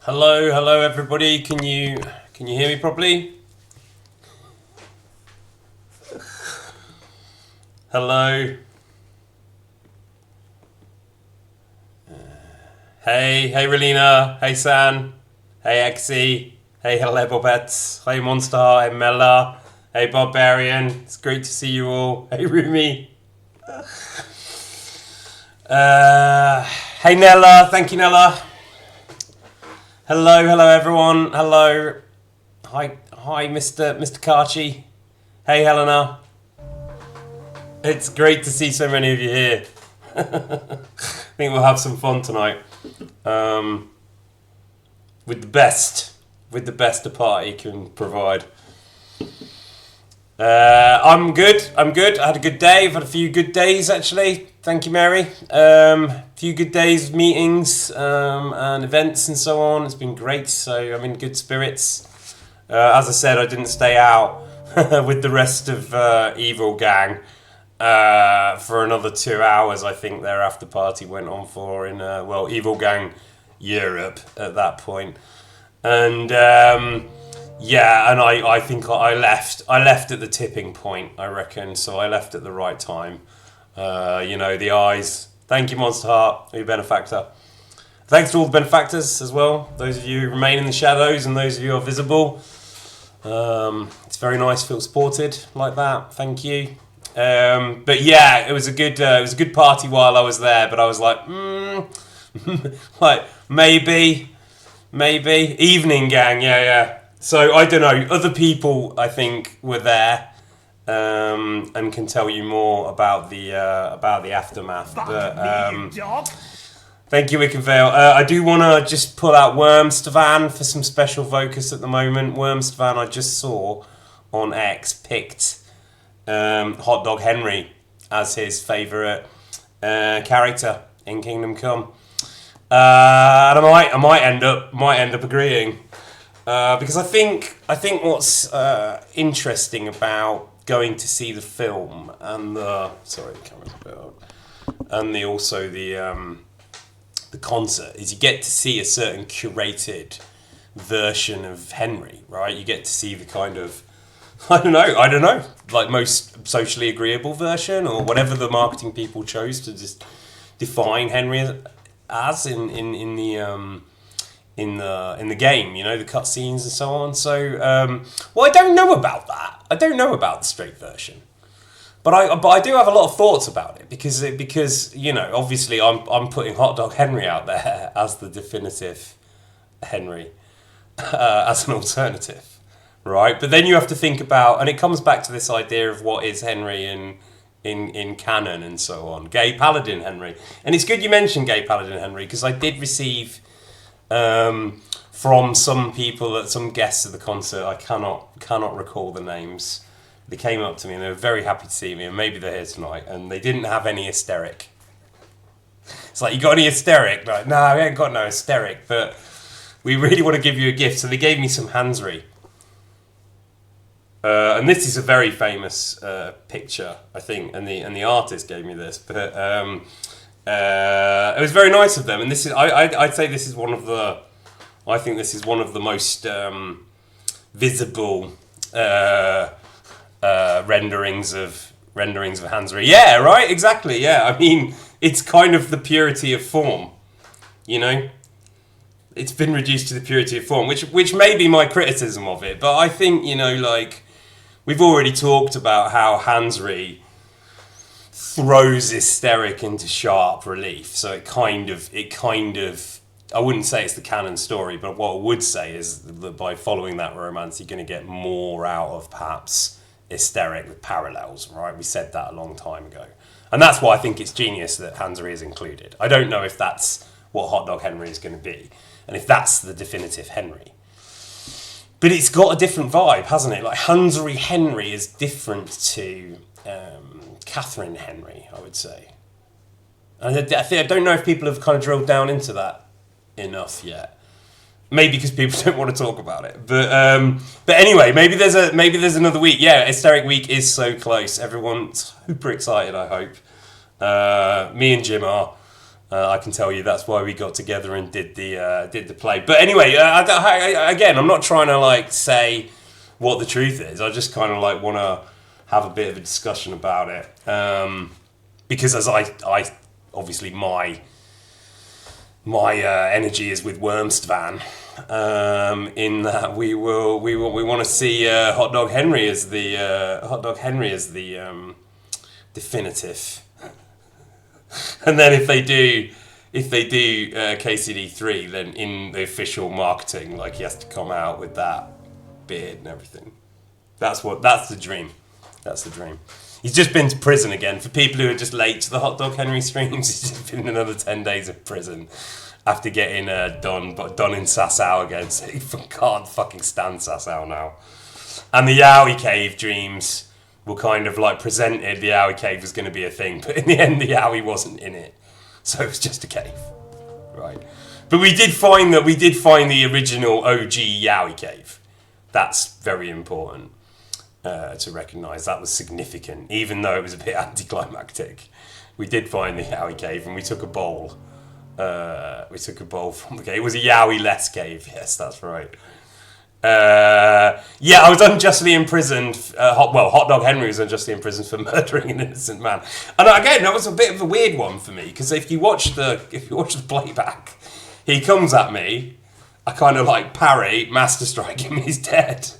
Hello everybody. Can you hear me properly? Hello. Hey Relina. Hey San. Hey Exy. Hey Hello Bobettes. Hey Monster Heart. Hey Mella. Hey Barbarian. It's great to see you all. Hey Rumi. Hey Nella. Thank you Nella. Hello everyone. Hello. Hi Mr. Karchi. Hey Helena. It's great to see so many of you here. I think we'll have some fun tonight. With the best a party can provide. I'm good. I had a good day. I've had a few good days actually. Thank you, Mary. Few good days, meetings, and events and so on. It's been great. So I'm in good spirits. As I said, I didn't stay out with the rest of Evil Gang for another 2 hours. I think their after party went on for in Evil Gang Europe at that point. And and I think I left at the tipping point, I reckon. So I left at the right time. The eyes. Thank you, Monster Heart, your benefactor. Thanks to all the benefactors as well. Those of you who remain in the shadows and those of you who are visible. It's very nice to feel supported like that. Thank you. But yeah, it was a good party while I was there. But I was like, like maybe evening gang. Yeah. So I don't know. Other people I think were there, and can tell you more about the aftermath. But thank you, Wickenvale. I do want to just pull out Wormstavan for some special focus at the moment. Wormstavan, I just saw on X, picked Hotdog Henry as his favourite character in Kingdom Come, and I might end up agreeing because I think what's interesting about going to see the film and the camera's a bit up, and the concert is you get to see a certain curated version of Henry, right? You get to see the kind of I don't know, like most socially agreeable version or whatever the marketing people chose to just define Henry as in the game, the cutscenes and so on. So, I don't know about that. I don't know about the straight version, but I do have a lot of thoughts about it because obviously I'm putting Hotdog Henry out there as the definitive Henry, as an alternative. Right, but then you have to think about, and it comes back to this idea of what is Henry in canon and so on. Gay Paladin Henry, and it's good you mentioned Gay Paladin Henry because I did receive from some people, some guests at the concert. I cannot recall the names. They came up to me and they were very happy to see me, and maybe they're here tonight. And they didn't have any hysteric. It's like, you got any hysteric? Like, no, we ain't got no hysteric, but we really want to give you a gift. So they gave me some Hansry. And this is a very famous picture, I think, and the artist gave me this, but it was very nice of them. And this is, I'd say this is one of the most visible renderings of Hansry. Yeah, right, exactly. Yeah, I mean, it's kind of the purity of form, It's been reduced to the purity of form, which may be my criticism of it, but I think we've already talked about how Hansry throws hysteric into sharp relief. So it kind of, I wouldn't say it's the canon story, but what I would say is that by following that romance, you're going to get more out of perhaps hysteric with parallels, right? We said that a long time ago. And that's why I think it's genius that Hansry is included. I don't know if that's what Hotdog Henry is going to be, and if that's the definitive Henry. But it's got a different vibe, hasn't it? Like, Hansry Henry is different to Catherine Henry, I would say. And I don't know if people have kind of drilled down into that enough yet. Maybe because people don't want to talk about it. But anyway, maybe there's another week. Yeah, Hysteric Week is so close. Everyone's super excited, I hope. Me and Jim are. I can tell you that's why we got together and did the play. But anyway, again, I'm not trying to like say what the truth is. I just kind of like want to have a bit of a discussion about it, because as I obviously my energy is with Wormstvan, in that we want to see Hotdog Henry as the definitive. And then if they do KCD3, then in the official marketing, like he has to come out with that beard and everything. That's the dream. That's the dream. He's just been to prison again. For people who are just late to the Hotdog Henry streams, he's just been in another 10 days of prison after getting done in Sasau again. So he can't fucking stand Sasau now. And the Yowie Cave dreams were kind of like presented. The Yowie Cave was going to be a thing, but in the end, the Yowie wasn't in it, so it was just a cave, right? But we did find the original OG Yowie Cave. That's very important to recognise. That was significant, even though it was a bit anticlimactic. We did find the Yowie Cave, and we took a bowl. From the cave. It was a Yowie-less cave. Yes, that's right. I was unjustly imprisoned. Hotdog Henry was unjustly imprisoned for murdering an innocent man. And again, that was a bit of a weird one for me, because if you watch the playback, he comes at me, I kind of like parry, master strike him, he's dead.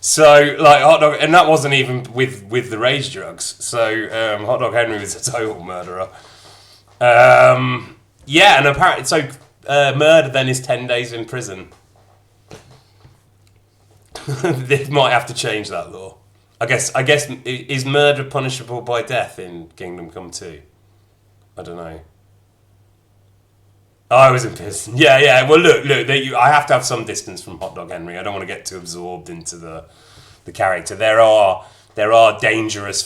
So like Hotdog, and that wasn't even with the rage drugs. So Hotdog Henry was a total murderer. And apparently, so murder then is 10 days in prison. They might have to change that law. I guess is murder punishable by death in Kingdom Come 2? I don't know. I was in prison. Yeah. Well, look. I have to have some distance from Hotdog Henry. I don't want to get too absorbed into the character. There are dangerous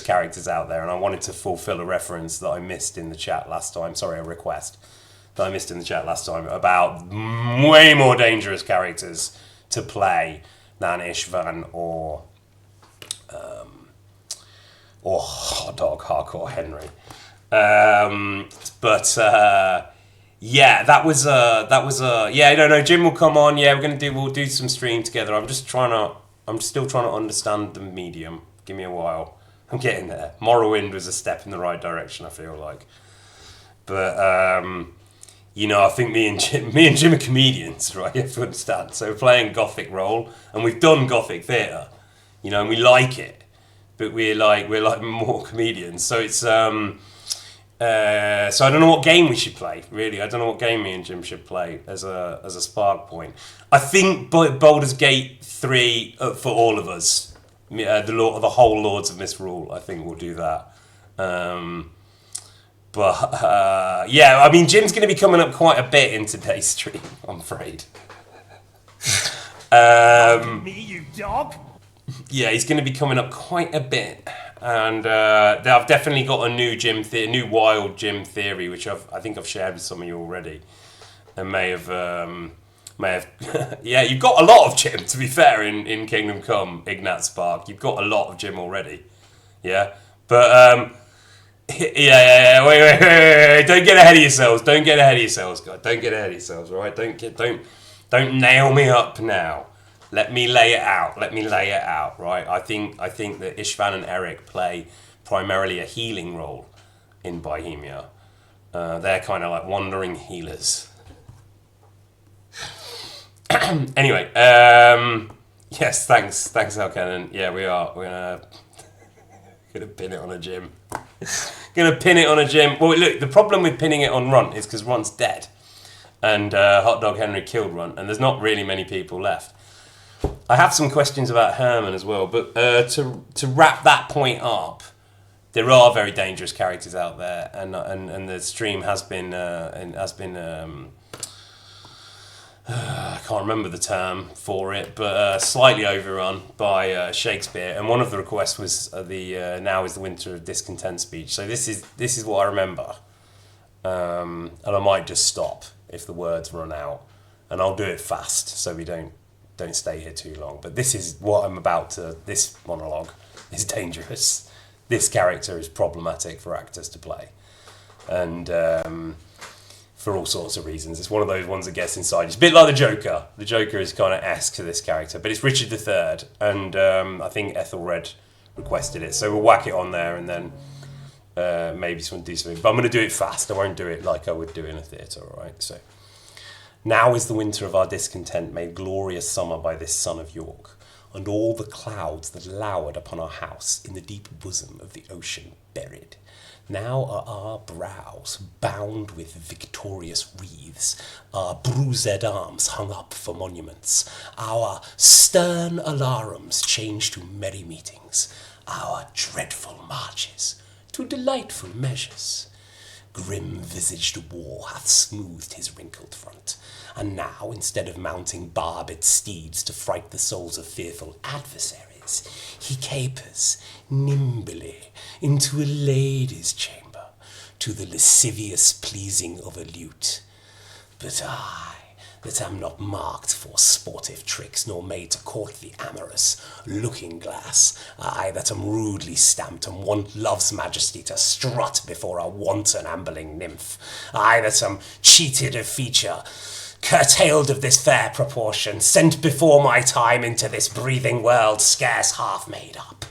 characters out there, and I wanted to fulfill a reference that I missed in the chat last time. Sorry, a request that I missed in the chat last time about way more dangerous characters to play than Ishvan or Hotdog Hardcore Henry. Jim will come on. Yeah, we'll do some stream together. I'm still trying to understand the medium. Give me a while. I'm getting there. Morrowind was a step in the right direction, I feel like. But I think me and Jim are comedians, right? You have to understand. So we're playing Gothic role, and we've done Gothic theatre, and we like it. But we're like more comedians. So it's so I don't know what game we should play. Really, I don't know what game me and Jim should play as a spark point. I think Baldur's Gate 3 for all of us. The whole Lords of Misrule. I think we'll do that. Jim's going to be coming up quite a bit in today's stream, I'm afraid. Me, you dog? Yeah, he's going to be coming up quite a bit. And I've definitely got a new wild Jim theory, which I think I've shared with some of you already. And may have yeah, you've got a lot of Jim, to be fair, in Kingdom Come, Ignat Spark. You've got a lot of Jim already. Yeah? But, wait. Don't get ahead of yourselves. Guys. Don't get ahead of yourselves, all right? Don't nail me up now. Let me lay it out, right? I think that Ishvan and Eric play primarily a healing role in Bohemia. They're kind of like wandering healers. Anyway, yes, thanks, Alcanon. Yeah, we are. We're gonna pin it on a Jim. Well, look, the problem with pinning it on Runt is because Runt's dead, and Hotdog Henry killed Runt, and there's not really many people left. I have some questions about Herman as well, but to wrap that point up, there are very dangerous characters out there, and the stream has been I can't remember the term for it, but slightly overrun by Shakespeare. And one of the requests was the "Now is the winter of discontent" speech. So this is what I remember, and I might just stop if the words run out, and I'll do it fast so we don't stay here too long. But this is what I'm about to. This monologue is dangerous. This character is problematic for actors to play. and for all sorts of reasons. It's one of those ones that gets inside. It's a bit like the Joker. The Joker is kind of esque to this character, but it's Richard III, and I think Ethelred requested it, so we'll whack it on there, and then maybe someone do something. But I'm going to do it fast. I won't do it like I would do in a theatre. All right. So now is the winter of our discontent made glorious summer by this son of York, and all the clouds that lowered upon our house in the deep bosom of the ocean buried. Now are our brows bound with victorious wreaths, our bruised arms hung up for monuments, our stern alarums changed to merry meetings, our dreadful marches to delightful measures. Grim-visaged war hath smoothed his wrinkled front, and now, instead of mounting barbed steeds to fright the souls of fearful adversaries, he capers nimbly into a lady's chamber, to the lascivious pleasing of a lute. But I, that am not marked for sportive tricks, nor made to court the amorous looking-glass, I that am rudely stamped and want love's majesty to strut before a wanton ambling nymph, I that am cheated of feature, curtailed of this fair proportion, sent before my time into this breathing world scarce half made up,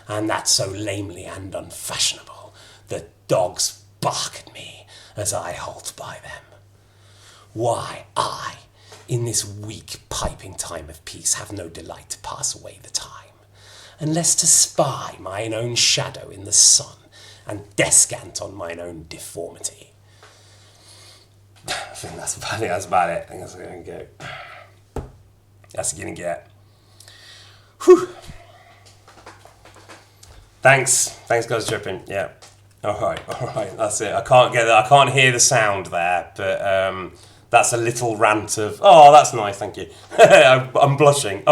and that so lamely and unfashionable that dogs bark at me as I halt by them. Why, I, in this weak piping time of peace, have no delight to pass away the time, unless to spy mine own shadow in the sun, and descant on mine own deformity. I think that's about it. I think that's going to go. That's going to get. Whew. Thanks, guys, tripping. Yeah. All right. That's it. I can't get that. I can't hear the sound there, but that's a little rant of. Oh, that's nice. Thank you. I'm blushing.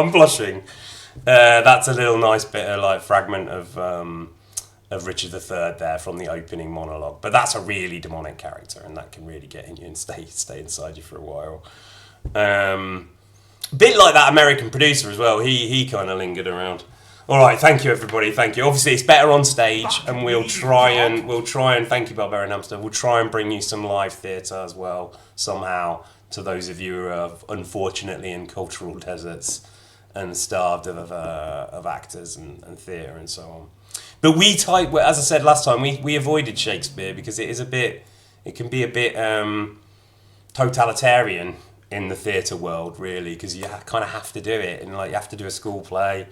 That's a little nice bit of like fragment of Richard III there from the opening monologue. But that's a really demonic character, and that can really get in you and stay inside you for a while. Bit like that American producer as well. He kind of lingered around. All right, thank you everybody. Thank you. Obviously, it's better on stage, and we'll try and thank you, Barbarian Hamster. We'll try and bring you some live theatre as well somehow to those of you who are unfortunately in cultural deserts and starved of actors and theatre and so on. But as I said last time, we avoided Shakespeare because it can be a bit totalitarian in the theatre world, really, because you kind of have to do it, and like you have to do a school play.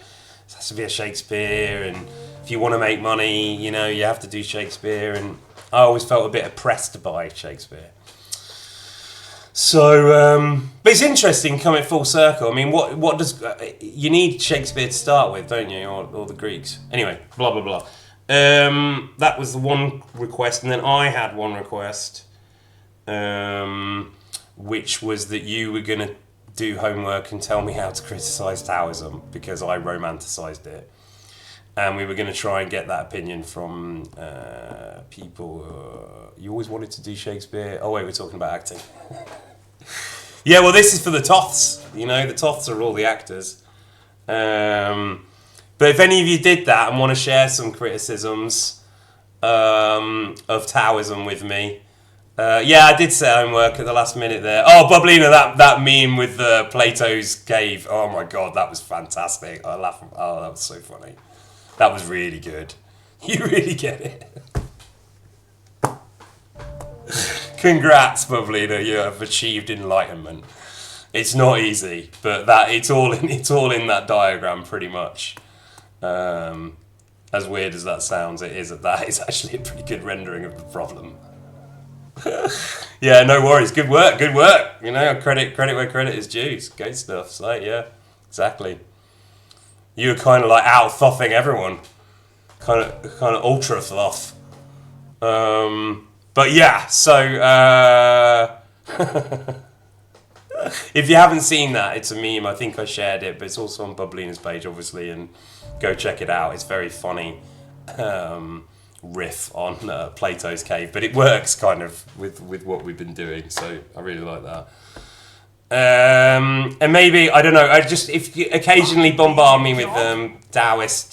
It has to be a Shakespeare, and if you want to make money, you have to do Shakespeare, and I always felt a bit oppressed by Shakespeare. So, but it's interesting coming full circle. I mean, what does you need Shakespeare to start with, don't you, or the Greeks? Anyway, blah blah blah. That was the one request, and then I had one request, which was that you were going to do homework and tell me how to criticise Taoism because I romanticised it, and we were going to try and get that opinion from people. You always wanted to do Shakespeare. Oh wait, we're talking about acting. Yeah, well, this is for the Toths. The Toths are all the actors. But if any of you did that and want to share some criticisms of Taoism with me. Yeah, I did set homework at the last minute there. Oh, Boblina, that meme with Plato's cave. Oh my god, that was fantastic. I laughed. Oh, that was so funny. That was really good. You really get it. Congrats, Boblina. You have achieved enlightenment. It's not easy, but it's all in that diagram pretty much. As weird as that sounds, that is actually a pretty good rendering of the problem. Yeah, no worries. Good work. Credit where credit is due. It's great stuff. So yeah, exactly. You were kind of like out thoffing everyone, kind of ultra thoff. But yeah, so if you haven't seen that, it's a meme. I think I shared it, but it's also on Bublina's page, obviously, and go check it out. It's very funny. Riff on Plato's cave, but it works kind of with what we've been doing, so I really like that. And maybe, I don't know, if you occasionally bombard me with Taoist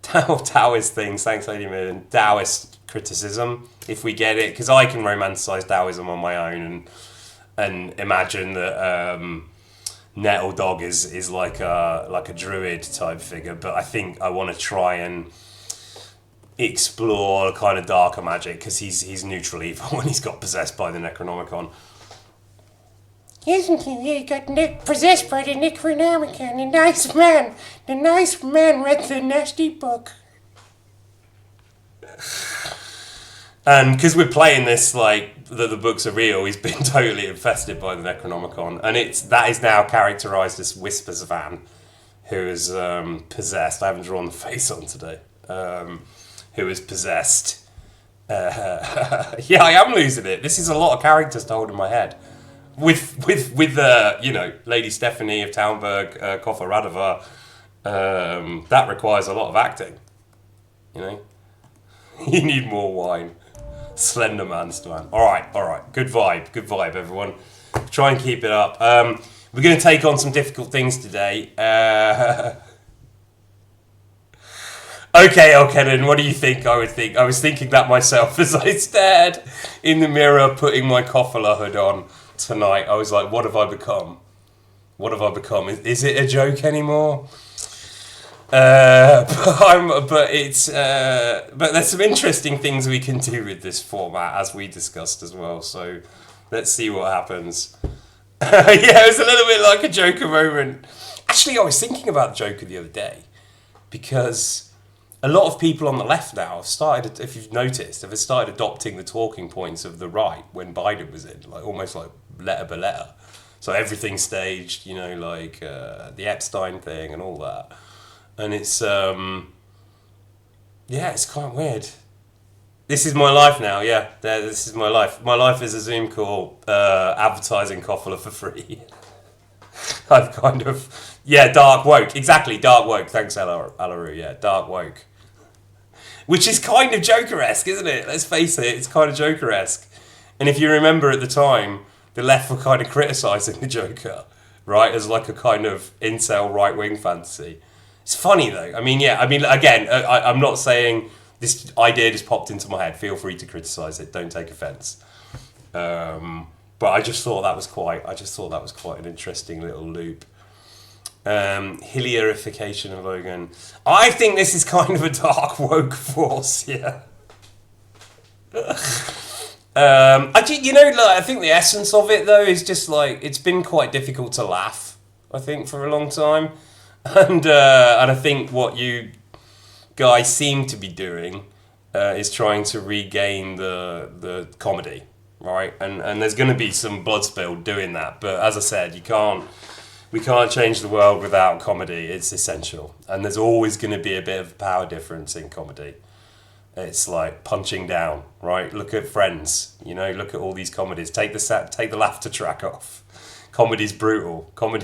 Taoist things, thanks Lady Moon, Taoist criticism if we get it, because I can romanticize Taoism on my own and imagine that Nettle Dog is like a druid type figure, but I think I want to try and explore kind of darker magic because he's neutral evil when he's got possessed by the Necronomicon. Isn't he? He got possessed by the Necronomicon. The nice man read the nasty book. And because we're playing this like that the books are real, he's been totally infested by the Necronomicon, and that is now characterised as Whispers Van, who is possessed. I haven't drawn the face on today. Who is possessed? Yeah, I am losing it. This is a lot of characters to hold in my head. With Lady Stephanie of Townburg, Koffa Radova, that requires a lot of acting. You know, you need more wine. Slender Man Stan. All right. Good vibe, everyone. Try and keep it up. We're going to take on some difficult things today. Okay, Elkenan, what do you think I would think? I was thinking that myself as I stared in the mirror, putting my Koffala hood on tonight. I was like, what have I become? Is it a joke anymore? But there's some interesting things we can do with this format, as we discussed as well. So let's see what happens. Yeah, it was a little bit like a Joker moment. Actually, I was thinking about the Joker the other day because a lot of people on the left now have started, if you've noticed, have started adopting the talking points of the right when Biden was in, like almost like letter by letter. So everything's staged, like the Epstein thing and all that. And it's, it's quite weird. This is my life now, yeah. This is my life. My life is a Zoom call, advertising Koffala for free. I've kind of, dark woke. Exactly, dark woke. Thanks, Alaru. Yeah, dark woke. Which is kind of Joker-esque, isn't it? Let's face it, it's kind of Joker-esque. And if you remember at the time, the left were kind of criticising the Joker, right, as like a kind of incel right-wing fantasy. It's funny though. Again, I'm not saying this idea just popped into my head. Feel free to criticise it. Don't take offence. But I just thought that was quite an interesting little loop. Hilarification of Logan. I think this is kind of a dark woke force. Yeah. I think the essence of it though is just like it's been quite difficult to laugh. I think for a long time. And I think what you guys seem to be doing is trying to regain the comedy, right? And there's going to be some blood spilled doing that. But as I said, we can't change the world without comedy. It's essential. And there's always going to be a bit of power difference in comedy. It's like punching down, right? Look at Friends, look at all these comedies. Take the laughter track off. Comedy's brutal. Where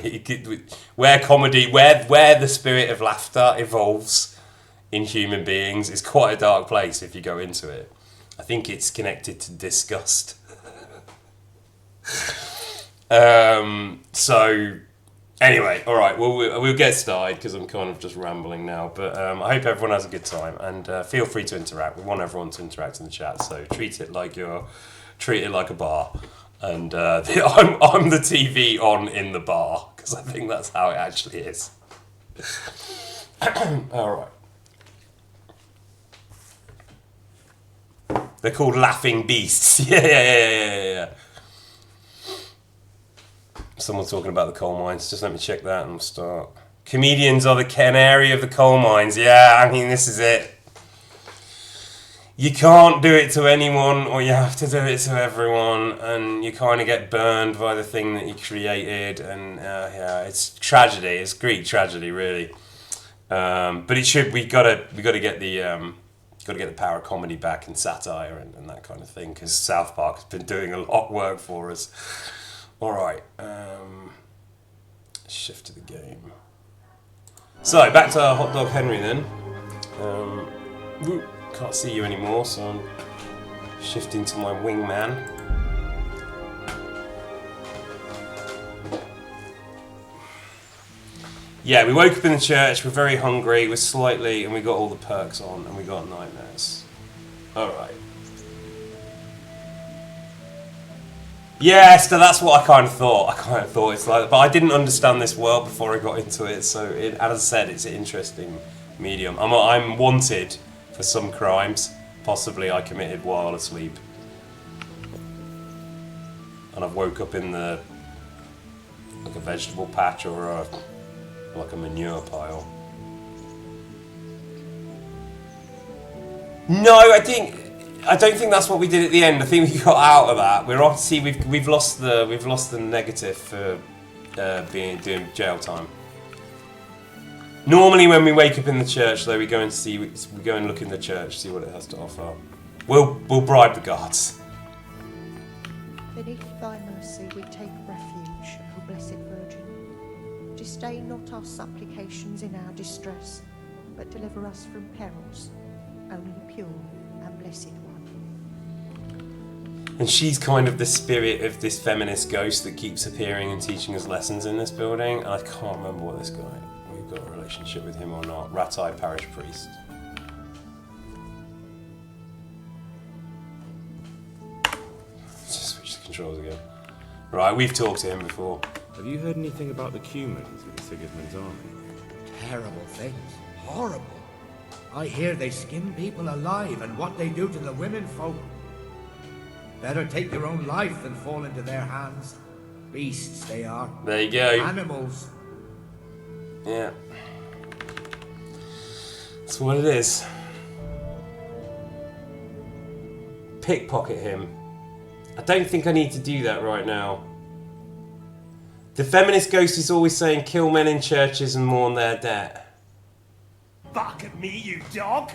the spirit of laughter evolves in human beings is quite a dark place if you go into it. I think it's connected to disgust. So, anyway, all right. Well, we'll get started because I'm kind of just rambling now. But I hope everyone has a good time and feel free to interact. We want everyone to interact in the chat. So treat it like a bar. And I'm the TV on in the bar because I think that's how it actually is. All right. They're called laughing beasts. Yeah. Someone's talking about the coal mines. Just let me check that and we'll start. Comedians are the canary of the coal mines. Yeah, this is it. You can't do it to anyone or you have to do it to everyone and you kind of get burned by the thing that you created and it's tragedy. It's Greek tragedy really. But we gotta get the power of comedy back and satire and that kind of thing because South Park has been doing a lot of work for us. All right, shift to the game. So back to Hotdog Henry then. Can't see you anymore, so I'm shifting to my wingman. Yeah, we woke up in the church, we're very hungry, and we got all the perks on, and we got nightmares. Alright. Yeah, so that's what I kind of thought. It's like, but I didn't understand this world before I got into it. So, as I said, it's an interesting medium. I'm wanted for some crimes, possibly I committed while asleep, and I've woke up in like a vegetable patch or like a manure pile. No, I don't think that's what we did at the end. I think we got out of that. We're off. See, we've lost the negative for doing jail time. Normally, when we wake up in the church, though, we go and look in the church, see what it has to offer. We'll bribe the guards. Beneath thy mercy we take refuge, O Blessed Virgin. Disdain not our supplications in our distress, but deliver us from perils, only pure and blessed one. And she's kind of the spirit of this feminist ghost that keeps appearing and teaching us lessons in this building. And I can't remember what this guy, we've got a relationship with him or not. Ratai Parish Priest. Just switch the controls again. Right, we've talked to him before. Have you heard anything about the Cumans with Sigismund's army? Terrible things. Horrible. I hear they skin people alive and what they do to the women folk. Better take your own life than fall into their hands. Beasts they are. There you go. Animals. Yeah. That's what it is. Pickpocket him. I don't think I need to do that right now. The feminist ghost is always saying kill men in churches and mourn their dead. Bark at me, you dog!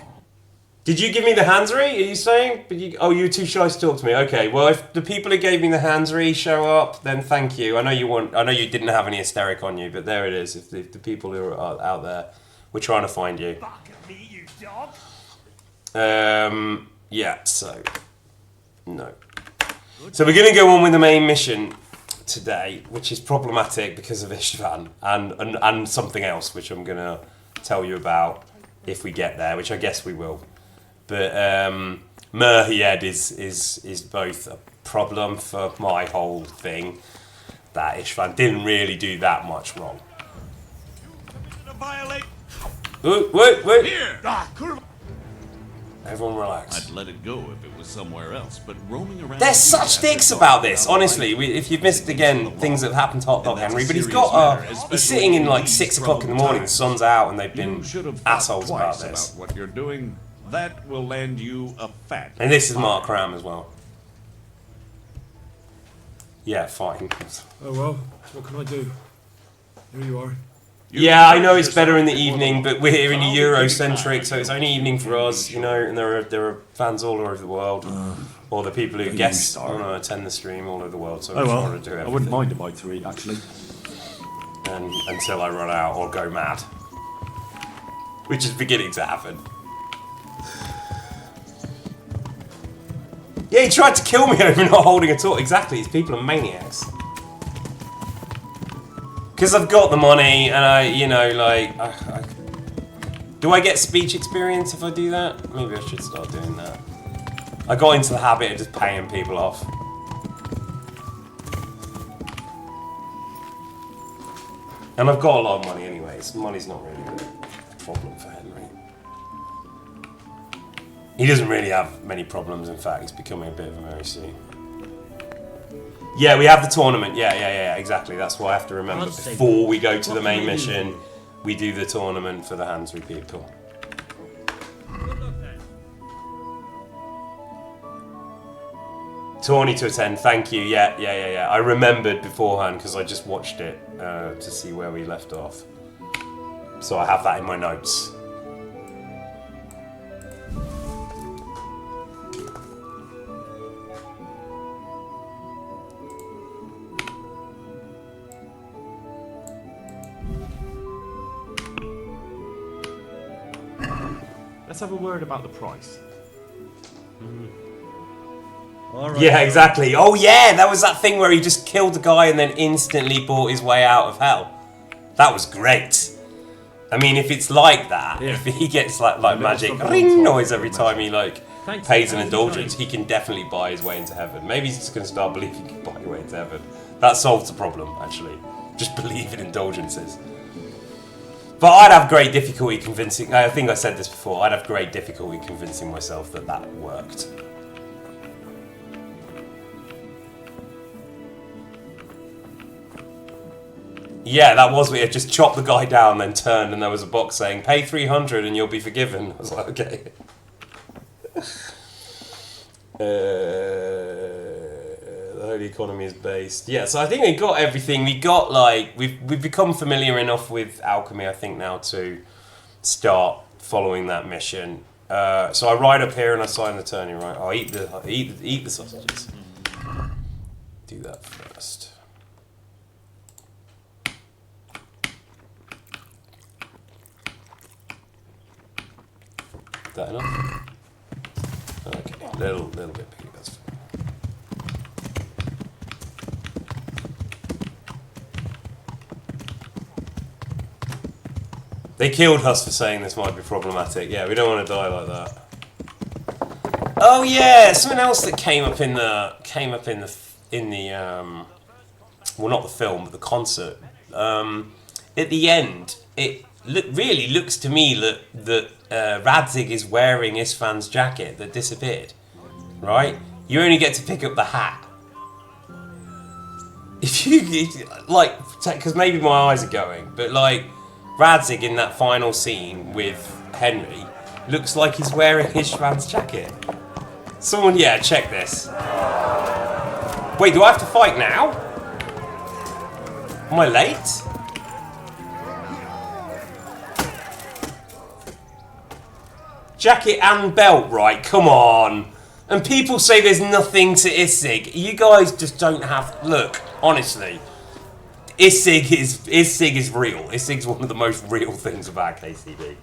Did you give me the handsry? Are you saying? Oh, you were too shy to talk to me. Okay. Well, if the people who gave me the handsry show up, then thank you. I know you didn't have any hysteric on you, but there it is. If the people who are out there, we're trying to find you. Bark at me, you dog! Yeah. So, no. So we're going to go on with the main mission today, which is problematic because of Istvan and something else, which I'm going to tell you about if we get there, which I guess we will. But Merhied is both a problem for my whole thing, that Istvan didn't really do that much wrong. Wait. Here! Everyone relax. I'd let it go if it was somewhere else, but roaming around... There's such dicks about this, honestly. If you've missed, again, things that have happened to Hotdog Henry, but he's sitting in like 6 o'clock in the morning, the sun's out, and they've been assholes about this. What you're doing, that will land you a fat... And this is Mark Ram as well. Yeah, fine. Oh well, what can I do? Here you are. Yeah, I know it's better in the evening, but we're here in Eurocentric, so it's only evening for us, you know, and there are fans all over the world, or the people who attend the stream all over the world, so we're trying to do everything. I wouldn't mind a bite to eat, actually. And until I run out or go mad. Which is beginning to happen. Yeah, he tried to kill me over not holding a torch. Exactly, these people are maniacs. Because I've got the money, and do I get speech experience if I do that? Maybe I should start doing that. I got into the habit of just paying people off. And I've got a lot of money anyways. Money's not really a problem for Henry. He doesn't really have many problems, in fact, he's becoming a bit of a mercy. Yeah, we have the tournament. Yeah, exactly. That's what I have to remember. Before we go to the main mission, we do the tournament for the Hansry people. Tawny to attend, thank you. Yeah. I remembered beforehand because I just watched it to see where we left off. So I have that in my notes. Let's have a word about the price. Right, yeah, exactly. Oh yeah, that was that thing where he just killed the guy and then instantly bought his way out of hell. That was great. I mean, if it's like that, if he gets like magic ring noise every time he Thanks. pays an indulgence, he can definitely buy his way into heaven. Maybe he's just going to start believing he can buy his way into heaven. That solves the problem, actually. Just believe in indulgences. But I'd have great difficulty convincing... I think I said this before. I'd have great difficulty convincing myself that that worked. Yeah, that was weird. Just chopped the guy down, then turned, and there was a box saying, pay 300 and you'll be forgiven. I was like, okay. The holy economy is based. Yeah, so I think we got everything. We got, like, we've become familiar enough with alchemy, I think, now to start following that mission. So I ride up here and I sign the turning, right? I'll eat the sausages. Do that first. Is that enough? Okay, little bit bigger, that's fine. They killed us for saying this might be problematic. Yeah, we don't want to die like that. Oh yeah, something else that came up in the well, not the film, but the concert. At the end, it really looks to me that Radzig is wearing Istvan's jacket that disappeared. Right? You only get to pick up the hat. If you like, because maybe my eyes are going, but like Radzig in that final scene with Henry looks like he's wearing Istvan's jacket. Someone, yeah, check this. Wait, do I have to fight now? Am I late? Jacket and belt, right? Come on. And people say there's nothing to Issig. You guys just don't have... Look, honestly. Issig is real. Issig's one of the most real things about KCD.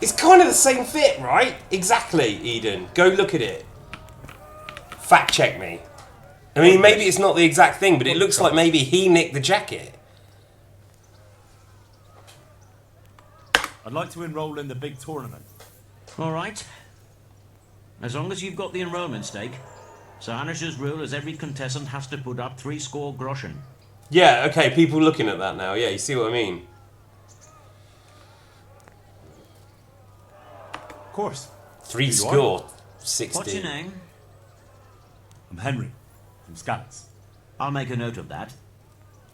It's kind of the same fit, right? Exactly, Eden. Go look at it. Fact check me. I mean, maybe it's not the exact thing, but it looks like maybe he nicked the jacket. I'd like to enroll in the big tournament. All right. As long as you've got the enrollment stake, Sir Hanish's rule is every contestant has to put up 3 score groschen. Yeah, okay, people looking at that now. Yeah, you see what I mean? Of course. 3 score, 60. What's your name? I'm Henry, from Scouts. I'll make a note of that.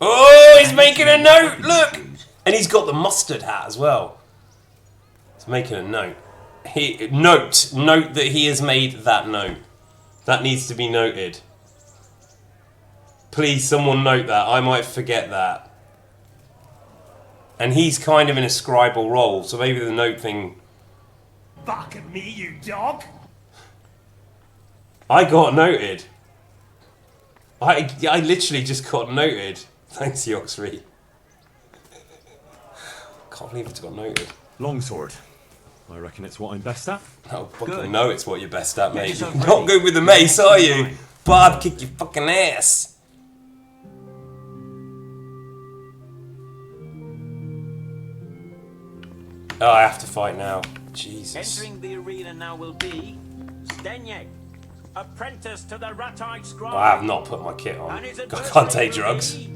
Oh, he's making a note, look! And he's got the mustard hat as well. He's making a note. Note that he has made that note. That needs to be noted. Please, someone note that. I might forget that. And he's kind of in a scribal role, so maybe the note thing... Bark at me, you dog! I got noted. I literally just got noted. Thanks, Yoxry. Can't believe it's got noted. Longsword. I reckon it's what I'm best at. Oh, fucking know it's what you're best at, mate. yourself You're not ready. good with the mace, are you? Barb, kick your fucking ass. Oh, I have to fight now. Jesus. Entering the arena now will be Stenyek, apprentice to the Rat-eyed Scribe. I have not put my kit on. And his I adversary can't take will drugs. be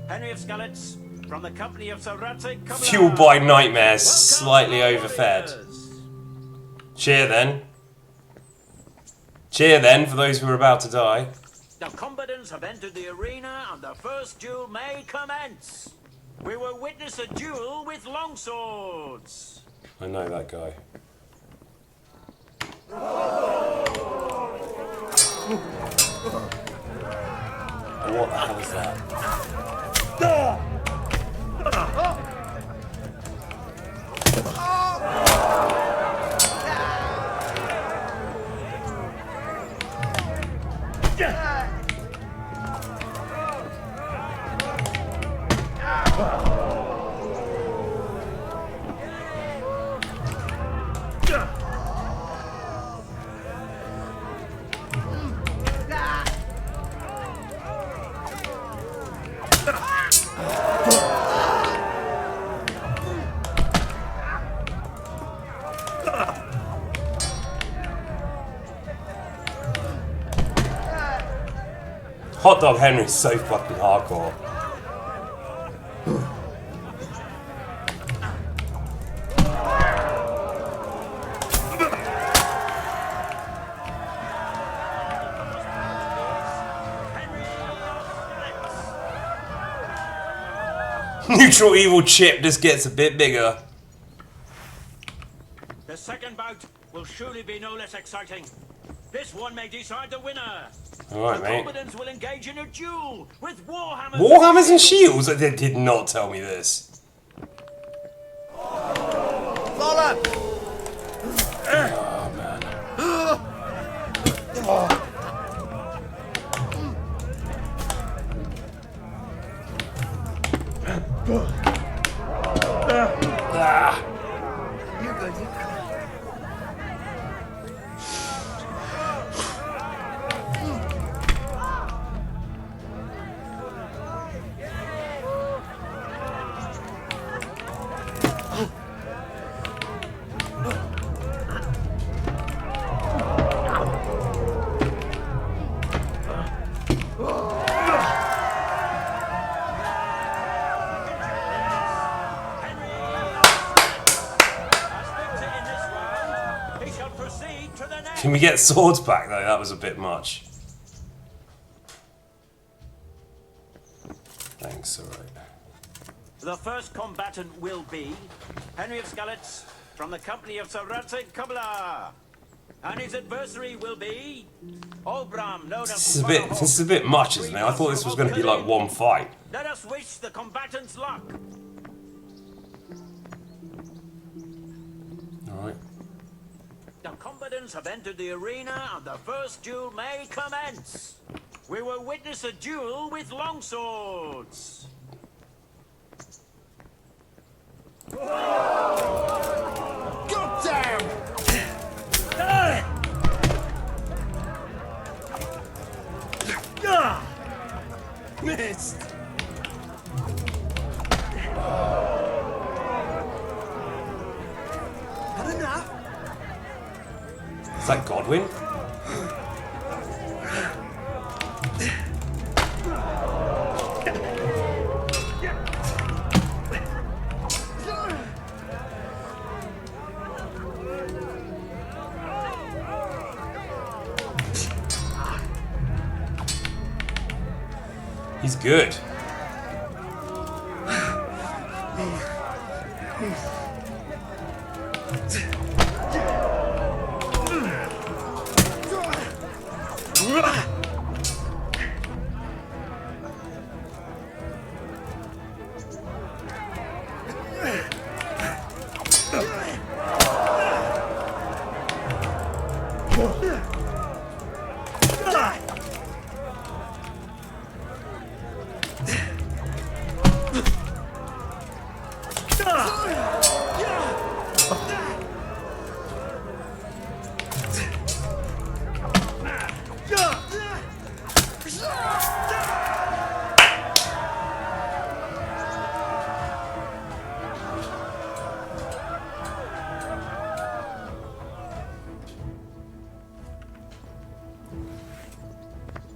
Henry of Skalitz, from the company of Sir Radzig Kobyla. Fueled by nightmares, Welcome, slightly our overfed. warriors. Cheer then. Cheer then for those who are about to die. The combatants have entered the arena and the first duel may commence. We will witness a duel with longswords. I know that guy. What the hell is that? Hotdog Henry's so fucking hardcore. Neutral evil chip just gets a bit bigger. The second bout will surely be no less exciting. This one may decide the winner. Alright, The mate. combatants will engage in a duel with warhammers. Warhammers and shields? They did not tell me this. Fall up! Oh, man. Ah. You're good, you're good. Can we get swords back though? That was a bit much. Thanks, alright. The first combatant will be Henry of Skalitz from the company of Sir Radzig Kobyla. And his adversary will be Olbram, known as This is a bit much, isn't it? I thought this was going to be like one fight. Let us wish the combatants luck. Alright. The combatants have entered the arena and the first duel may commence. We will witness a duel with longswords. God damn! Missed! Had enough? Is that Godwin? He's good.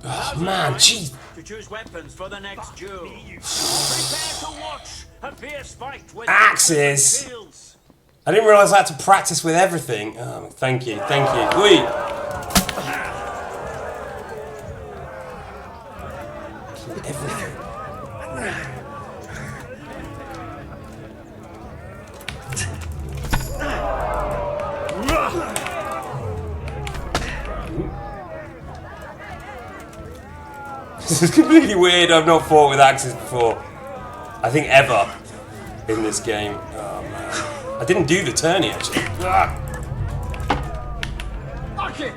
Oh man, jeez. To choose weapons for the next duel. Prepare to watch a fierce fight with Axes. shields. I didn't realise I had to practice with everything. Oh, thank you, thank you. Wait. Everything. This is completely weird. I've not fought with axes before. I think ever in this game. Oh man. I didn't do the tourney actually. Ah. Fuck it!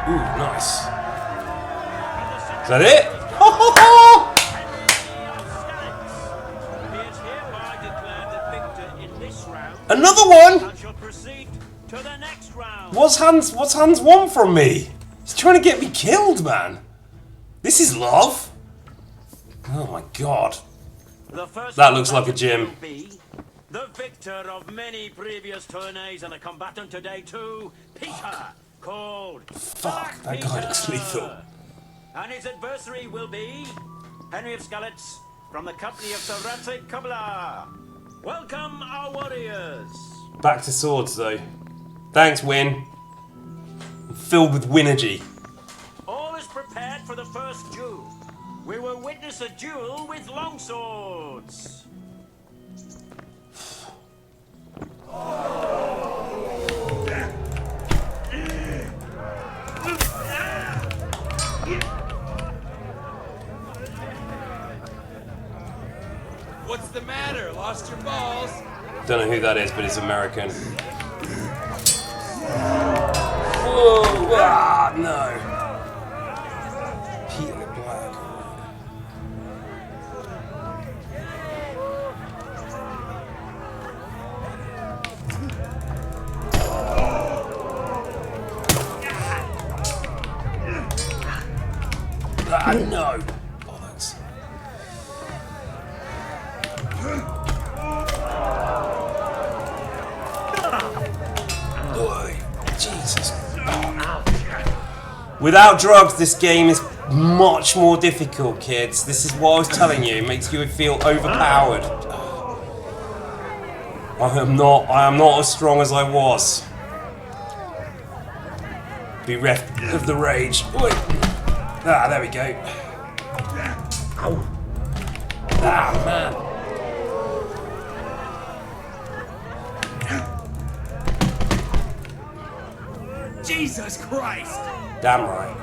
Ooh, nice. Is that it? Ho, ho, ho! He is hereby declared the victor in this round Another one? and shall proceed to the next round. What's Hans want from me? He's trying to get me killed, man. This is love. Oh my god. The first That looks like a combatant gym. will be the victor of many previous tourneys and a combatant today too, Peter, called Fuck, that Peter. guy looks lethal. And his adversary will be Henry of Skalitz from the company of Sir Ratzik Kubla. Welcome, our warriors. Back to swords though. Thanks, Win. I'm filled with winergy. All is prepared for the first duel. We will witness a duel with longswords. What's the matter? Lost your balls? Don't know who that is, but it's American. Whoa! Ah, no. Peter Black. Ah, no. Bollocks. Oi, Jesus. Without drugs, this game is much more difficult, kids. This is what I was telling you. It makes you feel overpowered. I am not as strong as I was. Bereft of the rage. Oi. Ah, there we go. Ow. Ah, man. Jesus Christ! Damn right.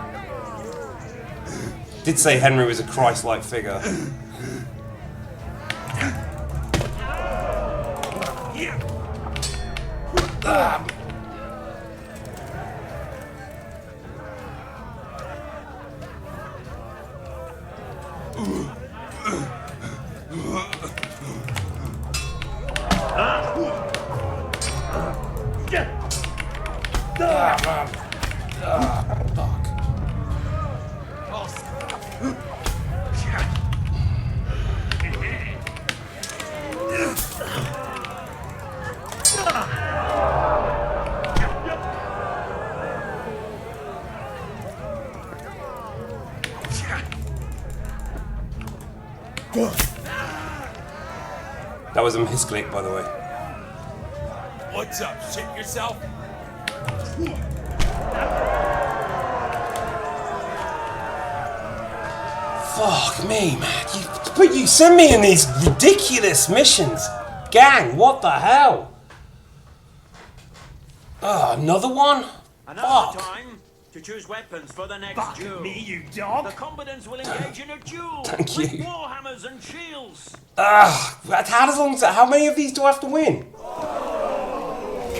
Did say Henry was a Christ-like figure. Ah. That was a misclick, by the way. What's up? Shit yourself? Fuck me, man. You send me in these ridiculous missions. Gang, what the hell? Oh, another one? Another Fuck. time to choose weapons for the next Fuck duel. me, you dog! The combatants will engage in a duel Thank with you. warhammers and shields. How many of these do I have to win?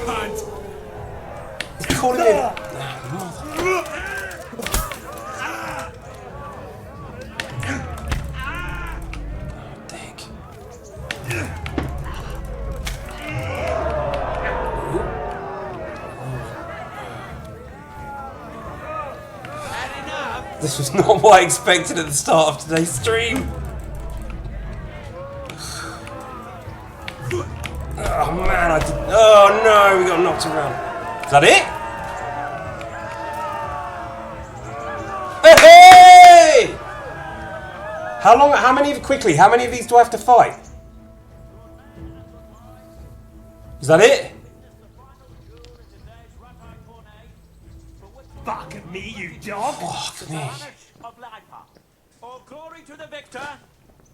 Cunt! He's calling me. Dick. Had enough! This was not what I expected at the start of today's stream. Oh man, I did. Oh no, we got knocked around. Is that it? Hey! Hey! How long? How many? Quickly, how many of these do I have to fight? Is that it? Fuck me, you dog! Fuck me. Of Lipa. All glory to the victor,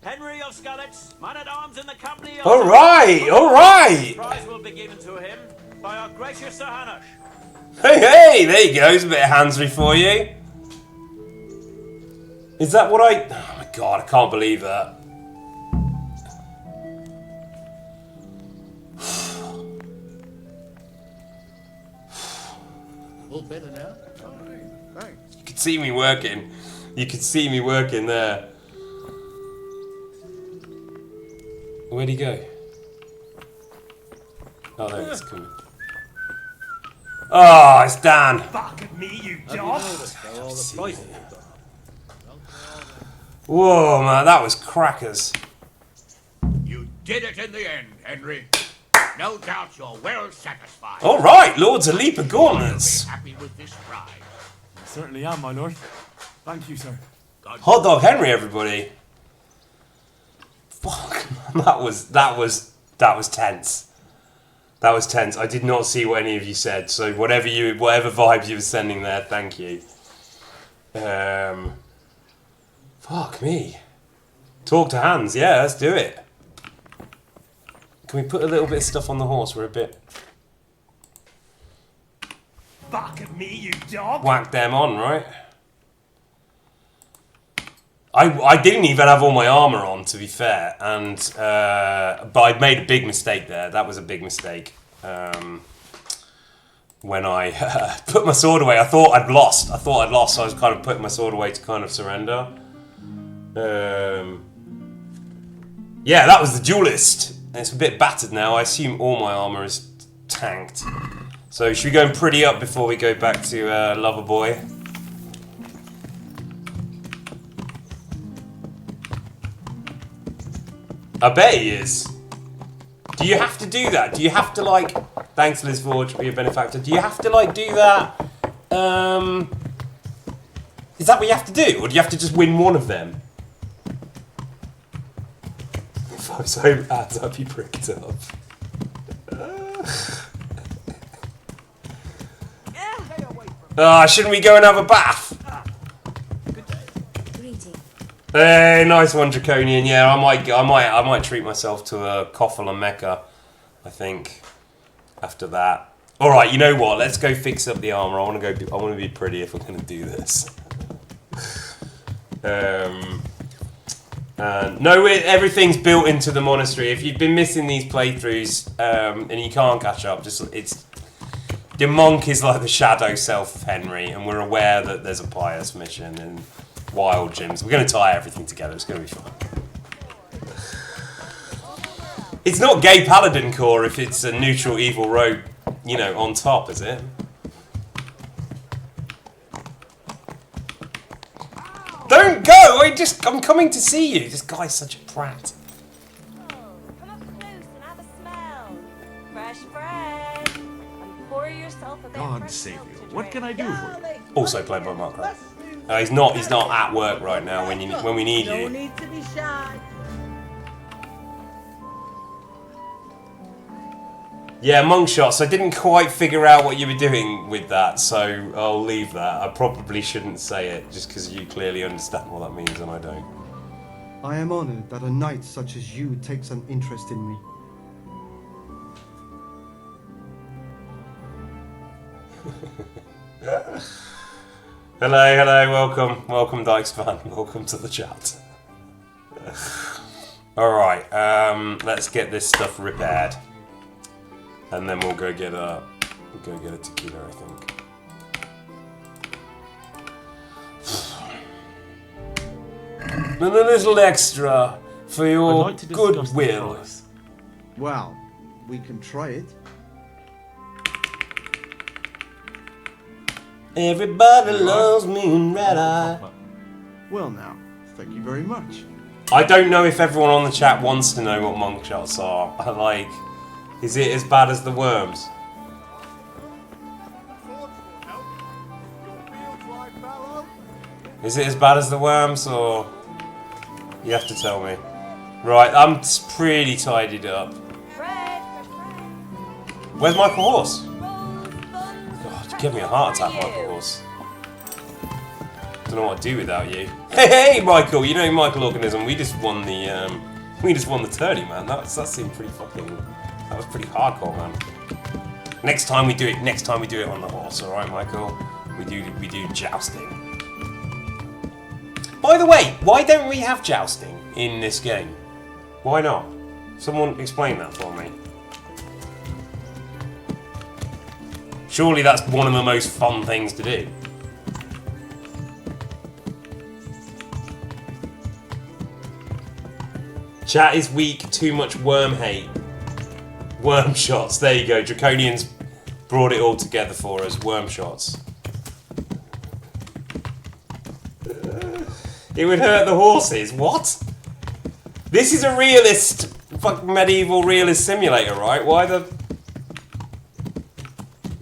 Henry of Skalitz, man-at-arms in the company of... All right, all right. Prize will be given to him by our gracious Sir Hanush. Hey, hey, there you go. There's a bit of Hansry for you. Is that what I... Oh my god, I can't believe that. All better now? You could see me working. You could see me working there. Where'd he go? Oh, there he's coming. Oh, it's Dan. Fuck me, you dog! Whoa, man, that was crackers. You did it in the end, Henry. No doubt you're well satisfied. All right, Lords of Leap of Gauntlets. Happy with this prize. I certainly am, my lord. Thank you, sir. Hotdog Henry, everybody. Fuck, that was tense. That was tense. I did not see what any of you said, so whatever vibes you were sending there, thank you. Fuck me. Talk to hands, yeah, let's do it. Can we put a little bit of stuff on the horse? We're a bit... Fuck at me, you dog! Whack them on, right? I didn't even have all my armour on, to be fair, and but I'd made a big mistake there. That was a big mistake. When I put my sword away, I thought I'd lost, so I was kind of putting my sword away to kind of surrender. Yeah, that was the duelist. It's a bit battered now. I assume all my armour is tanked. So should we go and pretty up before we go back to Loverboy? I bet he is. Do you have to do that? Do you have to, like... Thanks, Liz Forge, for your benefactor. Do you have to, like, do that? Is that what you have to do? Or do you have to just win one of them? If I was so bad, I'd be pricked up. Shouldn't we go and have a bath? Hey, nice one, Draconian. Yeah, I might treat myself to a Koffel and Mecca, I think, after that. All right, you know what? Let's go fix up the armor. I want to be pretty if we're going to do this. No, everything's built into the monastery. If you've been missing these playthroughs and you can't catch up, the monk is like the shadow self of Henry, and we're aware that there's a pious mission and wild gyms. We're going to tie everything together. It's going to be fun. It's not gay paladin core if it's a neutral evil rogue, on top, is it? Don't go! I'm coming to see you. This guy's such a prat. Come up close and have a smell. Fresh bread. And pour yourself a bit. God save you. What can I do for you? Also played by Mark Ruff. He's not at work right now when we need you. No need to be shy. Yeah, monk shots. I didn't quite figure out what you were doing with that, so I'll leave that. I probably shouldn't say it, just because you clearly understand what that means and I don't. I am honored that a knight such as you takes an interest in me. Hello, welcome Dykespan, welcome to the chat. Alright, let's get this stuff repaired. And then we'll go get a tequila, I think. And a little extra for your goodwill. Well, we can try it. Everybody loves me in red eye. Well now, thank you very much. I don't know if everyone on the chat wants to know what monk shots are. Is it as bad as the worms? Is it as bad as the worms, or you have to tell me? Right, I'm pretty tidied up. Where's Michael Horse? God, give me a heart attack, Michael Horse. Don't know what to do without you. Hey, Michael! You know Michael Organism. We just won the 30, man. That seemed pretty fucking. That was pretty hardcore, man. Next time we do it on the horse, all right, Michael? We do jousting. By the way, why don't we have jousting in this game? Why not? Someone explain that for me. Surely that's one of the most fun things to do. Chat is weak, too much worm hate. Worm shots, there you go. Draconians brought it all together for us. Worm shots. It would hurt the horses. What? This is a realist, fucking medieval realist simulator, right? Why the...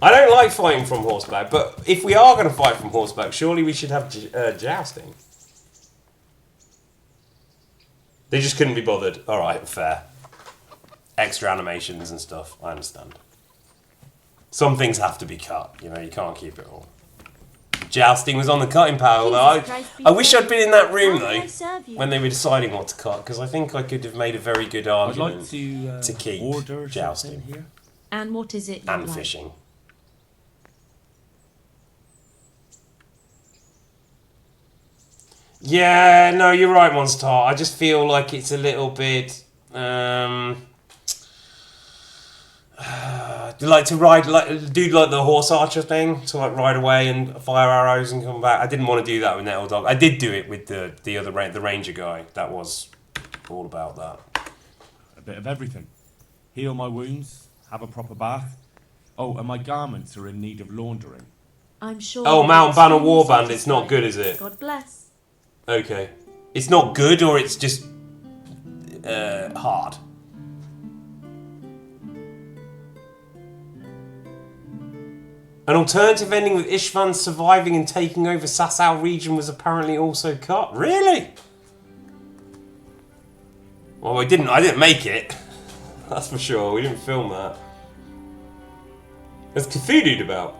I don't like fighting from horseback, but if we are going to fight from horseback, surely we should have jousting. They just couldn't be bothered. Alright, fair. Extra animations and stuff, I understand. Some things have to be cut, you know, you can't keep it all. Jousting was on the cutting pile, though. I wish I'd been in that room, though, when they were deciding what to cut, because I think I could have made a very good argument to keep jousting. Here. And what is it? And fishing. Yeah, no, you're right, Monster. I just feel like it's a little bit... like to ride, do like the horse archer thing, to like ride away and fire arrows and come back. I didn't want to do that with Nettle Dog. I did do it with the ranger guy. That was all about that. A bit of everything. Heal my wounds, have a proper bath. Oh, and my garments are in need of laundering. I'm sure. Oh, Mount Banner Warband. It's not good, is it? God bless. Okay. It's not good, or it's just hard. An alternative ending with Ishvan surviving and taking over Sasau region was apparently also cut. Really? Well, I didn't make it. That's for sure. We didn't film that. What's Cthulhu about?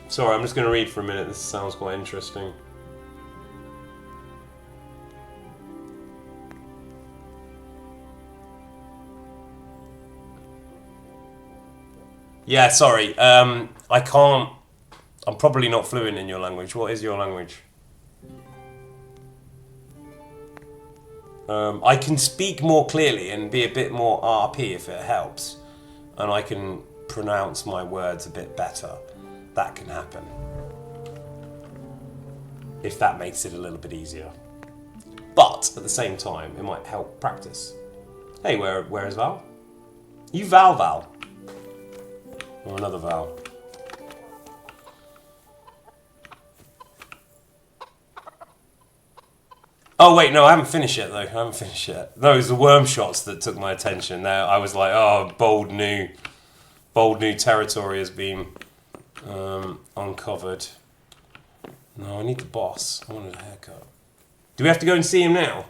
Sorry, I'm just going to read for a minute. This sounds quite interesting. Yeah, sorry. I can't... I'm probably not fluent in your language. What is your language? I can speak more clearly and be a bit more RP if it helps. And I can pronounce my words a bit better. That can happen. If that makes it a little bit easier. But, at the same time, it might help practice. Hey, where is Val? You Val. Or another Val. Oh wait, no, I haven't finished yet though. No, it was the worm shots that took my attention. There, I was like, oh, bold new territory has been uncovered. No, I need the boss. I wanted a haircut. Do we have to go and see him now?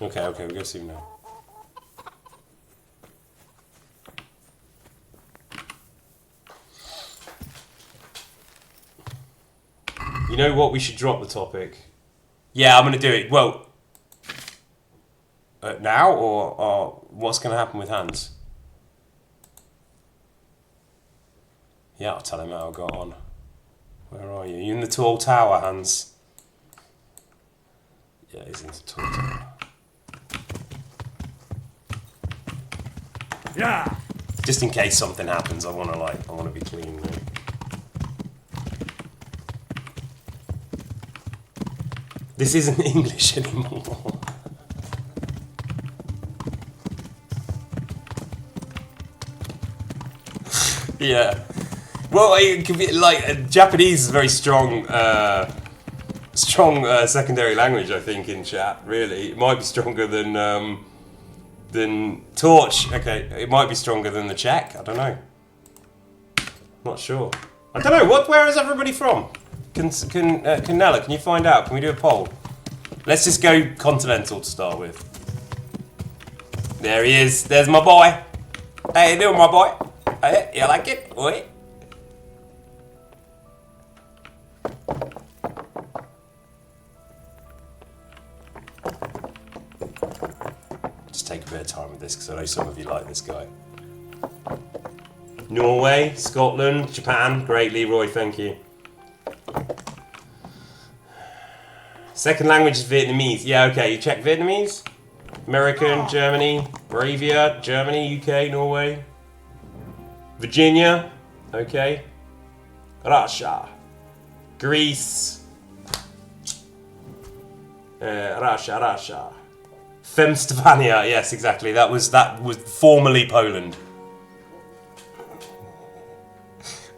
Okay, we go see him now. You know what? We should drop the topic. Yeah, I'm going to do it. Well, now or what's going to happen with Hans? Yeah, I'll tell him how I got on. Where are you? You in the tall tower, Hans? Yeah, he's in the tall tower. Yeah. Just in case something happens, I want to be clean. Really. This isn't English anymore. Yeah. Well, it could be like Japanese is a very strong, secondary language. I think in chat, really, it might be stronger than Torch. Okay, it might be stronger than the Czech. I don't know. Not sure. I don't know. Where is everybody from? Nella, can you find out? Can we do a poll? Let's just go continental to start with. There he is. There's my boy. How you doing, my boy? Hey, you like it? Oi. Just take a bit of time with this because I know some of you like this guy. Norway, Scotland, Japan. Great, Leroy. Thank you. Second language is Vietnamese. Yeah, okay. You check Vietnamese? American, Germany, Bravia, Germany, UK, Norway. Virginia. Okay. Russia. Greece. Russia. Femstevania. Yes, exactly. That was formerly Poland.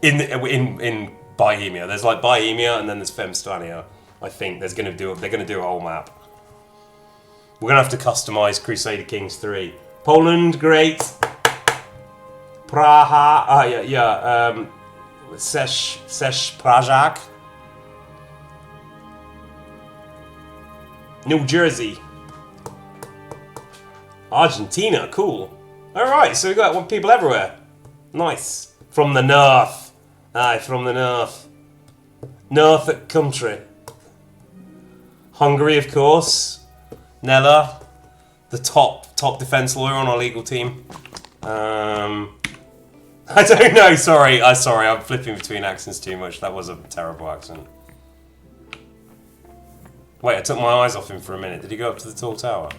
In Bohemia. There's like Bohemia and then there's Femstania. I think they're gonna do a whole map. We're gonna have to customize Crusader Kings 3. Poland, great. Praha, Sesh Prajak. New Jersey. Argentina, cool. Alright, so we got people everywhere. Nice. From the north. Aye, from the north. North country. Hungary, of course. Nella. The top defense lawyer on our legal team. I don't know, sorry, I'm flipping between accents too much. That was a terrible accent. Wait, I took my eyes off him for a minute. Did he go up to the tall tower?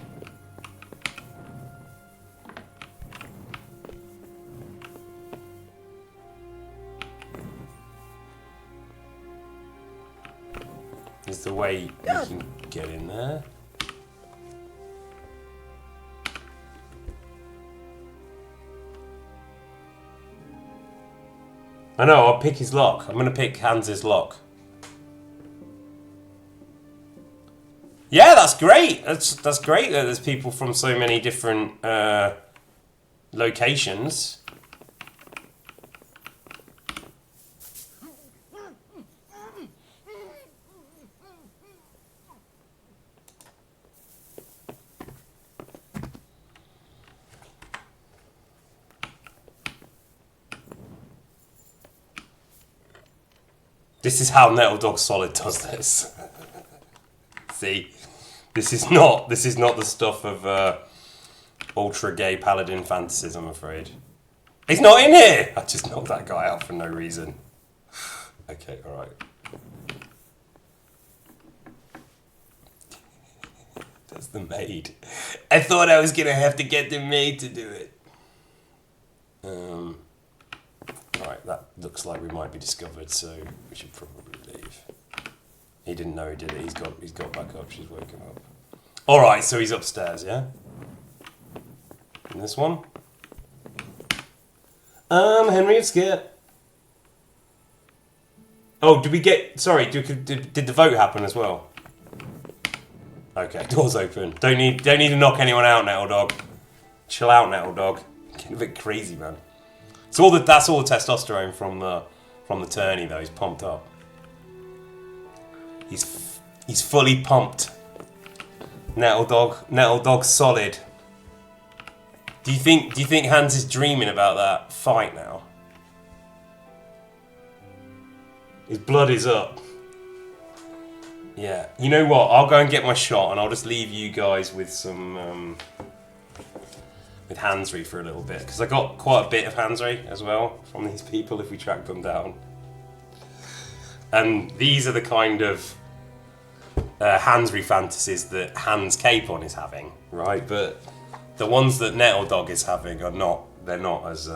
Is the way you can get in there? I know, I'll pick his lock. I'm gonna pick Hans's lock. Yeah, that's great. That's great that there's people from so many different locations. This is how Nettle Solid does this. See, this is not the stuff of ultra gay paladin fantasies, I'm afraid. He's not in here. I just knocked that guy out for no reason. Okay, all right. That's the maid. I thought I was gonna have to get the maid to do it. Alright, that looks like we might be discovered, so we should probably leave. He didn't know he did it. He's got back up. She's woken up. Alright, so he's upstairs, yeah? And this one? Henry of Skit. Oh, did we get... Sorry, did the vote happen as well? Okay, door's open. Don't need to knock anyone out, Nettle Dog. Chill out, Nettle Dog. Getting a bit crazy, man. That's all the testosterone from the tourney, though. He's pumped up. He's fully pumped. Nettle Dog solid. Do you think Hans is dreaming about that fight now? His blood is up. Yeah. You know what? I'll go and get my shot, and I'll just leave you guys with some with Hansry for a little bit, because I got quite a bit of Hansry as well from these people if we track them down. And these are the kind of Hansry fantasies that Hans Capon is having, right? But the ones that Nettle Dog is having are not. They're not as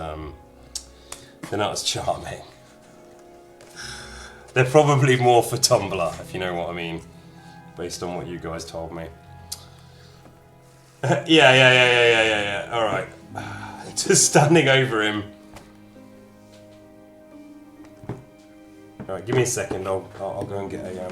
charming. They're probably more for Tumblr, if you know what I mean, based on what you guys told me. Yeah. All right, just standing over him. All right, give me a second. I'll go and get a drink.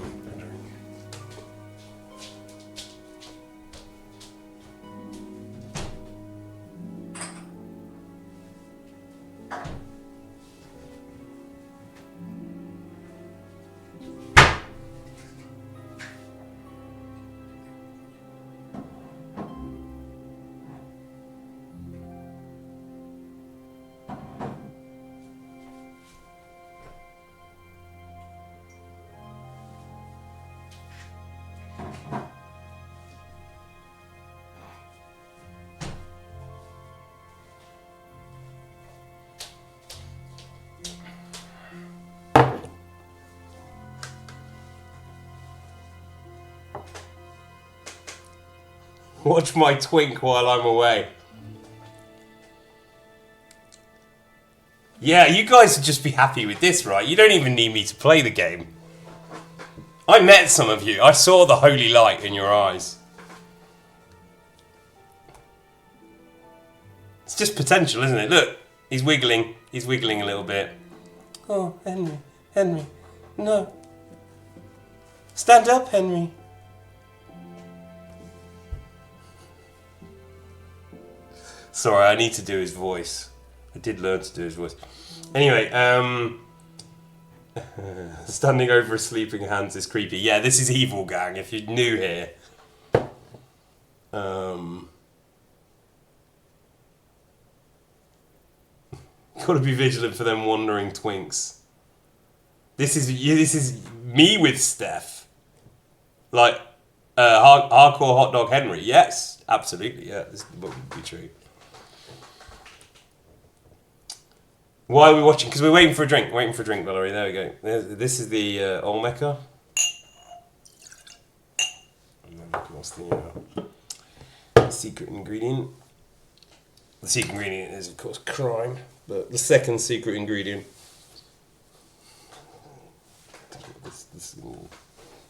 Watch my twink while I'm away. Yeah, you guys would just be happy with this, right? You don't even need me to play the game. I met some of you. I saw the holy light in your eyes. It's just potential, isn't it? Look, he's wiggling. He's wiggling a little bit. Oh, Henry. No. Stand up, Henry. Sorry, I need to do his voice. I did learn to do his voice. Anyway, standing over a sleeping Hans is creepy. Yeah, this is evil, gang, if you're new here. Gotta be vigilant for them wandering twinks. This is me with Steph. Like, hardcore Hotdog Henry. Yes, absolutely, yeah, this would be true. Why are we watching? Because we're waiting for a drink. Valerie. There we go. This is the Olmeca. And then what's the secret ingredient? The secret ingredient is, of course, crime. But the second secret ingredient... This is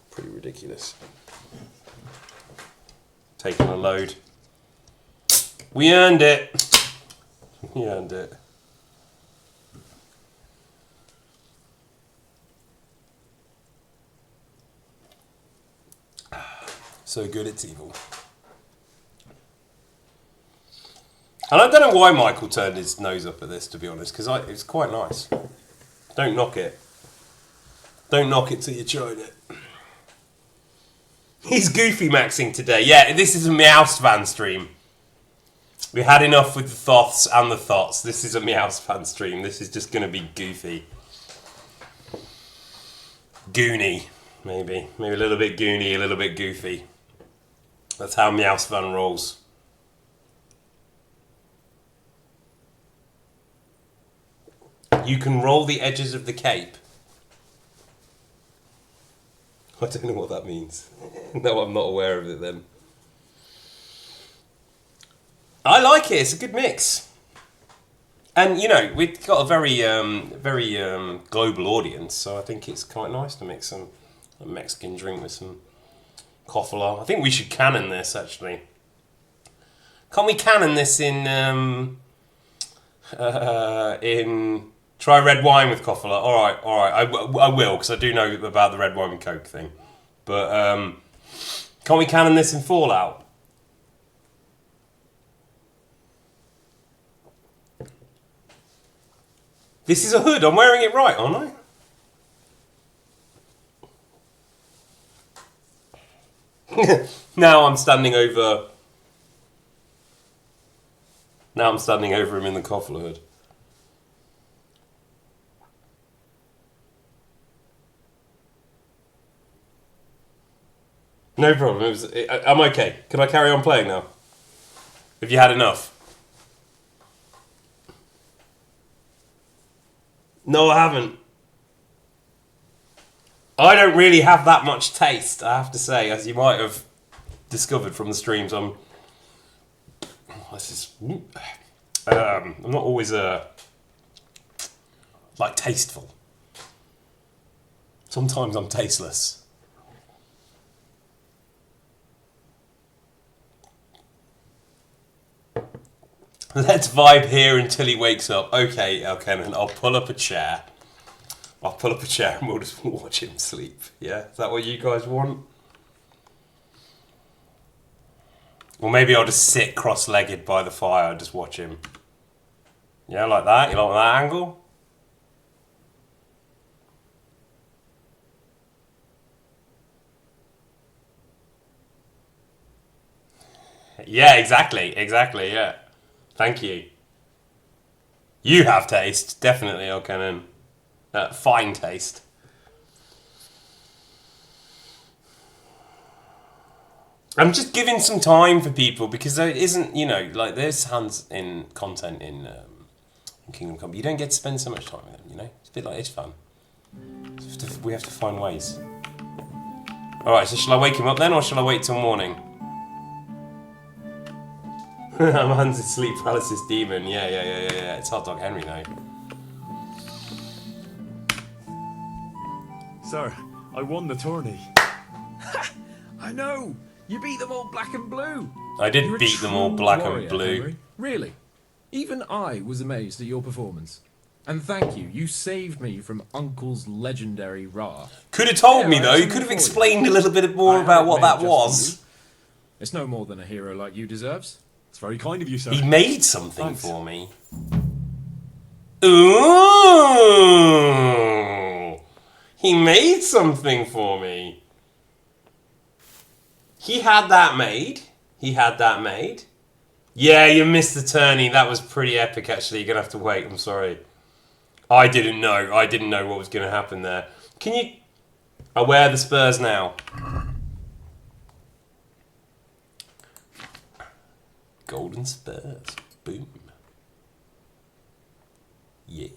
pretty ridiculous. Taking a load. We earned it. We earned it. So good it's evil. And I don't know why Michael turned his nose up at this, to be honest, because it's quite nice. Don't knock it. Don't knock it till you tried it. He's goofy maxing today. Yeah, this is a Meowst fan stream. We had enough with the thoths and the thots. This is a Meowst fan stream. This is just going to be goofy. Goony, maybe. Maybe a little bit goony, a little bit goofy. That's how Meowst fan rolls. You can roll the edges of the cape. I don't know what that means. No, I'm not aware of it then. I like it. It's a good mix. And, you know, we've got a very global audience, so I think it's quite nice to mix a Mexican drink with some Koffler. I think we should canon this, actually. Can't we canon this in try red wine with Koffler? All right. I will, because I do know about the red wine and Coke thing. But can't we canon this in Fallout? This is a hood. I'm wearing it right, aren't I? Now I'm standing over him in the Koffler hood. No problem. I'm okay. Can I carry on playing now? Have you had enough? No, I haven't. I don't really have that much taste, I have to say, as you might have discovered from the streams. I'm not always like tasteful. Sometimes I'm tasteless. Let's vibe here until he wakes up. Okay, then I'll pull up a chair. And we'll just watch him sleep. Yeah? Is that what you guys want? Or maybe I'll just sit cross-legged by the fire and just watch him. Yeah, like that? You like that angle? Yeah, exactly, yeah. Thank you. You have taste, definitely, O'Cannon. Fine taste. I'm just giving some time for people because there isn't, you know, like there's hands-in content in Kingdom Come. You don't get to spend so much time with them, you know? It's a bit like, it's fun. We have to find ways. Alright, so shall I wake him up then or shall I wait till morning? I'm Hans' sleep paralysis demon. Yeah. It's Hotdog Henry now. Sir, I won the tourney. I know! You beat them all black and blue! I did beat them all black and blue. Henry. Really? Even I was amazed at your performance. And thank you. You saved me from Uncle's legendary wrath. Could have told me I though. have You something could have for you. explained a little bit more I about had it what made that just for was. you. It's no more than a hero like you deserves. It's very kind of you, sir. He made something Thanks. for me. Ooh! He made something for me. He had that made. He had that made. Yeah, you missed the tourney. That was pretty epic, actually. You're going to have to wait. I'm sorry. I didn't know. I didn't know what was going to happen there. Can you... I wear the spurs now. Golden spurs. Boom. Yeah.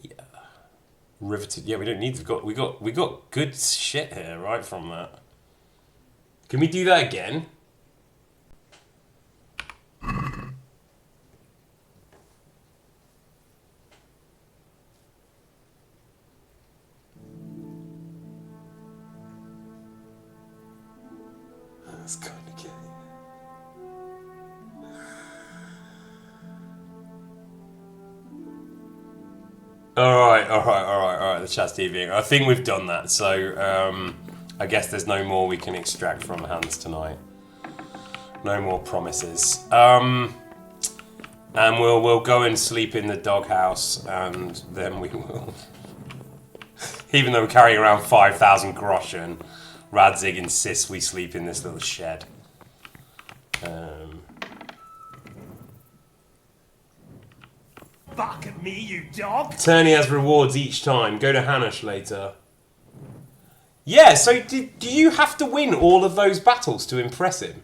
Riveted. Yeah, we don't need to... We got good shit here, right, from that. Can we do that again? That's kind of gay. Alright, the chat's deviating. I think we've done that, so I guess there's no more we can extract from Hans tonight. No more promises. And we'll go and sleep in the doghouse, and then we will... Even though we're carrying around 5,000 groschen, Radzig insists we sleep in this little shed. Back at me, you dog! Tourney has rewards each time. Go to Hanush later. Yeah, so do you have to win all of those battles to impress him?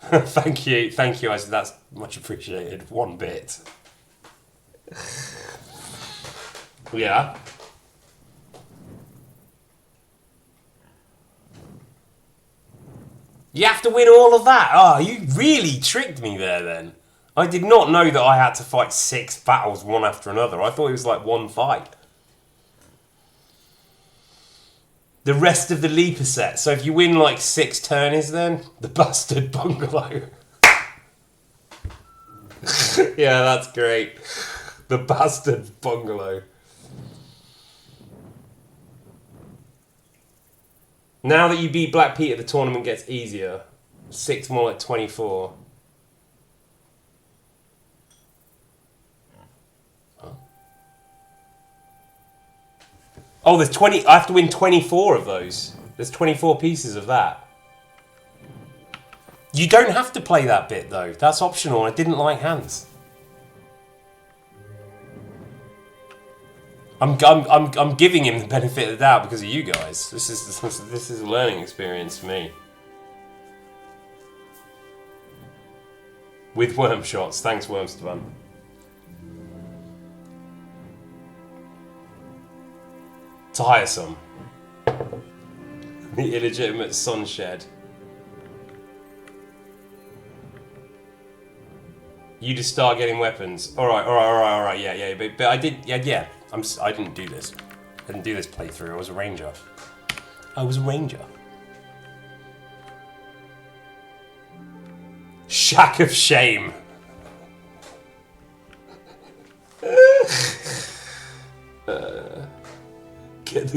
Thank you, Isaac. That's much appreciated. 1 bit. Yeah. You have to win all of that? Oh, you really tricked me there then. I did not know that I had to fight 6 battles one after another. I thought it was like 1 fight. The rest of the Leaper set. So if you win like 6 tourneys then, the bastard bungalow. Yeah, that's great. The bastard bungalow. Now that you beat Black Peter, the tournament gets easier. 6 more like 24. Oh, there's 20. I have to win 24 of those. There's 24 pieces of that. You don't have to play that bit though. That's optional. I didn't like Hans. I'm giving him the benefit of the doubt because of you guys. This is a learning experience for me. With worm shots. Thanks, Wormstavan. Tiresome. The illegitimate sun shed. You just start getting weapons. Alright, yeah, but I did, yeah. I didn't do this. I didn't do this playthrough. I was a ranger. Shack of shame. Get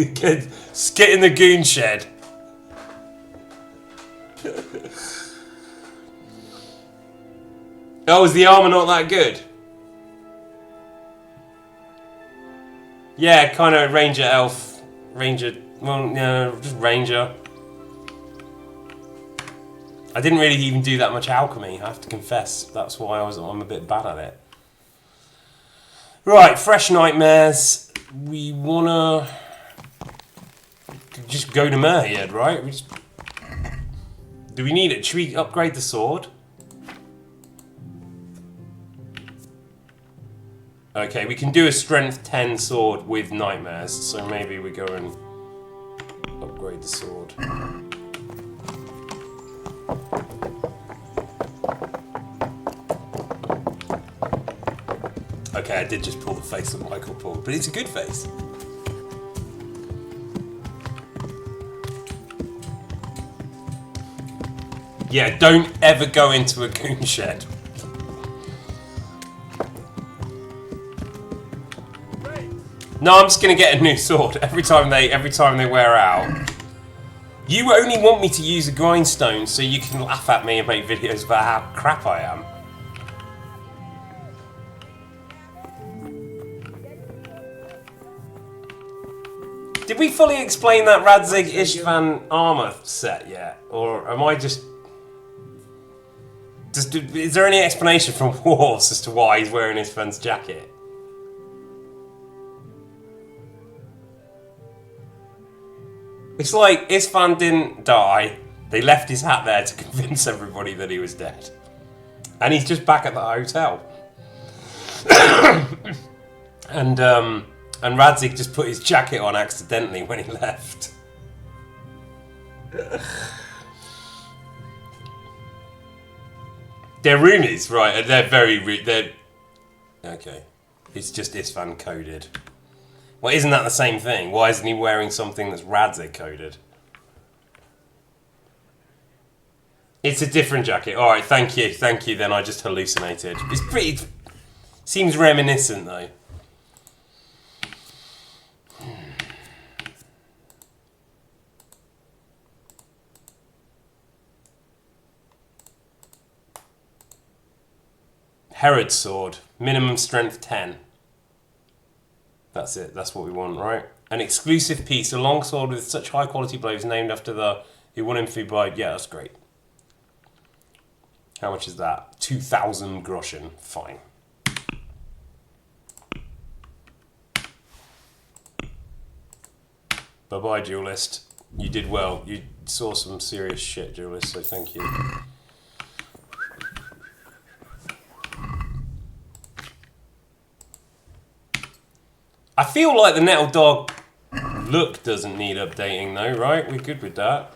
in the goon shed. Oh, is the armor not that good? Yeah, kind of ranger elf. Ranger, well, no, just ranger. I didn't really even do that much alchemy, I have to confess. That's why I'm a bit bad at it. Right, fresh nightmares. We wanna just go to Merhead, right? Do we need it? Should we upgrade the sword? Okay, we can do a strength 10 sword with nightmares, so maybe we go and upgrade the sword. Okay, I did just pull the face that Michael pulled, but it's a good face. Yeah, don't ever go into a goon shed. No, I'm just gonna get a new sword every time they wear out. You only want me to use a grindstone so you can laugh at me and make videos about how crap I am. Did we fully explain that Radzig Istvan armor set yet? Or am I just... Is there any explanation from Wars as to why he's wearing Istvan's jacket? It's like Istvan didn't die. They left his hat there to convince everybody that he was dead. And he's just back at the hotel. And Radzig just put his jacket on accidentally when he left. They're roomies, right? And they're very... They're... Okay. It's just Istvan coded. Well, isn't that the same thing? Why isn't he wearing something that's Radzig coded? It's a different jacket. Alright, thank you. Thank you, then I just hallucinated. It's pretty... Seems reminiscent, though. Herod's sword. Minimum strength 10. That's it. That's what we want, right? An exclusive piece. A long sword with such high quality blows named after the... Who won him through by... Yeah, that's great. How much is that? 2,000 groschen. Fine. Bye-bye, duelist. You did well. You saw some serious shit, duelist, so thank you. I feel like the Nettle Dog look doesn't need updating though, right? We're good with that.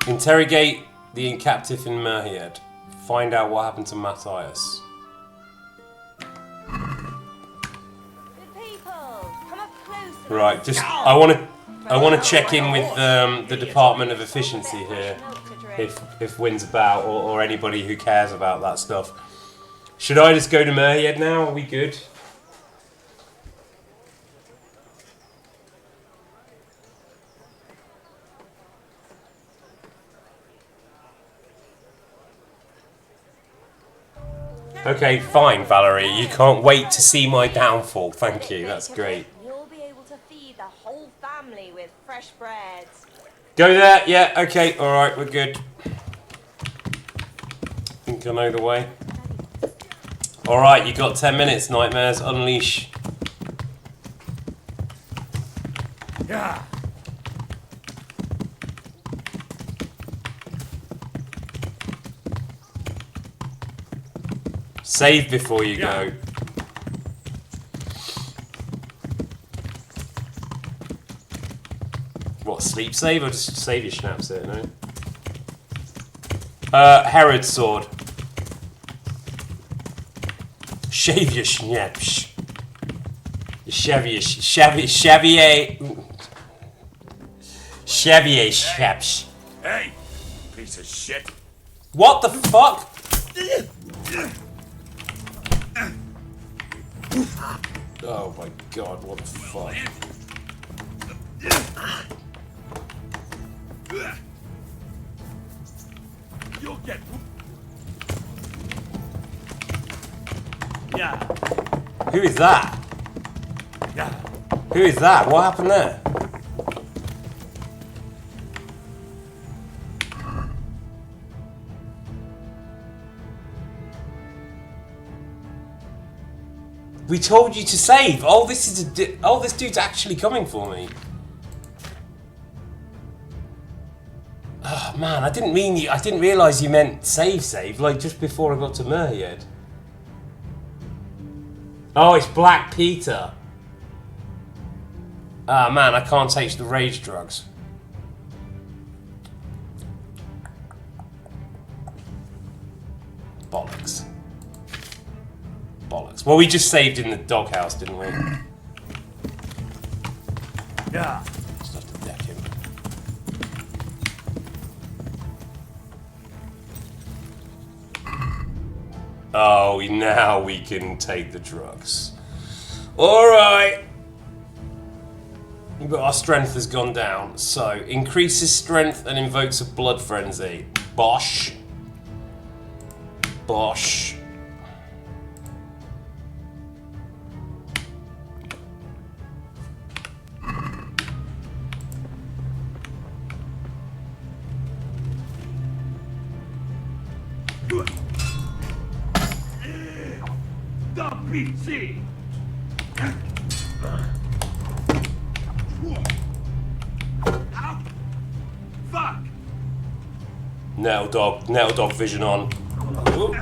Interrogate the captive in Merhied. Find out what happened to Matthias. Right, just I want to check in with the Department of Efficiency here, if Wynn's about or anybody who cares about that stuff. Should I just go to Merhied now? Are we good? Okay, fine, Valerie. You can't wait to see my downfall. Thank you. That's great. You'll be able to feed the whole family with fresh bread. Go there. Yeah. Okay. All right. We're good. Think I know the way. All right. You got 10 minutes. Nightmares unleash. Yeah. Save before you go. What, sleep save or just save your schnaps there, no? Herod's sword. Shave your schnaps. Chevier schnaps. Hey, piece of shit. What the fuck? Oh my god, what the fuck? You'll get... Yeah. Who is that? Yeah. Who is that? What happened there? We told you to save. Oh, this is this dude's actually coming for me. Oh man, I didn't realise you meant save, like just before I got to Merhied. Oh, it's Black Peter. Ah man, I can't take the rage drugs. Bollocks. Bollocks. Well, we just saved in the doghouse, didn't we? Yeah. Just have to deck him. Oh, now we can take the drugs. Alright. But our strength has gone down. So, increases strength and invokes a blood frenzy. Bosh. Bosh. The PC! Ow! Fuck! Nettle dog vision on. Ooh.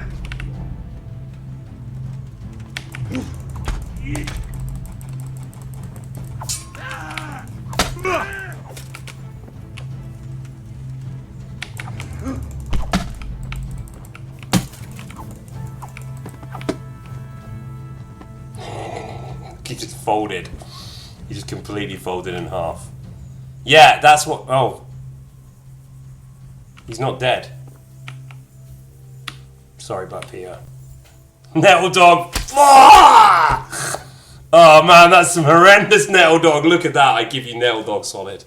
He just folded. He just completely folded in half. Yeah, that's what. Oh. He's not dead. Sorry about Peter. Nettle dog. Oh man, that's some horrendous nettle dog. Look at that. I give you nettle dog solid.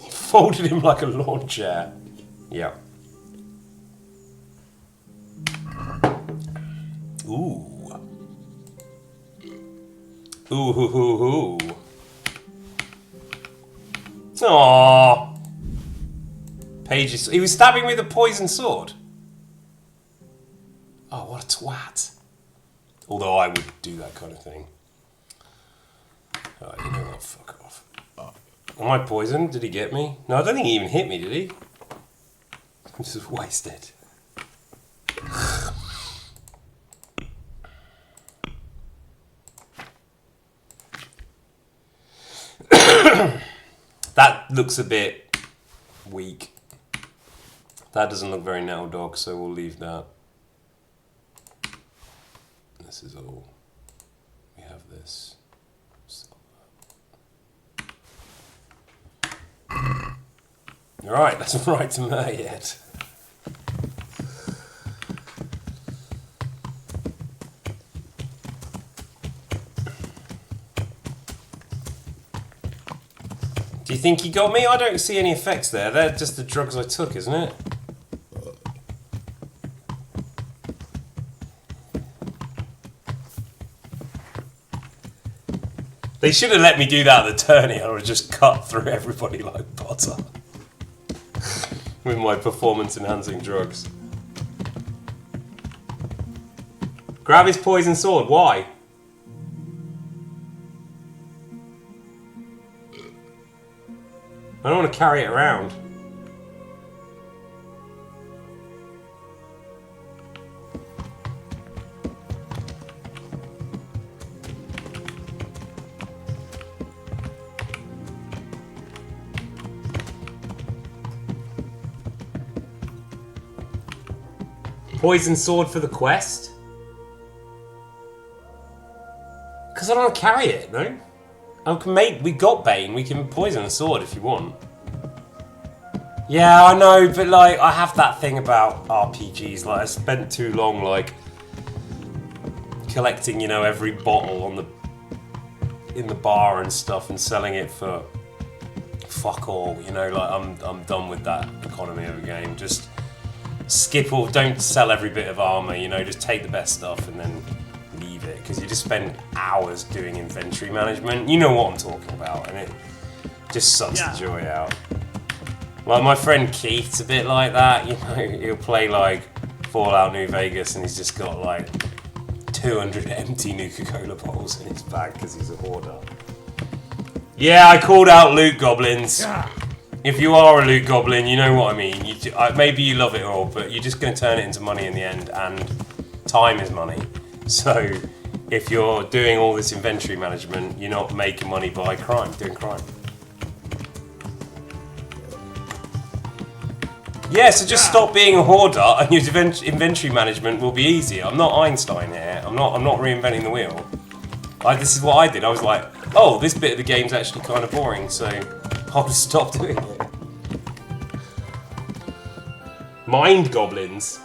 He folded him like a lawn chair. Yeah. Ooh. Ooh hoo hoo hoo. Aww. Pages. He was stabbing me with a poison sword. Oh, what a twat. Although I would do that kind of thing. Oh, you know what? Fuck off. Am I poisoned? Did he get me? No, I don't think he even hit me, did he? I'm just wasted. That looks a bit weak. That doesn't look very nettle dog, so we'll leave that. This is all. We have this. Alright, let's write to Merriett. Do you think he got me? I don't see any effects there. They're just the drugs I took, isn't it? They should have let me do that at the tourney. I would have just cut through everybody like butter. With my performance-enhancing drugs. Grab his poison sword. Why? I don't want to carry it around. Poison sword for the quest? Because I don't want to carry it, no? We got Bane, we can poison a sword if you want. Yeah, I know, but like, I have that thing about RPGs, like, I spent too long, like, collecting, you know, every bottle on in the bar and stuff and selling it for fuck all, you know, like, I'm done with that economy of a game. Just skip all, don't sell every bit of armor, you know, just take the best stuff and then leave it, because you just spend hours doing inventory management. You know what I'm talking about, and it just sucks the joy out. Like my friend Keith's a bit like that, you know, he'll play like Fallout New Vegas and he's just got like 200 empty Nuka-Cola bottles in his bag because he's a hoarder. Yeah, I called out loot goblins. If you are a loot goblin, you know what I mean. Maybe you love it all, but you're just going to turn it into money in the end, and time is money. So if you're doing all this inventory management, you're not making money by doing crime. Yeah, so just stop being a hoarder and your inventory management will be easier. I'm not Einstein here. I'm not reinventing the wheel. This is what I did. I was like, oh, this bit of the game's actually kind of boring, so I'll just stop doing it. Mind goblins.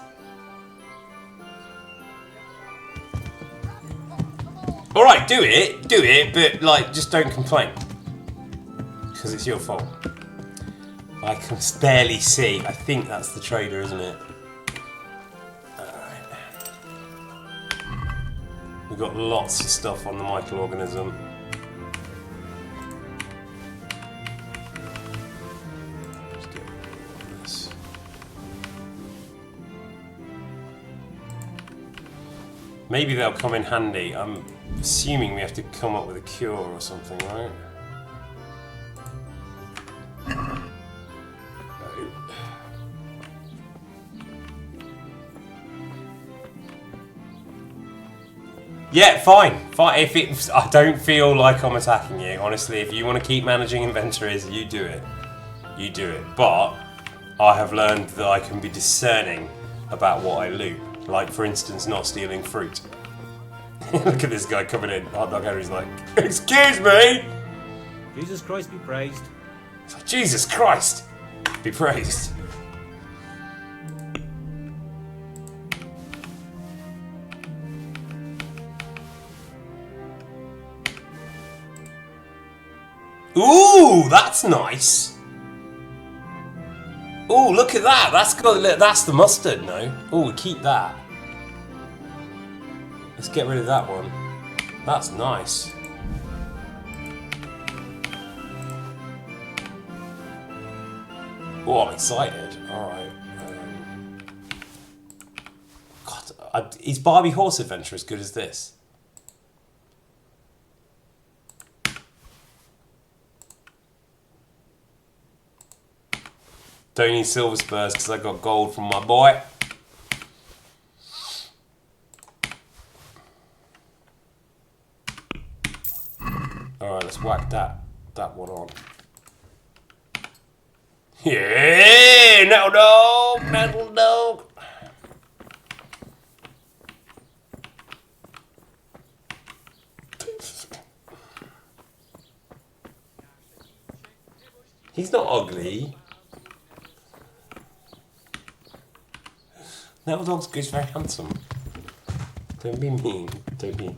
Alright, do it, but like, just don't complain. Because it's your fault. I can barely see. I think that's the trader, isn't it? Alright. We've got lots of stuff on the microorganism. Let's get rid of this. Maybe they'll come in handy. I'm assuming we have to come up with a cure or something, right? Yeah, fine. If it, I don't feel like I'm attacking you. Honestly, if you want to keep managing inventories, you do it. You do it. But I have learned that I can be discerning about what I loot. Like, for instance, not stealing fruit. Look at this guy coming in. Hotdog Henry's like, excuse me! Jesus Christ be praised. It's like, Jesus Christ be praised. Ooh, that's nice. Ooh, look at that. That's the mustard, no? Ooh, we keep that. Let's get rid of that one. That's nice. Oh, I'm excited. Alright. God, is Barbie Horse Adventure as good as this? Don't need silver spurs because I got gold from my boy. Alright, let's whack that one on. Yeah, metal dog, metal dog. He's not ugly. Metal Dog's good, he's very handsome. Don't be mean. Don't be.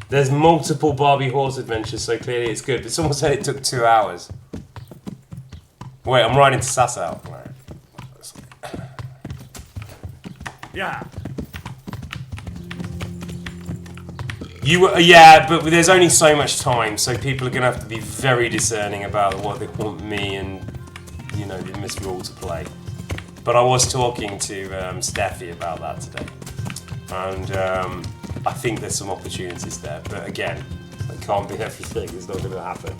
There's multiple Barbie Horse Adventures, so clearly it's good. But someone said it took 2 hours. Wait, I'm riding to Sasau. Yeah. Yeah, but there's only so much time, so people are going to have to be very discerning about what they want me and, you know, the Miss Rule to play. But I was talking to Steffi about that today, and I think there's some opportunities there. But again, it can't be everything. It's not going to happen.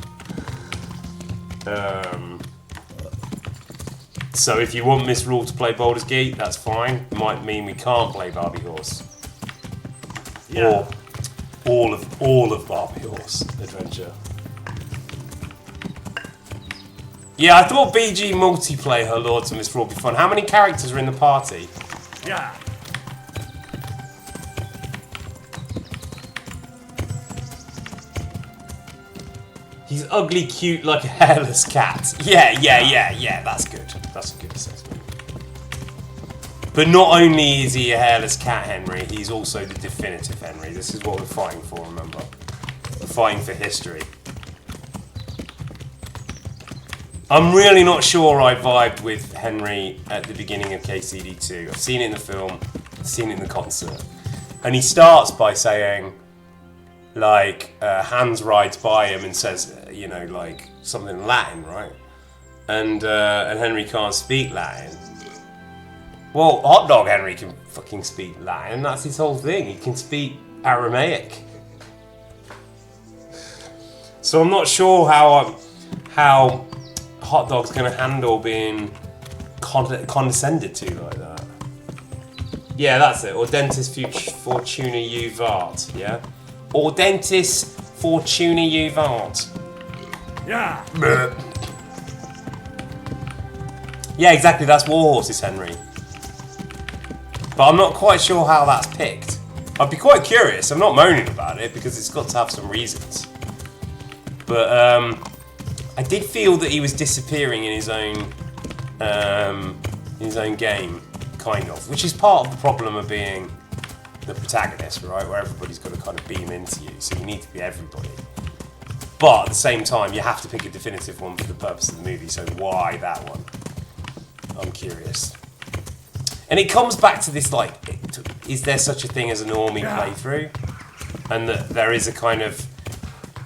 So if you want Miss Rule to play Baldur's Gate, that's fine. It might mean we can't play Barbie Horse. Yeah. Or all of Barbie Horse Adventure. Yeah, I thought BG multiplayer Lords of Misrule would be fun. How many characters are in the party? Yeah. He's ugly, cute, like a hairless cat. Yeah, that's good. That's a good assessment. But not only is he a hairless cat, Henry, he's also the definitive Henry. This is what we're fighting for, remember? We're fighting for history. I'm really not sure I vibed with Henry at the beginning of KCD2. I've seen it in the film, I've seen it in the concert. And he starts by saying, like, Hans rides by him and says, you know, like, something in Latin, right? And Henry can't speak Latin. Well, Hotdog Henry can fucking speak Latin, that's his whole thing. He can speak Aramaic. So I'm not sure how Hotdog's going to handle being condescended to like that. Yeah, that's it. Audentis Fortuna Juvart, yeah? Audentis Fortuna Juvart. Yeah. Yeah, exactly. That's Warhorses, Henry. But I'm not quite sure how that's picked. I'd be quite curious. I'm not moaning about it because it's got to have some reasons. But I did feel that he was disappearing in his own in his own game, kind of. Which is part of the problem of being the protagonist, right? Where everybody's got to kind of beam into you, so you need to be everybody. But at the same time, you have to pick a definitive one for the purpose of the movie, so why that one? I'm curious. And it comes back to this, like, is there such a thing as a normie playthrough? And that there is a kind of,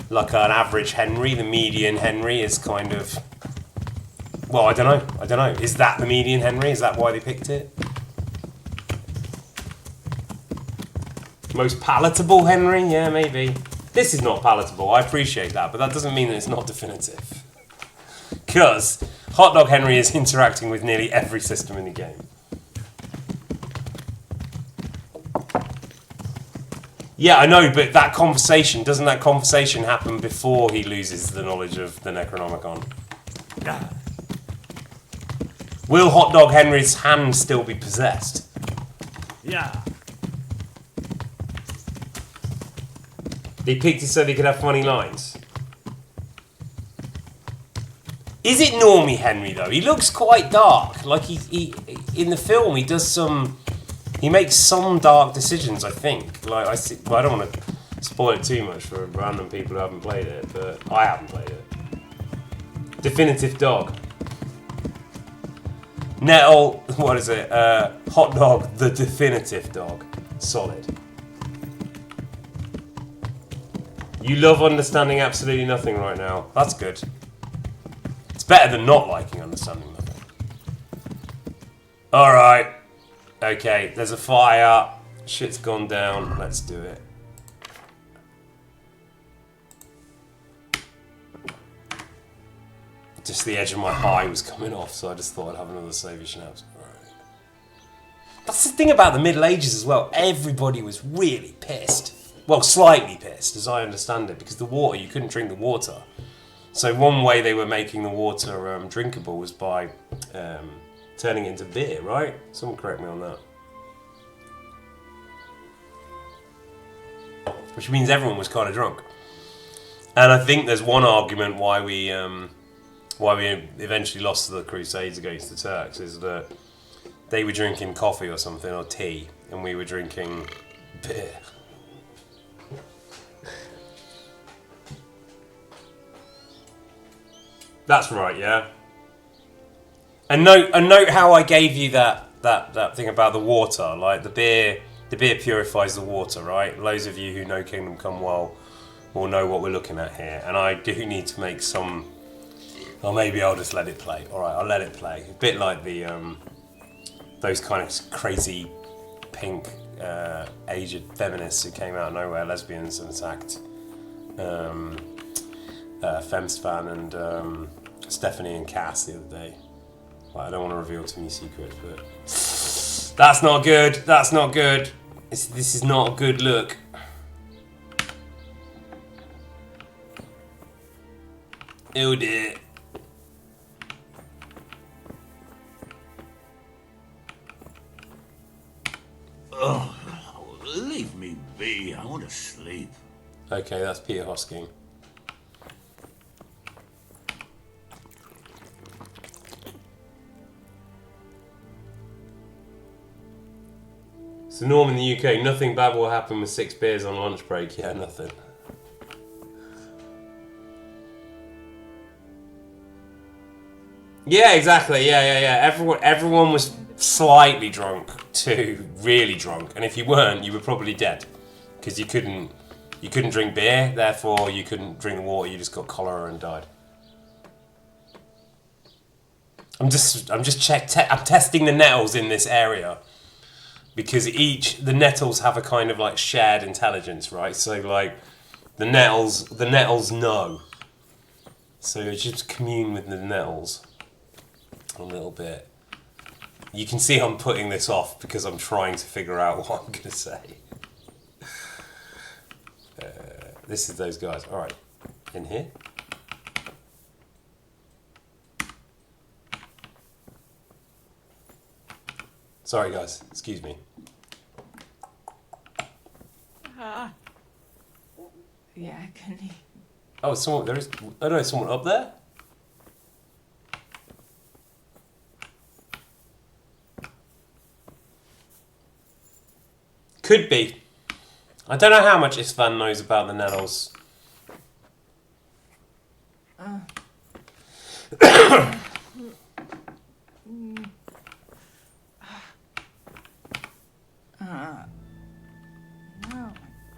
like an average Henry, the median Henry is kind of, well, I don't know. Is that the median Henry? Is that why they picked it? Most palatable Henry? Yeah, maybe. This is not palatable, I appreciate that, but that doesn't mean that it's not definitive. Because Hotdog Henry is interacting with nearly every system in the game. Yeah, I know, but doesn't that conversation happen before he loses the knowledge of the Necronomicon? Will Hotdog Henry's hand still be possessed? Yeah. They picked it so they could have funny lines. Is it normie Henry though? He looks quite dark. Like he in the film he makes some dark decisions, I think. Like I don't want to spoil it too much for random people who haven't played it, but I haven't played it. Definitive dog. Nettle, what is it? Hot Dog, the definitive dog. Solid. You love understanding absolutely nothing right now. That's good. It's better than not liking understanding nothing. Alright. Okay, there's a fire. Shit's gone down. Let's do it. Just the edge of my eye was coming off, so I just thought I'd have another savey schnapps. Alright. That's the thing about the Middle Ages as well. Everybody was really pissed. Well, slightly pissed, as I understand it, because the water, you couldn't drink the water. So one way they were making the water drinkable was by turning it into beer, right? Someone correct me on that. Which means everyone was kind of drunk. And I think there's one argument why we eventually lost to the Crusades against the Turks, is that they were drinking coffee or something, or tea, and we were drinking beer. That's right, yeah. And note how I gave you that thing about the water. Like the beer purifies the water, right? Those of you who know Kingdom Come will know what we're looking at here. And I do need to make some. Or maybe I'll just let it play. All right, I'll let it play. A bit like the those kind of crazy pink aged feminists who came out of nowhere, lesbians, and attacked Femspan and Stephanie and Cass the other day. Well, I don't want to reveal too many secrets, but that's not good. That's not good. This is not a good look. Oh dear. Oh, leave me be. I want to sleep. Okay, that's Peter Hosking. So Norm in the UK, nothing bad will happen with 6 beers on lunch break. Yeah, nothing. Yeah, exactly. Yeah. Everyone was slightly drunk to really drunk, and if you weren't, you were probably dead, because you couldn't drink beer. Therefore, you couldn't drink the water. You just got cholera and died. I'm testing the nettles in this area, because the nettles have a kind of like shared intelligence, right? So like the nettles know. So you just commune with the nettles a little bit. You can see I'm putting this off because I'm trying to figure out what I'm going to say. This is those guys. All right, in here. Sorry, guys. Excuse me. Yeah, can he? Oh, someone. There is. Oh no, someone up there. Could be. I don't know how much Istvan knows about the Nettles. No,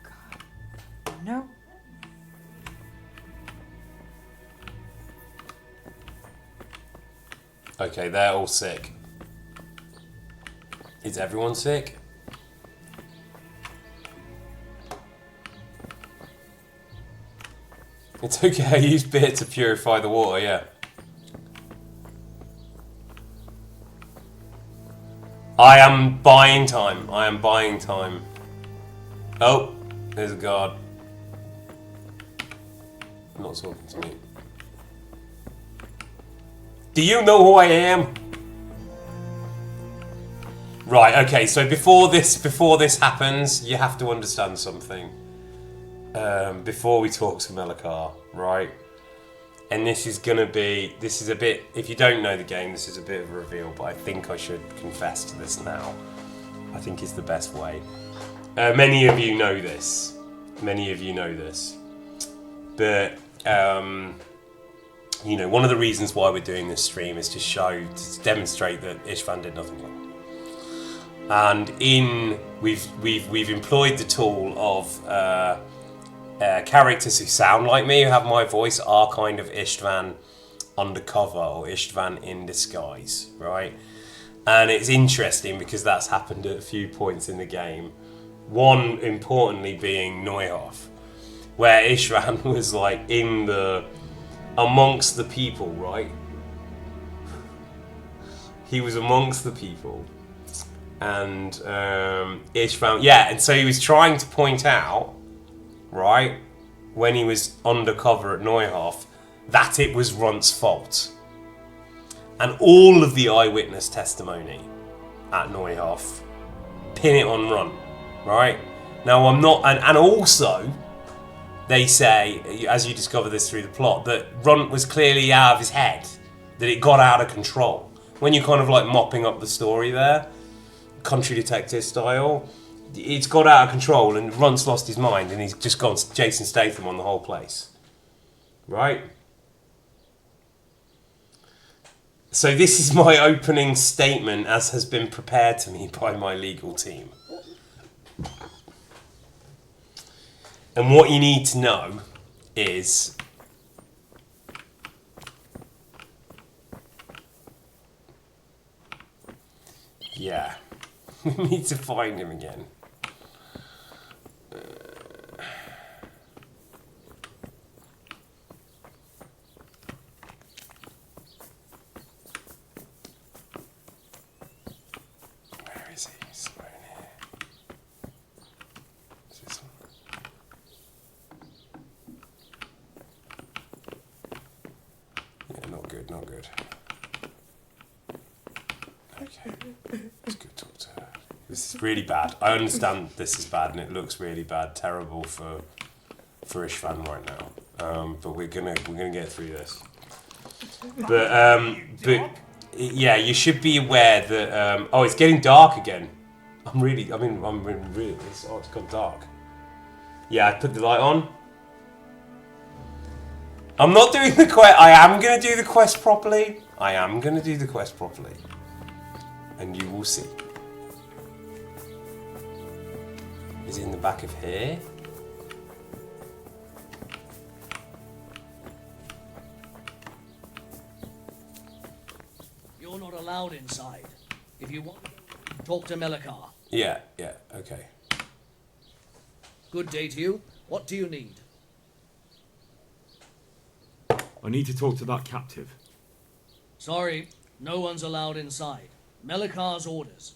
God. No. Okay, they're all sick. Is everyone sick? It's okay, I use beer to purify the water, yeah. I am buying time. I am buying time. Oh, there's a guard. Not talking to me. Do you know who I am? Right, okay, so before this happens, you have to understand something. Before we talk to Melikar, right? And this is a bit, if you don't know the game, this is a bit of a reveal, but I think I should confess to this now. I think it's the best way. Many of you know this. But, you know, one of the reasons why we're doing this stream is to demonstrate that Istvan did nothing wrong. And we've employed the tool of characters who sound like me, who have my voice, are kind of Istvan undercover or Istvan in disguise, right? And it's interesting because that's happened at a few points in the game. One, importantly, being Neuhoff, where Istvan was like amongst the people, right? He was amongst the people. And Istvan, yeah, and so he was trying to point out, right, when he was undercover at Neuhoff, that it was Runt's fault. And all of the eyewitness testimony at Neuhoff pin it on Runt, right? Now I'm not, and also they say, as you discover this through the plot, that Runt was clearly out of his head, that it got out of control. When you're kind of like mopping up the story there, country detective style, it's got out of control and Runt's lost his mind and he's just gone Jason Statham on the whole place. Right? So this is my opening statement as has been prepared to me by my legal team. And what you need to know is yeah. We need to find him again. Where is he? Somewhere in here. Is this one? Yeah, not good, not good. Okay. Let's go talk to her. This is really bad. I understand this is bad and it looks really bad, terrible for Istvan right now. But we're gonna get through this. But yeah, you should be aware that oh, it's getting dark again. I'm really it's gone dark. Yeah, I put the light on. I'm not doing the quest. I am gonna do the quest properly. And you will see. Is it in the back of here? You're not allowed inside. If you want, talk to Melikar. Yeah, okay. Good day to you. What do you need? I need to talk to that captive. Sorry, no one's allowed inside. Melikar's orders.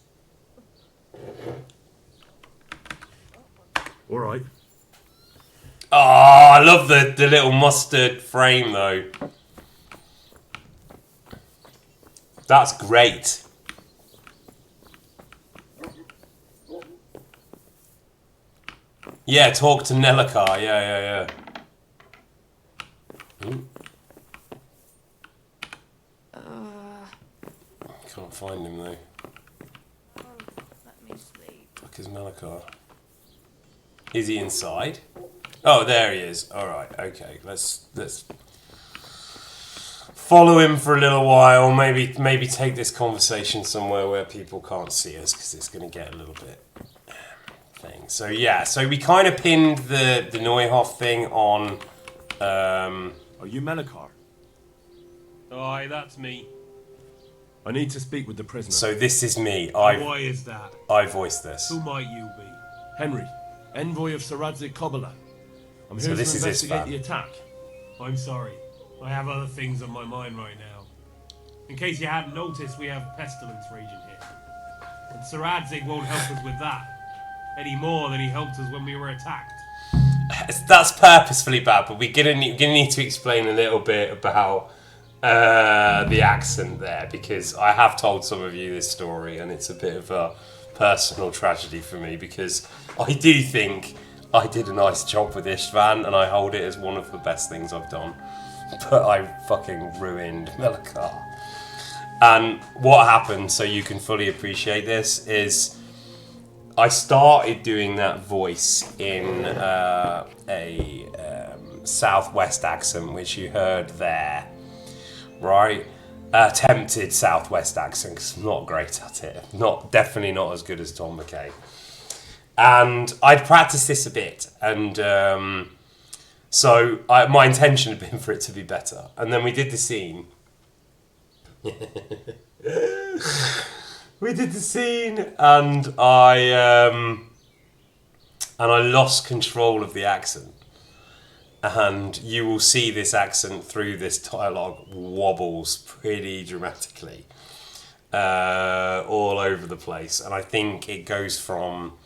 All right. Oh, I love the little mustard frame though. That's great. Yeah, talk to Melikar. Yeah. Ooh. Can't find him though. Let me sleep. Fuck is Melikar? Is he inside? Oh, there he is. All right. Okay. Let's follow him for a little while. Maybe take this conversation somewhere where people can't see us because it's going to get a little bit thing. So yeah. So we kind of pinned the Neuhoff thing on. Are you Melikar? Aye, that's me. I need to speak with the prisoner. So this is me. Why is that? I voiced this. Who might you be? Henry, envoy of Sir Radzig Kobyla. I'm here So to this is his investigate fan. the attack. I'm sorry. I have other things on my mind right now. In case you hadn't noticed, we have pestilence raging here. And Sir Radzig won't help us with that. Any more than he helped us when we were attacked. That's purposefully bad, but we're gonna need to explain a little bit about the accent there, because I have told some of you this story and it's a bit of a personal tragedy for me, because I do think I did a nice job with Istvan and I hold it as one of the best things I've done, but I fucking ruined Melikar. And what happened, so you can fully appreciate this, is I started doing that voice in a southwest accent, which you heard there. Right, attempted southwest accent because I'm not great at it. Definitely not as good as Tom McKay. And I'd practiced this a bit, and so my intention had been for it to be better. And then we did the scene. We did the scene, and I lost control of the accent. And you will see this accent through this dialogue wobbles pretty dramatically all over the place. And I think it goes from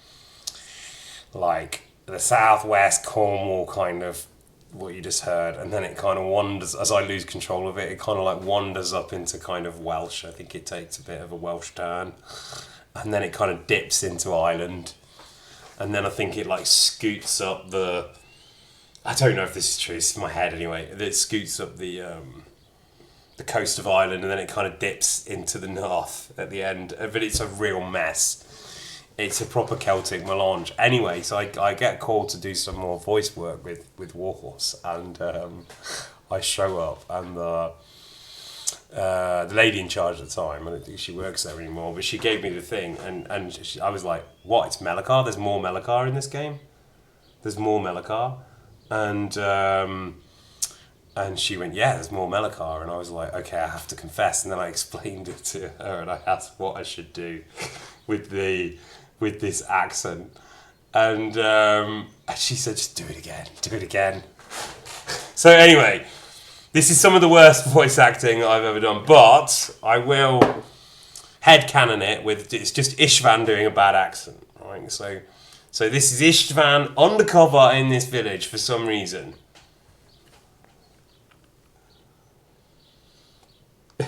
like the southwest Cornwall kind of what you just heard, and then it kind of wanders, as I lose control of it, it kind of like wanders up into kind of Welsh. I think it takes a bit of a Welsh turn, and then it kind of dips into Ireland, and then I think it like scoots up the... I don't know if this is true, it's in my head anyway. It scoots up the coast of Ireland, and then it kind of dips into the north at the end. But it's a real mess. It's a proper Celtic melange. Anyway, so I get called to do some more voice work with Warhorse, and I show up, and the lady in charge at the time, I don't think she works there anymore, but she gave me the thing, and I was like, what, it's Melikar? There's more Melikar in this game? There's more Melikar? And she went, yeah, there's more Melikar. And I was like, okay, I have to confess. And then I explained it to her, and I asked what I should do with this accent. And she said, just do it again. So anyway, this is some of the worst voice acting I've ever done, but I will headcanon it with, it's just Istvan doing a bad accent, right? So this is Istvan undercover in this village for some reason.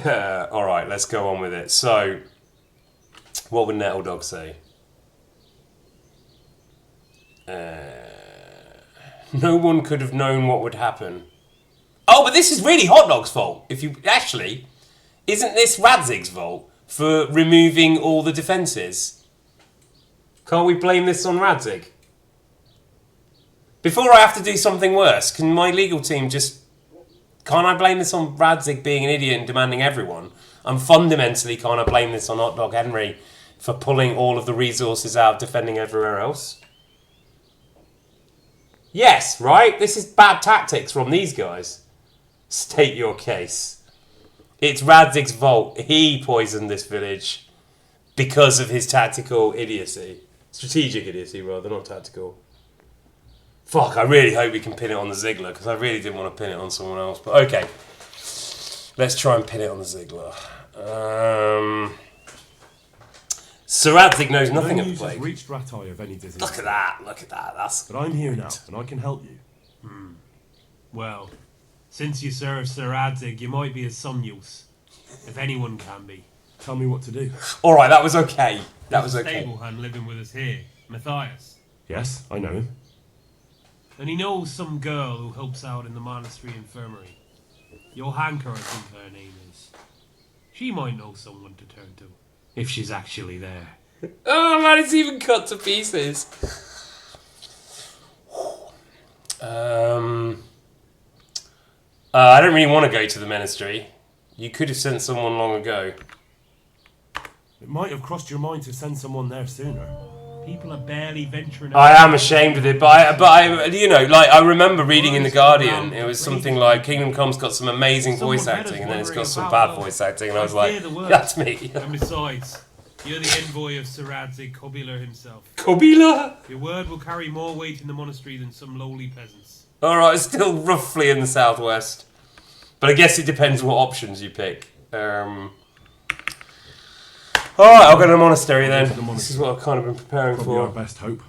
Alright, let's go on with it. So, what would Nettle say? No one could have known what would happen. Oh, but this is really Hotdog's fault. If you actually, isn't this Radzig's fault for removing all the defences? Can't we blame this on Radzig? Before I have to do something worse, can my legal team just... Can't I blame this on Radzig being an idiot and demanding everyone? And fundamentally, can't I blame this on Hotdog Henry for pulling all of the resources out, defending everywhere else? Yes, right? This is bad tactics from these guys. State your case. It's Radzig's fault. He poisoned this village because of his tactical idiocy. Strategic idiocy, rather, not tactical. Fuck, I really hope we can pin it on the Ziggler, because I really didn't want to pin it on someone else. But okay. Let's try and pin it on the Ziggler. Sir Radzig knows nothing of the plague. Reached Ratai of any disease. Look at that. That's but I'm here now, and I can help you. Well, since you serve Sir Radzig, you might be of some use. If anyone can be. Tell me what to do. Alright, that was okay. That was okay. Stable hand living with us here, Matthias. Yes, I know him. And he knows some girl who helps out in the monastery infirmary. Johanka, I think her name is. She might know someone to turn to, if she's actually there. Oh man, it's even cut to pieces. I don't really want to go to the ministry. You could have sent someone long ago. It might have crossed your mind to send someone there sooner. People are barely venturing out. I am ashamed of it, but I, you know, like I remember reading in the Guardian, it was something like Kingdom Come's got some amazing voice acting, and then it's got some bad voice acting, and I was like, that's me. And besides, you're the envoy of Sir Radzig Kobyla himself. Kobyla? Your word will carry more weight in the monastery than some lowly peasants. Alright, it's still roughly in the southwest. But I guess it depends what options you pick. Alright, I'll go to the monastery then. This is what I've kind of been preparing Probably for. our best hope.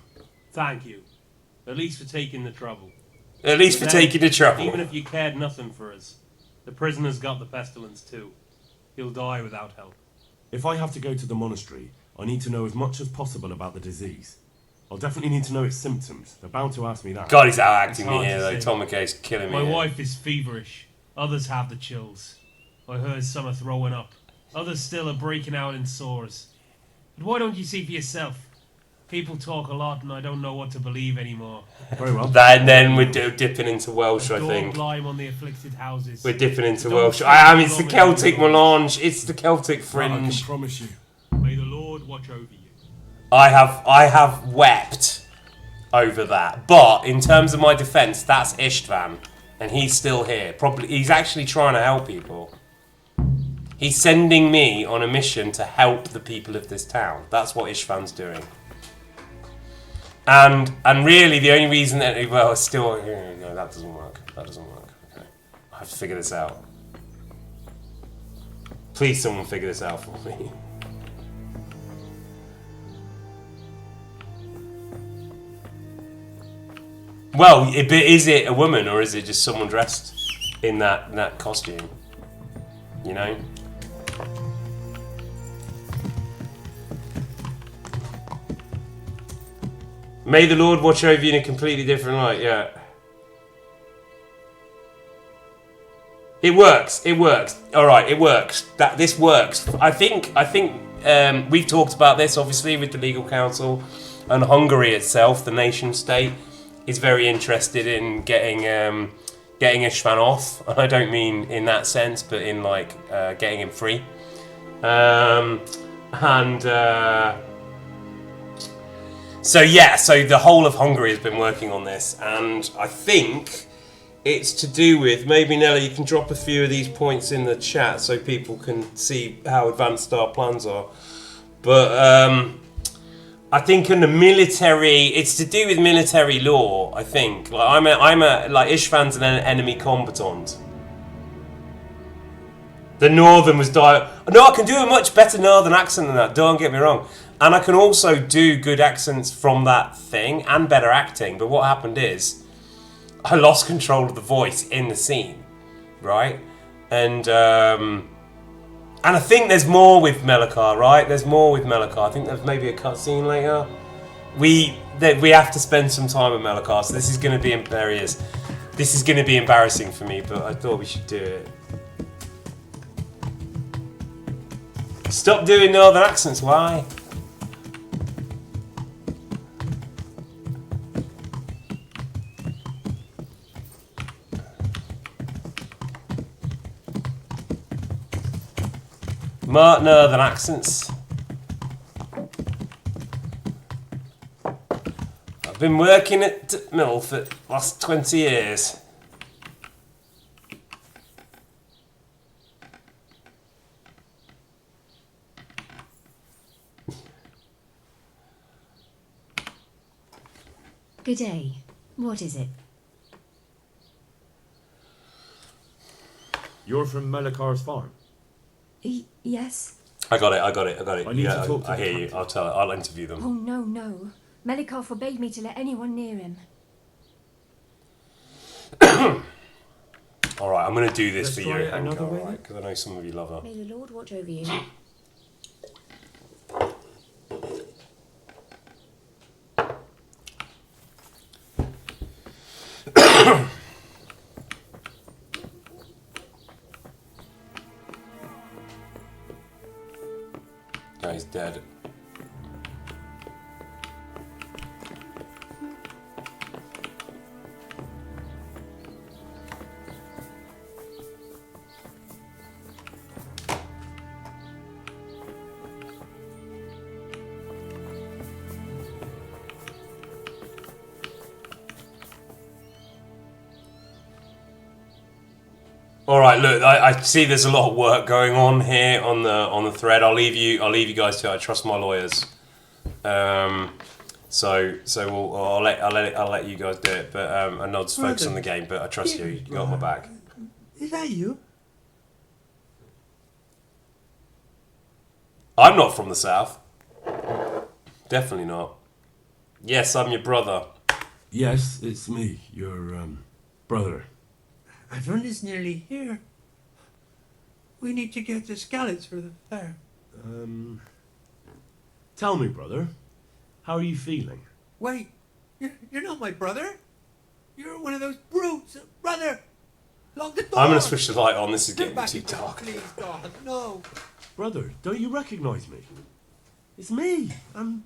Thank you. At least for taking the trouble. At least for taking the trouble. Even if you cared nothing for us, the prisoner's got the pestilence too. He'll die without help. If I have to go to the monastery, I need to know as much as possible about the disease. I'll definitely need to know its symptoms. They're bound to ask me that. God, he's out-acting It's me hard here to though. say. Tom McKay's killing me My here. wife is feverish. Others have the chills. I heard some are throwing up. Others still are breaking out in sores. But why don't you see for yourself? People talk a lot and I don't know what to believe anymore. Very well. And then we're dipping into Welsh, I Dog think. lime on the afflicted houses. We're dipping into Don't Welsh. stay I am, too it's the long in Celtic the melange. It's the Celtic I can fringe. promise you. May the Lord watch over you. I have wept over that. But in terms of my defence, that's Istvan. And he's still here. Probably he's actually trying to help people. He's sending me on a mission to help the people of this town. That's what Istvan's doing. And really the only reason that well still no, that doesn't work. That doesn't work. Okay. I have to figure this out. Please someone figure this out for me. Well, is it a woman or is it just someone dressed in that costume? You know? May the Lord watch over you in a completely different light, yeah. It works. It works. Alright, it works. This works. I think we've talked about this obviously with the legal council, and Hungary itself, the nation state, is very interested in getting Istvan off. I don't mean in that sense, but in like getting him free. So the whole of Hungary has been working on this, and I think it's to do with, maybe Nelly, you can drop a few of these points in the chat so people can see how advanced our plans are. But I think in the military, it's to do with military law. I think like like Istvan's an enemy combatant. The northern was No, I can do a much better northern accent than that. Don't get me wrong, and I can also do good accents from that thing and better acting. But what happened is, I lost control of the voice in the scene, right? And I think there's more with Melekar, right? There's more with Melekar. I think there's maybe a cutscene later. We have to spend some time with Melekar, so this is going to be This is going to be embarrassing for me, but I thought we should do it. Stop doing northern accents. Why? More northern accents. I've been working at mill for the last 20 years. Good day. What is it? You're from Melikar's farm? Yes. I got it. I need to talk to I the hear you. I'll interview them. Oh, no. Melikar forbade me to let anyone near him. All right, I'm going to do this Let's for try you, it another way. right? Because I know some of you love her. May the Lord watch over you. No, he's dead. All right, look, I see there's a lot of work going on here on the thread. I'll leave you guys to it. I trust my lawyers. I'll let you guys do it. But I Nod's focus on the game. But I trust you. You got my back. Is that you? I'm not from the south. Definitely not. Yes, I'm your brother. Yes, it's me, your brother. Everyone is nearly here. We need to get the Skallets for the fair. Tell me, brother, how are you feeling? Wait, you're not my brother. You're one of those brutes, brother. Lock the door. I'm gonna switch the light on. This is Get getting back too here, dark. Please, God, no. Brother, don't you recognise me? It's me. I'm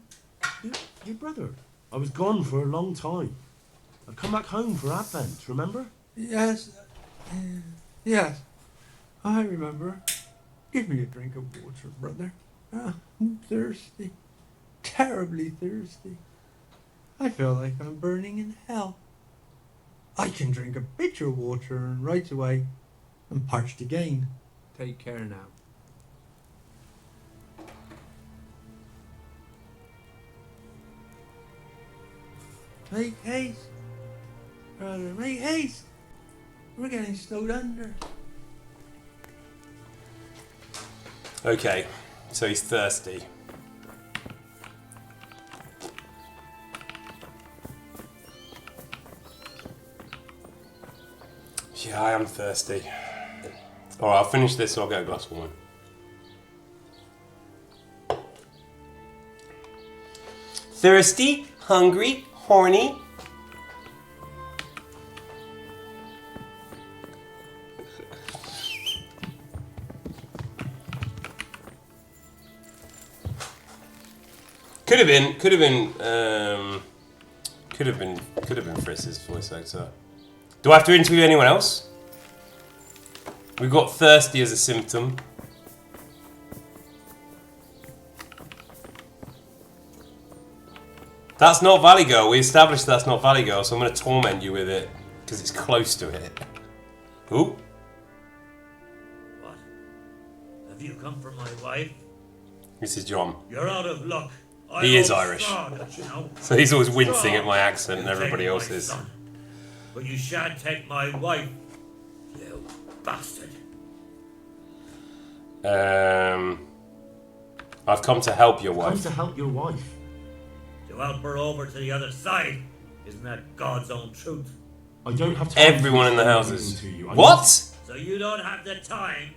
your brother. I was gone for a long time. I've come back home for Advent, remember? Yes. Yes. I remember. Give me a drink of water, brother. I'm thirsty. Terribly thirsty. I feel like I'm burning in hell. I can drink a pitcher of water and right away I'm parched again. Take care now. Make haste. Brother, make haste. We're getting snowed under. Okay, so he's thirsty. Yeah, I am thirsty. Alright, I'll finish this and I'll get a glass of wine. Thirsty, hungry, horny. Could have been Fritz's voice actor. Do I have to interview anyone else? We've got thirsty as a symptom. That's not Valley Girl. We established that's not Valley Girl, so I'm going to torment you with it because it's close to it. Ooh. What? Have you come for my wife? This is John. You're out of luck. He is Irish. So he's always wincing at my accent and everybody else is. But you shan't take my wife, you bastard. I've come to help your wife. Come to help your wife. To help her over to the other side. Isn't that God's own truth? I don't have time. Everyone in the houses. What? So you don't have the time?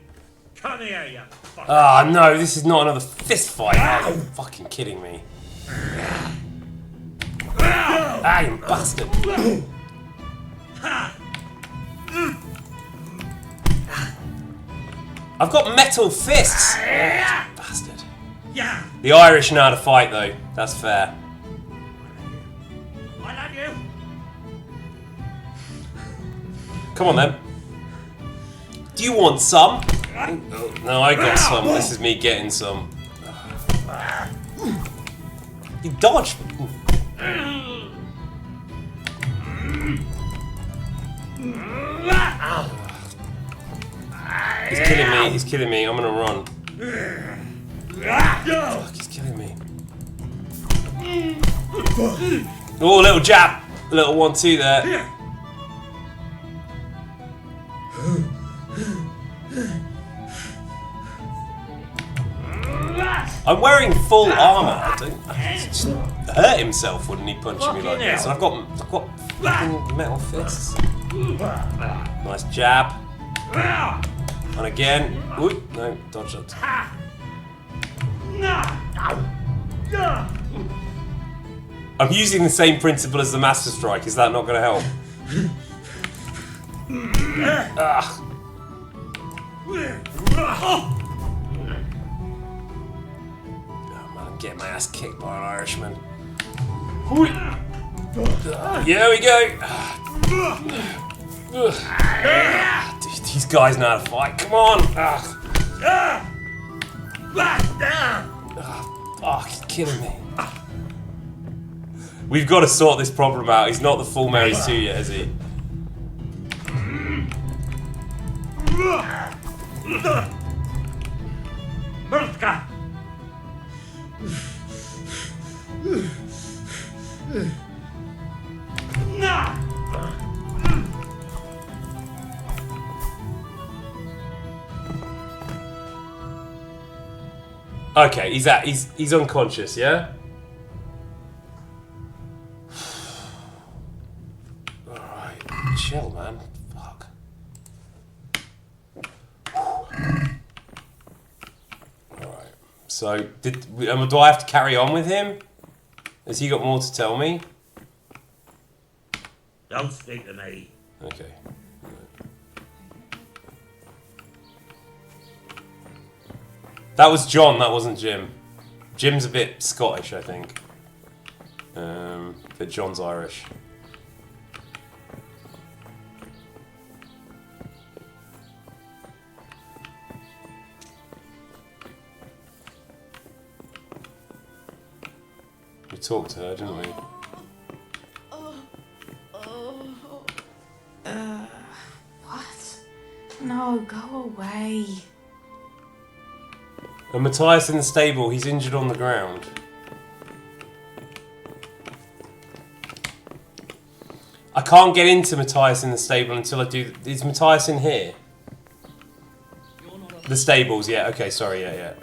Come here, you fucker. Ah, no, this is not another fist fight. Are you fucking kidding me? Ah, you bastard. I've got metal fists. Bastard. Yeah. The Irish know how to fight, though. That's fair. What have you? Come on, then. Do you want some? No, I got some. This is me getting some. You dodged. He's killing me. He's killing me. I'm gonna run. Fuck, he's killing me. Oh, little jab. A little 1-2 there. I'm wearing full armor. I just hurt himself, wouldn't he, punching me like this? And I've got fucking metal fists. Nice jab. And again. Ooh, no, dodge it. I'm using the same principle as the Master Strike. Is that not going to help? Getting my ass kicked by an Irishman. Here we go. Dude, these guys know how to fight. Come on. Fuck, he's killing me. We've got to sort this problem out. He's not the full Mary's 2 yet, is he? Murtka! Okay, he's unconscious, yeah? Alright, chill, man. Fuck. Alright. So, do I have to carry on with him? Has he got more to tell me? Don't speak to me. Okay. That was John, that wasn't Jim. Jim's a bit Scottish, I think. But John's Irish. We talked to her, didn't we? What? No, go away. And Matthias in the stable, he's injured on the ground. I can't get into Matthias in the stable until I do... Is Matthias in here? The stables, yeah, okay, sorry, yeah.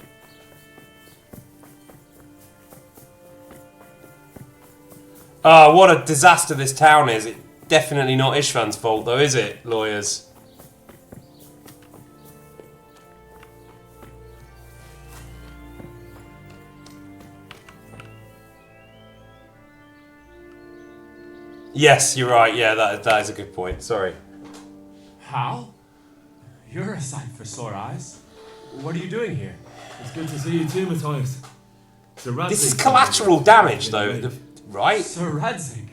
Oh, what a disaster this town is. It's definitely not Ishvan's fault though, is it, lawyers? Yes, you're right. Yeah, that is a good point. Sorry. Hal? You're a sight for sore eyes. What are you doing here? It's good to see you too, Matthias. This is collateral damage, though, right? Sir Radzig.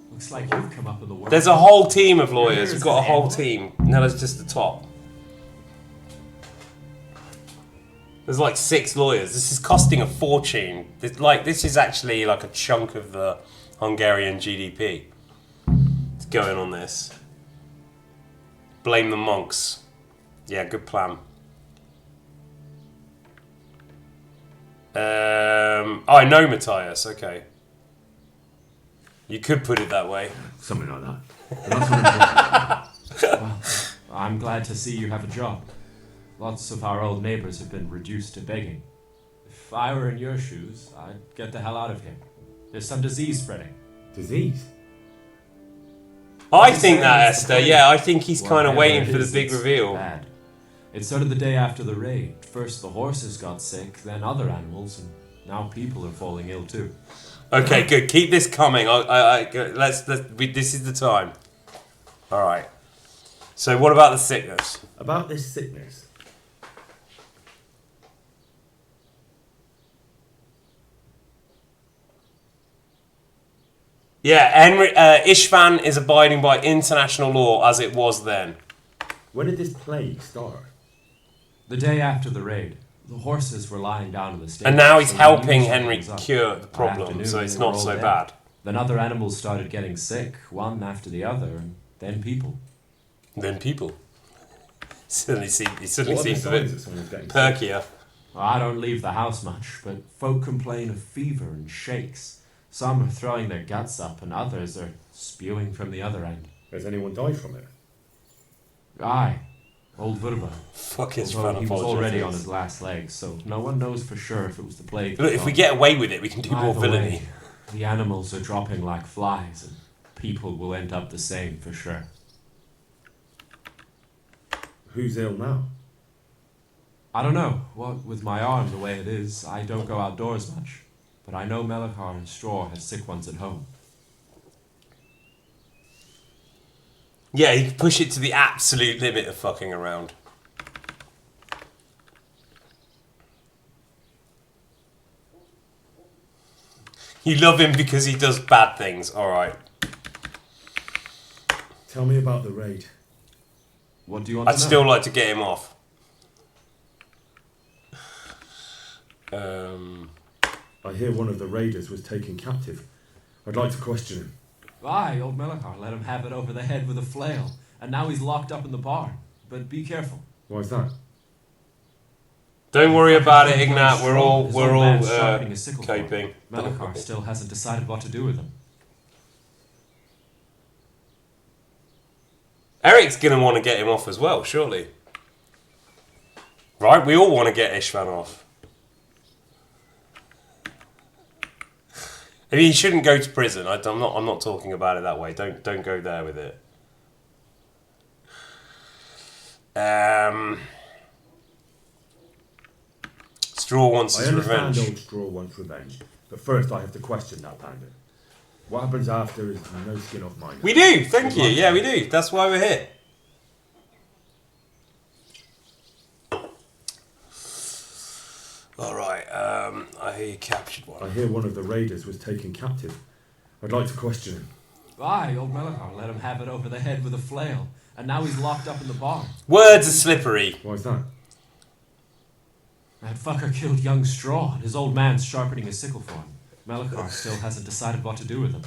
Looks like you've come up with the work. There's a whole team of lawyers. We've got a whole team. No, that's just the top. There's like 6 lawyers. This is costing a fortune. This is actually like a chunk of the Hungarian GDP. It's going on this. Blame the monks. Yeah, good plan. I know Matthias. Okay. You could put it that way. Something like that. Well, I'm glad to see you have a job. Lots of our old neighbors have been reduced to begging. If I were in your shoes, I'd get the hell out of here. There's some disease spreading. Disease? I think that, Esther. Yeah, I think he's kind of waiting for the big reveal. Bad. It started the day after the raid. First the horses got sick, then other animals, and now people are falling ill too. Okay, good. Keep this coming. This is the time. All right. So, what about the sickness? About this sickness. Yeah, Henry Ishvan is abiding by international law as it was then. When did this plague start? The day after the raid. The horses were lying down in the stable. And now he's helping Henry cure the problem, so it's not so bad. Then other animals started getting sick, one after the other, and then people. Then people. He suddenly seems a bit perkier. Well, I don't leave the house much, but folk complain of fever and shakes. Some are throwing their guts up, and others are spewing from the other end. Has anyone died from it? Aye. Old Vurba. Fuck his Although fun he was apologies. already on his last legs, so no one knows for sure if it was the plague. Look, if we get away with it, we can do more Either villainy. way, the animals are dropping like flies, and people will end up the same for sure. Who's ill now? I don't know. What with my arm the way it is, I don't go outdoors much. But I know Melikar and Straw has sick ones at home. Yeah, you can push it to the absolute limit of fucking around. You love him because he does bad things. Alright. Tell me about the raid. What do you want I'd to know? still like to get him off. I hear one of the raiders was taken captive. I'd like to question him. Aye, old Melikar let him have it over the head with a flail, and now he's locked up in the barn. But be careful. Why's that? Don't worry about it, Ignat. We're all His old man's coping. sharpening a sickle for him. Melikar still hasn't decided what to do with him. Eric's gonna want to get him off as well, surely. Right? We all want to get Ishvan off. I mean, he shouldn't go to prison. I'm not talking about it that way. Don't go there with it. Straw wants his revenge. I understand old Straw wants revenge, but first I have to question that bandit. What happens after is no skin off my nose. We do. Thank you. Yeah, we do. That's why we're here. All right. I hear you captured one. I hear one of the raiders was taken captive. I'd like to question him. Aye, old Melikar let him have it over the head with a flail, and now he's locked up in the barn. Words are slippery. Why's that? That fucker killed young Straw, and his old man's sharpening his sickle for him. Melikar still hasn't decided what to do with him.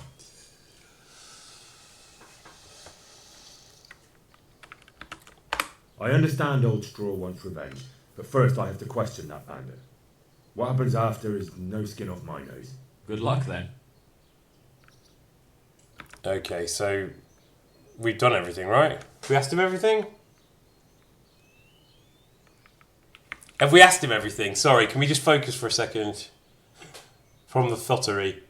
I understand old Straw wants revenge, but first I have to question that bandit. What happens after is no skin off my nose. Good luck then. Okay, so we've done everything, right? We asked him everything? Have we asked him everything? Sorry, can we just focus for a second? From the thottery.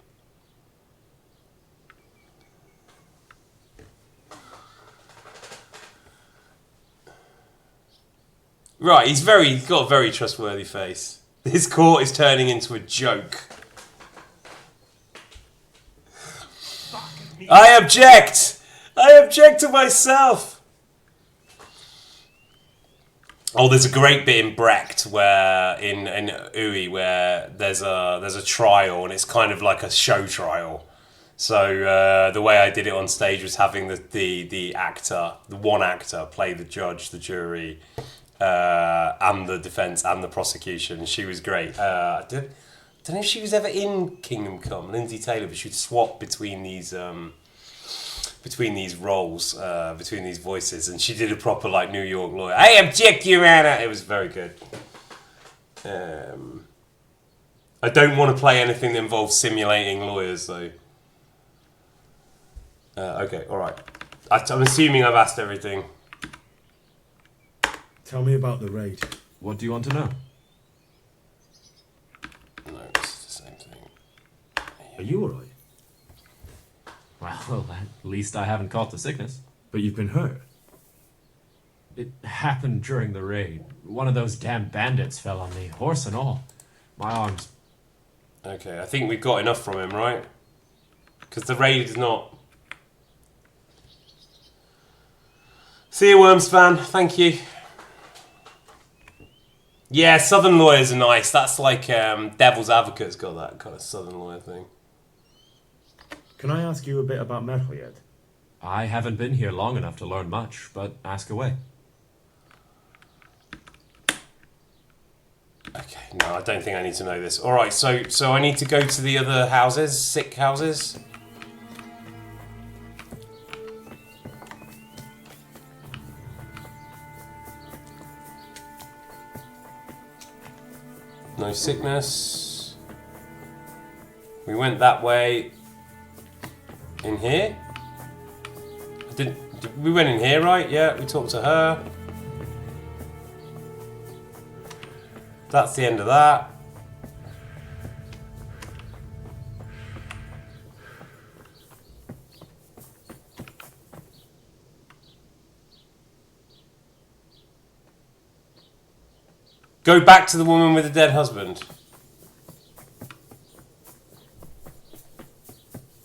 Right, he's got a very trustworthy face. This court is turning into a joke. I object! I object to myself! Oh, there's a great bit in Brecht where in Uwe where there's a trial and it's kind of like a show trial. So the way I did it on stage was having the actor, the one actor, play the judge, the jury, and the defence and the prosecution. She was great. I don't know if she was ever in Kingdom Come, Lindsay Taylor, but she'd swap between these roles, between these voices, and she did a proper like New York lawyer. I object, Your Honor. It was very good. I don't want to play anything that involves simulating lawyers, though. Okay, all right. I'm assuming I've asked everything. Tell me about the raid. What do you want to know? No, it's the same thing. Are you alright? Well, at least I haven't caught the sickness. But you've been hurt. It happened during the raid. One of those damn bandits fell on me, horse and all. My arms. Okay, I think we've got enough from him, right? Because the raid is not... See you, Worms fan. Thank you. Yeah, Southern lawyers are nice. That's like Devil's Advocate's got that kind of Southern lawyer thing. Can I ask you a bit about Merkel yet? I haven't been here long enough to learn much, but ask away. Okay, no, I don't think I need to know this. All right, so I need to go to the other houses, sick houses. No sickness. We went that way. In here? We went in here, right? Yeah, we talked to her. That's the end of that. Go back to the woman with the dead husband.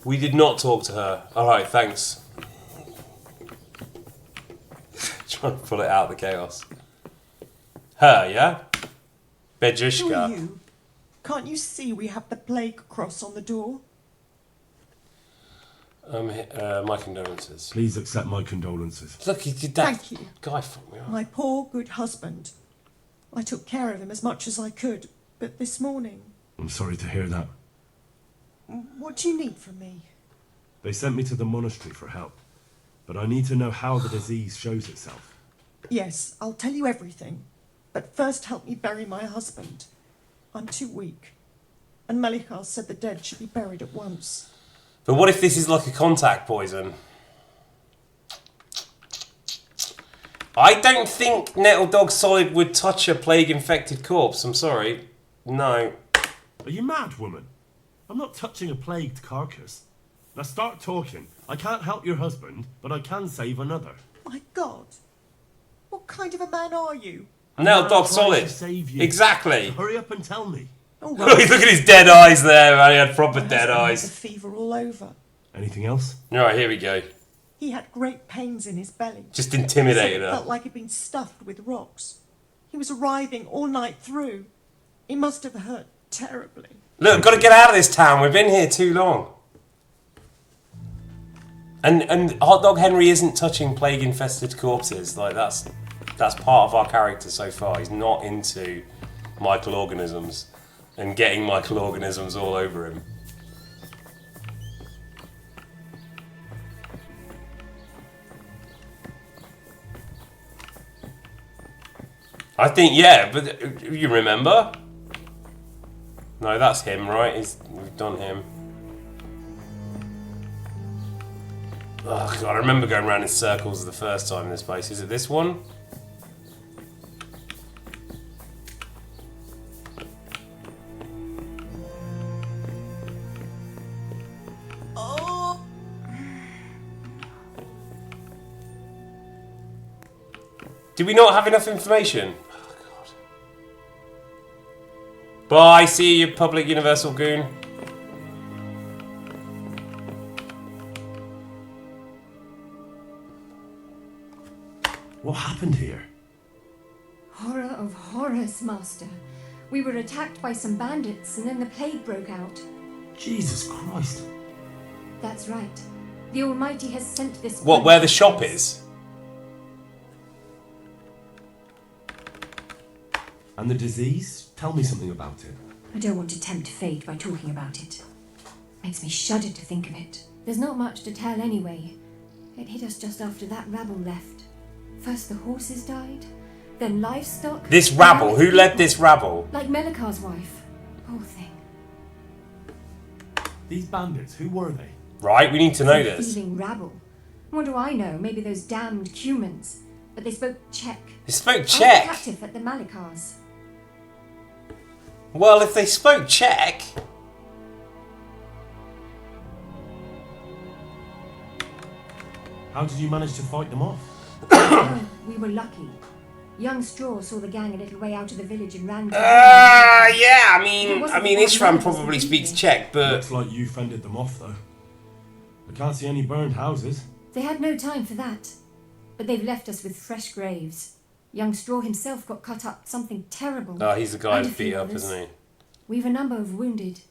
We did not talk to her. Alright, thanks. Trying to pull it out of the chaos. Her, yeah? Bedrishka. Who are you? Can't you see we have the plague cross on the door? My condolences. Please accept my condolences. Look, he did that. Thank you. Guy fucked me up. My poor, good husband. I took care of him as much as I could, but this morning... I'm sorry to hear that. What do you need from me? They sent me to the monastery for help, but I need to know how the disease shows itself. Yes, I'll tell you everything. But first help me bury my husband. I'm too weak. And Melikar said the dead should be buried at once. But what if this is like a contact poison? I don't think Nettle Dog Solid would touch a plague-infected corpse. I'm sorry. No. Are you mad, woman? I'm not touching a plagued carcass. Now start talking. I can't help your husband, but I can save another. My God. What kind of a man are you? Nettle Dog I'm trying Solid. to save you. Exactly. Hurry up and tell me. Oh, Look at his dead eyes there, man. He had proper My dead husband has a eyes. fever all over. Anything else? Alright, here we go. He had great pains in his belly. Just intimidated It her. felt like he'd been stuffed with rocks. He was writhing all night through. He must have hurt terribly. Look, got to get out of this town. We've been here too long. And Hotdog Henry isn't touching plague-infested corpses. Like that's part of our character so far. He's not into microorganisms and getting microorganisms all over him. I think, yeah, but you remember? No, that's him, right? We've done him. Oh god, I remember going around in circles the first time in this place. Is it this one? Oh! Did we not have enough information? Oh god. Bye, see you, public universal goon. What happened here? Horror of horrors, Master. We were attacked by some bandits and then the plague broke out. Jesus Christ. That's right. The Almighty has sent this... What, where the shop is? And the disease? Tell me something about it. I don't want to tempt fate by talking about it. Makes me shudder to think of it. There's not much to tell anyway. It hit us just after that rabble left. First the horses died, then livestock... This rabble? Who led this rabble? Like Melikar's wife. Poor thing. These bandits, who were they? Right, we need to know this. Thieving rabble. What do I know? Maybe those damned humans. But they spoke Czech. They spoke I was Czech? captive at the Malikars. Well, if they spoke Czech... How did you manage to fight them off? Oh, we were lucky. Young Straw saw the gang a little way out of the village and ran. Yeah, I mean, Ishram probably speaks Czech, but... Looks like you fended them off, though. I can't see any burned houses. They had no time for that. But they've left us with fresh graves. Young Straw himself got cut up, something terrible. Oh, he's the guy And a who's few beat up, others. isn't he? We've a number of wounded.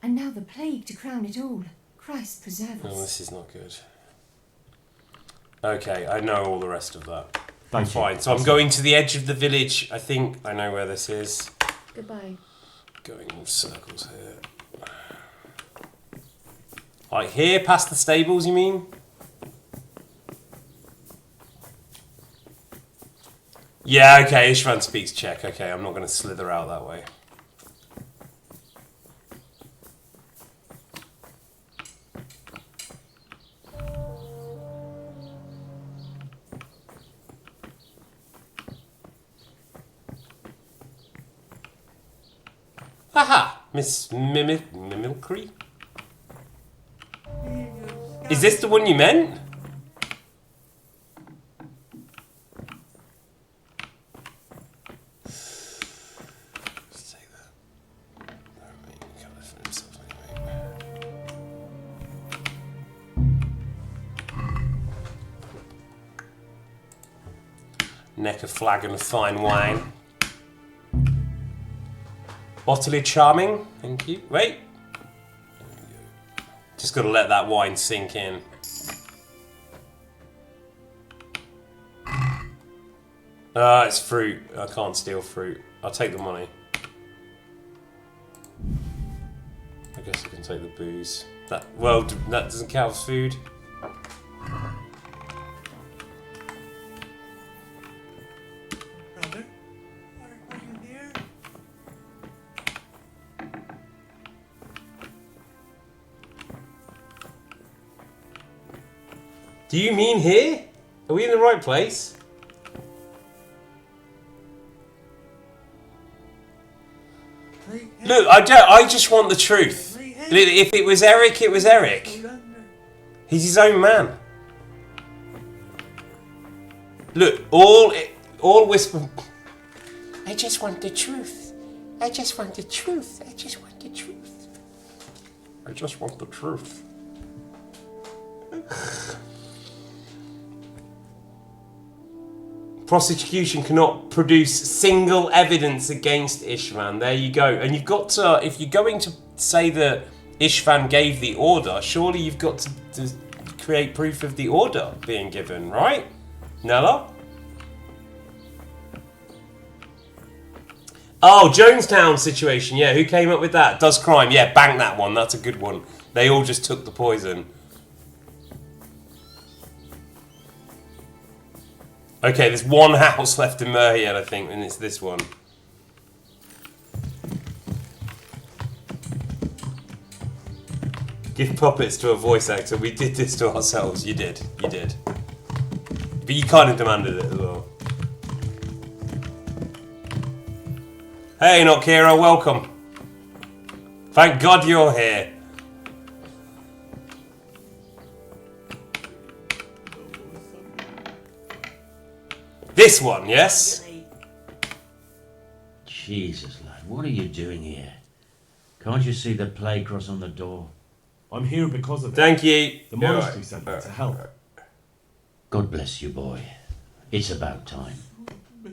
And now the plague to crown it all. Christ preserve us. Oh, this is not good. Okay, I know all the rest of that. Thank you. Fine, so I'm going to the edge of the village. I think I know where this is. Goodbye. Going in circles here. Like here, past the stables, you mean? Yeah, okay, Ishvan speaks Czech. Okay, I'm not going to slither out that way. Haha! Miss Mimicry? Is this the one you meant? Say that. Alright, he can't live for himself anyway. Neck a flagon of fine wine. Bottily charming, thank you. Wait. Just got to let that wine sink in. Ah, it's fruit. I can't steal fruit. I'll take the money. I guess I can take the booze. That doesn't count as food. Do you mean here? Are we in the right place? Look, I just want the truth. If it was Eric, it was Eric. He's his own man. Look, all whisper. I just want the truth. I just want the truth. I just want the truth. I just want the truth. Prosecution cannot produce single evidence against Ishvan. There you go. And you've got to, if you're going to say that Ishvan gave the order, surely you've got to create proof of the order being given, right? Nella? Oh, Jonestown situation. Yeah, who came up with that? Does crime. Yeah, bank that one. That's a good one. They all just took the poison. Okay, there's one house left in Merhead, I think, and it's this one. Give puppets to a voice actor. We did this to ourselves. You did. You did. But you kind of demanded it as well. Hey, not Kira, welcome. Thank God you're here. This one, yes? Jesus, lad, what are you doing here? Can't you see the plague cross on the door? I'm here because of it. Thank you. The monastery sent me to help. God bless you, boy. It's about time.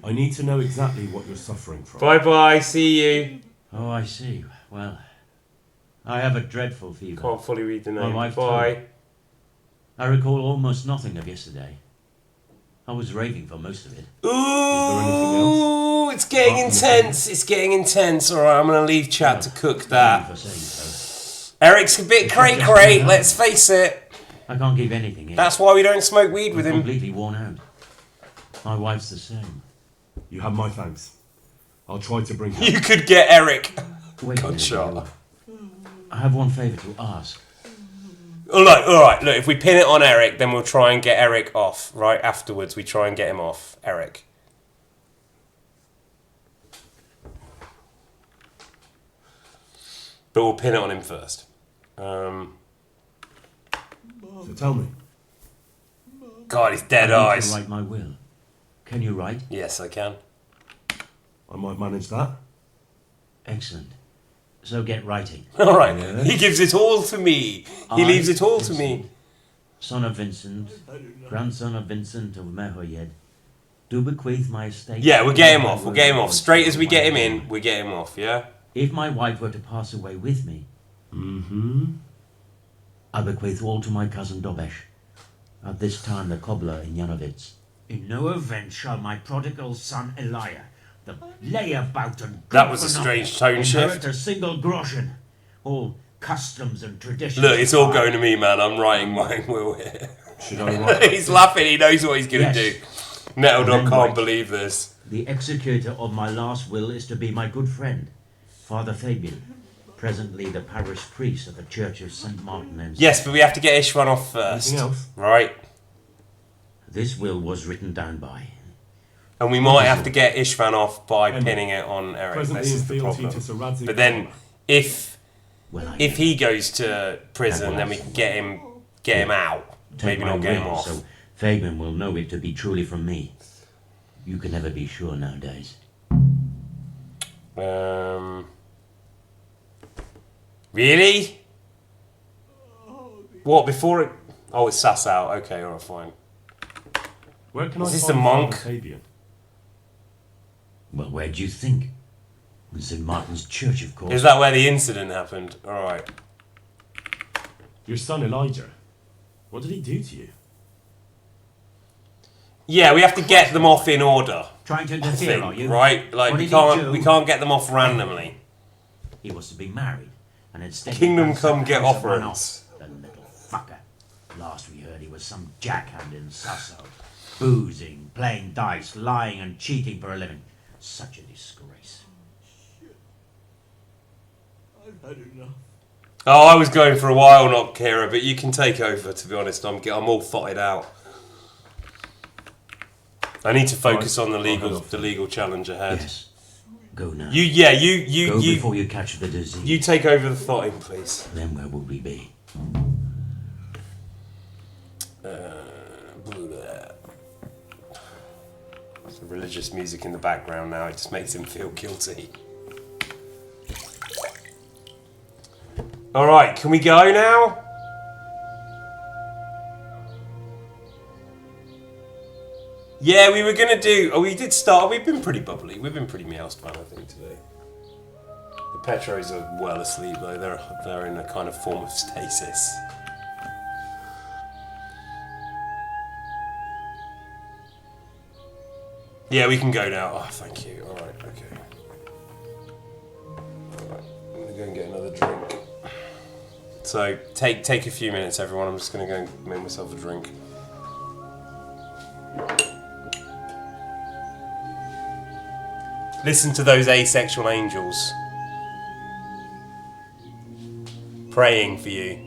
I need to know exactly what you're suffering from. Bye-bye, see you. Oh, I see. Well, I have a dreadful fever. Can't fully read the My name. wife Bye. told me. I recall almost nothing of yesterday. I was raving for most of it. Ooh, it's getting intense. It's getting intense. All right, I'm going to leave chat to cook that. Eric's a bit cray-cray, let's face it. I can't keep anything in. That's why we don't smoke weed with him. Completely worn out. My wife's the same. You have my thanks. I'll try to bring You could get Eric. Wait Gunshot. I have one favour to ask. All right, look, if we pin it on Eric, then we'll try and get Eric off. Right afterwards, we try and get him off. Eric. But we'll pin it on him first. So tell me. God, his dead I need eyes. to write my will. Can you write? Yes, I can. I might manage that. Excellent. So get writing. All right. He gives it all to me. He leaves it all to me. Son of Vincent, grandson of Vincent of Merhoyed, do bequeath my estate. Yeah, we'll get him off. We'll get him off. Straight as we get him in, we get him off, yeah? If my wife were to pass away with me, I bequeath all to my cousin Dobesh, at this time the cobbler in Yanovitz. In no event shall my prodigal son Elia, the layabout and That was a strange tone inherit shift. a single groschen. All customs and traditions. Look, it's all going to me, man. I'm writing my will here. Should I write? He's laughing. He knows what he's going to Yes. do. Nettledog And then can't write. believe this. The executor of my last will is to be my good friend, Father Fabian, presently the parish priest of the Church of St. Martin and Yes, but we have to get Ishvan off first. Anything else? Right. This will was written down by. And we might have to get Ishvan off by Henry, pinning it on Eric. presently This in is the fealty problem. to Sir Radzig But then, if Well, he goes to prison, then we can get him out. Take Maybe my not get him will, off. so Fabian will know it to be truly from me. You can never be sure nowadays. Really? What, before it... Oh, it's sass out. Okay, alright, fine. Where can Is I this find the monk? Father Fabian? Well, where do you think? In St. Martin's Church, of course. Is that where the incident happened? Alright. Your son Elijah. What did he do to you? Yeah, we have to get them off in order. Trying to I interfere, think, are you? right? Like What we did he do? can't get them off randomly. He was to be married, and instead Kingdom he come, get ransacked the house and ran offerings. off. The little fucker. Last we heard, he was some jackhand in Sasso, boozing, playing dice, lying and cheating for a living. Such a disgrace. I've had enough. Oh, I was going for a while, not Kira, but you can take over. To be honest, I'm all fotted out. I need to focus on the legal challenge ahead. Yes. Go now. You Go before you catch the disease. You take over the thotting, please. Then where will we be? There's religious music in the background now. It just makes him feel guilty. All right, can we go now? Yeah, we were gonna do. Oh, we did start. We've been pretty bubbly. We've been pretty meowsed fun, I think, today. The Petros are well asleep though. They're in a kind of form of stasis. Yeah, we can go now. Oh, thank you. All right, okay. All right, I'm gonna go and get another drink. So take a few minutes, everyone. I'm just gonna go and make myself a drink. Listen to those asexual angels praying for you.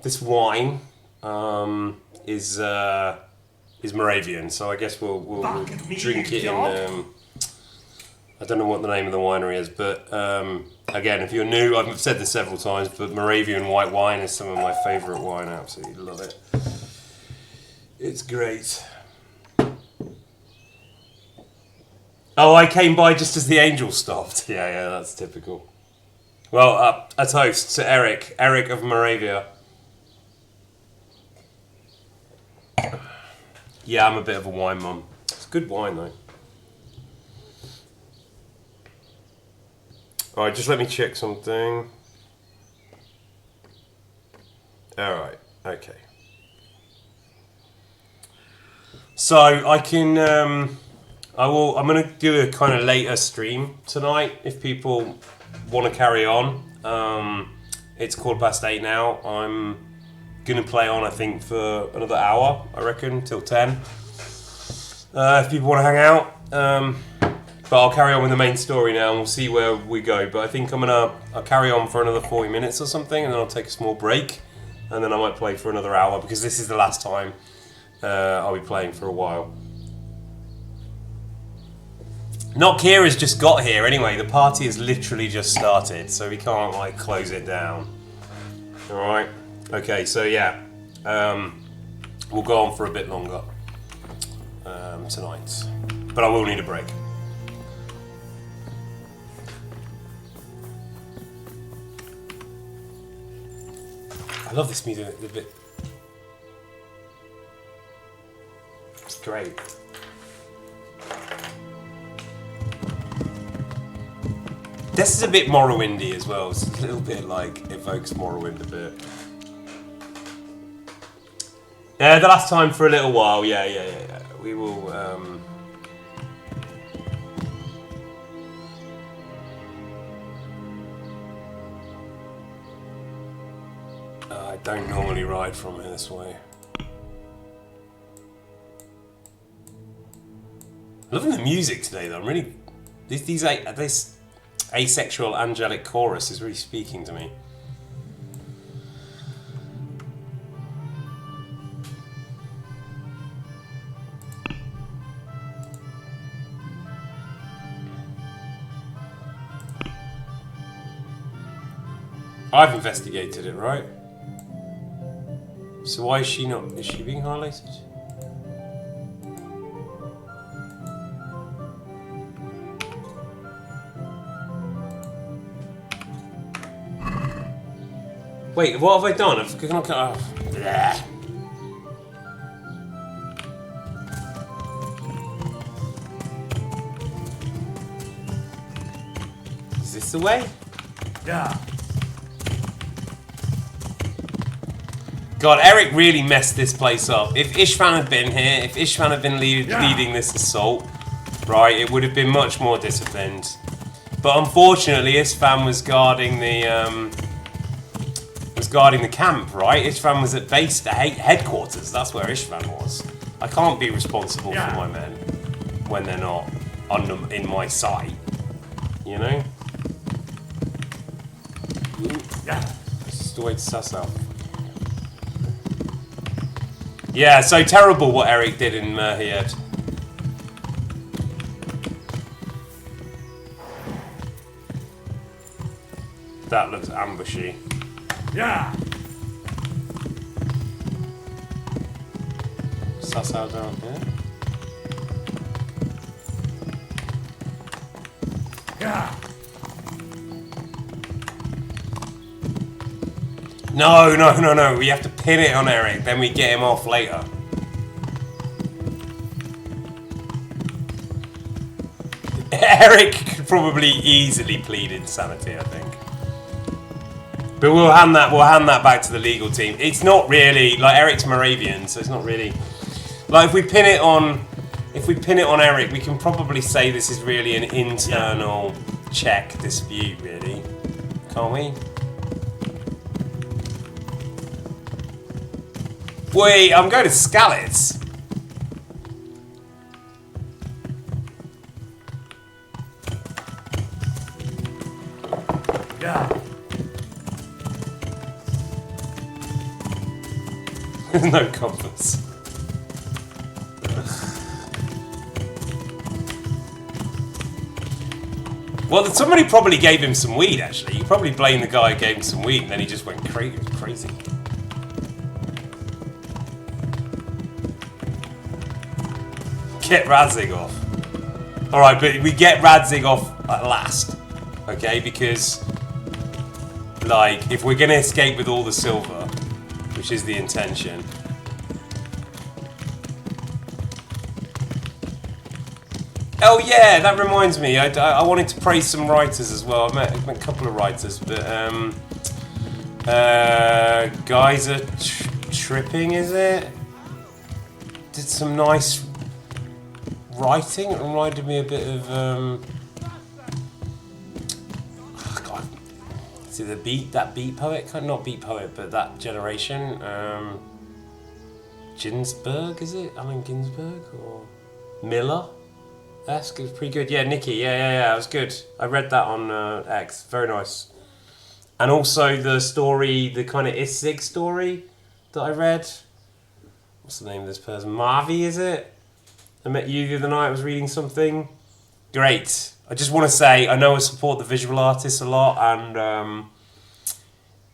This wine is Moravian, so I guess we'll drink it in. I don't know what the name of the winery is, but again, if you're new, I've said this several times, but Moravian white wine is some of my favourite wine. I absolutely love it. It's great. Oh, I came by just as the angel stopped. Yeah, that's typical. Well, a toast to Eric of Moravia. Yeah, I'm a bit of a wine mum. It's good wine though. Alright, just let me check something. Alright, okay. So I can I'm gonna do a kind of later stream tonight if people want to carry on. It's 8:15 now. I'm gonna play on, I think, for another hour, I reckon, till 10. If people want to hang out. But I'll carry on with the main story now and we'll see where we go. But I think I'll carry on for another 40 minutes or something, and then I'll take a small break, and then I might play for another hour because this is the last time I'll be playing for a while. Not Kira's just got here anyway. The party has literally just started, so we can't like close it down. All right. Okay. So yeah, we'll go on for a bit longer tonight, but I will need a break. I love this music. A bit. It's great. This is a bit Morrowindy as well. It's a little bit like evokes Morrowind a bit. Yeah, the last time for a little while. Yeah. We will. I don't normally ride from here this way. Loving the music today, though. I'm really this asexual angelic chorus is really speaking to me. I've investigated it, right? So why is she not? Is she being highlighted? Wait, what have I done? I've Is this the way? Yeah. God, Eric really messed this place up. If Ishvan had been here, if Ishvan had been leading this assault, right, it would have been much more disciplined. But unfortunately, Ishvan was guarding the camp, right? Ishvan was at base headquarters. That's where Ishvan was. I can't be responsible for my men when they're not in my sight. You know? Yeah. It's just the way to suss out. Yeah, so terrible what Eric did in Merhiad. That looks ambushy. Yeah. Suss out down here. Yeah. No. We have to pin it on Eric, then we get him off later. Eric could probably easily plead insanity, I think. But we'll hand that back to the legal team. It's not really like Eric's Moravian, so it's not really like if we pin it on Eric, we can probably say this is really an internal Czech dispute, really, can't we? Wait, I'm going to Skalitz. Yeah. There's no compass. Well, somebody probably gave him some weed, actually. You probably blame the guy who gave him some weed, and then he just went crazy. Get Radzig off. Alright, but we get Radzig off at last. Okay, because, like, if we're going to escape with all the silver, which is the intention. Oh yeah, that reminds me. I wanted to praise some writers as well. I met a couple of writers, but guys are tripping, is it? Did some nice writing. It reminded me a bit of God, is it that beat poet? Not beat poet, but that generation. Ginsberg, is it? Allen Ginsberg or Miller? That's good, pretty good. Yeah, Nikki. Yeah. It was good. I read that on X. Very nice. And also the story, the kind of Isig story that I read. What's the name of this person? Marvi, is it? I met you the other night. I was reading something. Great. I just want to say I know I support the visual artists a lot,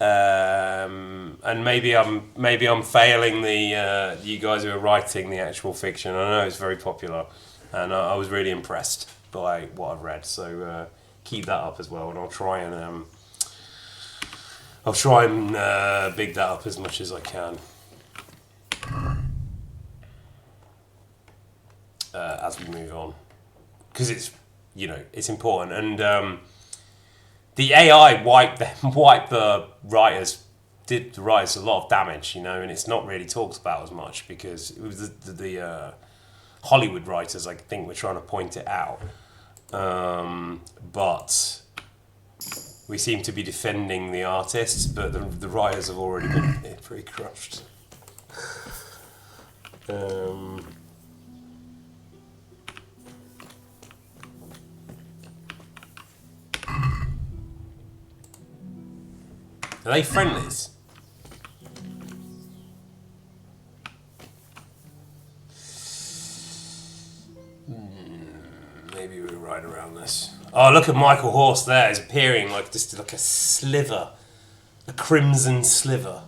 and maybe I'm failing the you guys who are writing the actual fiction. I know it's very popular. And I was really impressed by what I've read, so keep that up as well, and I'll try and big that up as much as I can as we move on, because it's it's important, and the AI wiped the writers. Did the writers a lot of damage, and it's not really talked about as much because it was the Hollywood writers, I think, were trying to point it out. But we seem to be defending the artists, but the writers have already been pretty crushed. Are they friendlies? Maybe we're right around this. Oh, look at Michael Horst there. He's appearing like just like a sliver. A crimson sliver.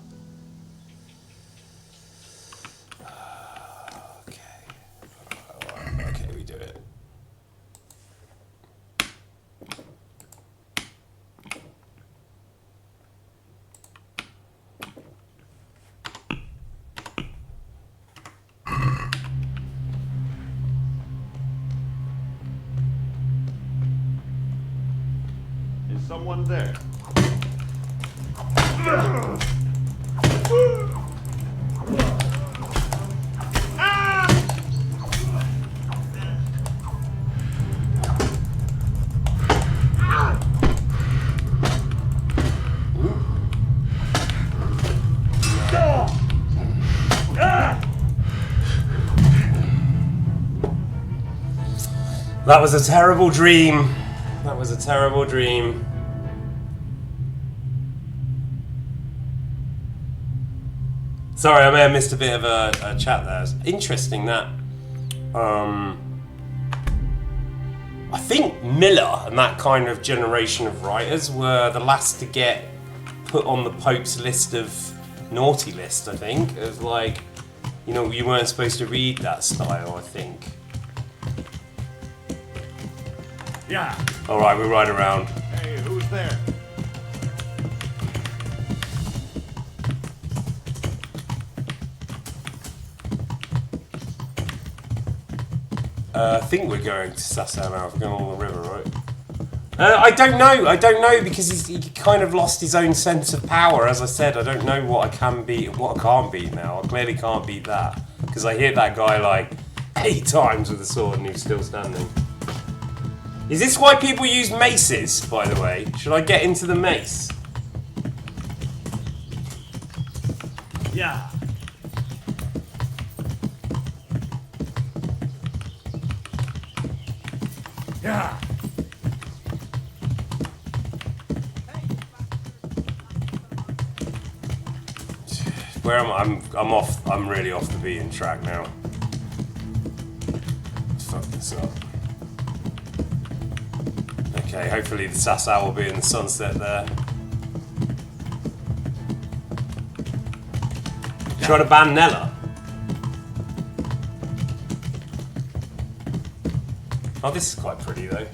Okay, we do it. Someone there. That was a terrible dream. That was a terrible dream. Sorry, I may have missed a bit of a chat there. It's interesting that I think Miller and that kind of generation of writers were the last to get put on the Pope's list of naughty list, I think. It was like, you know, you weren't supposed to read that style, I think. Yeah. Alright, we'll ride around. Hey, who's there? I think we're going to Sasau now. We're going along the river, right? I don't know because he kind of lost his own sense of power. As I said, I don't know what I can beat and what I can't beat now. I clearly can't beat that because I hit that guy like 8 times with a sword and he's still standing. Is this why people use maces, by the way? Should I get into the mace? Yeah. Yeah. Where am I? I'm off. I'm really off the beaten track now. Let's fuck this up. Okay, hopefully the Sasau will be in the sunset there. Try to ban Nella. Oh, this is quite pretty though.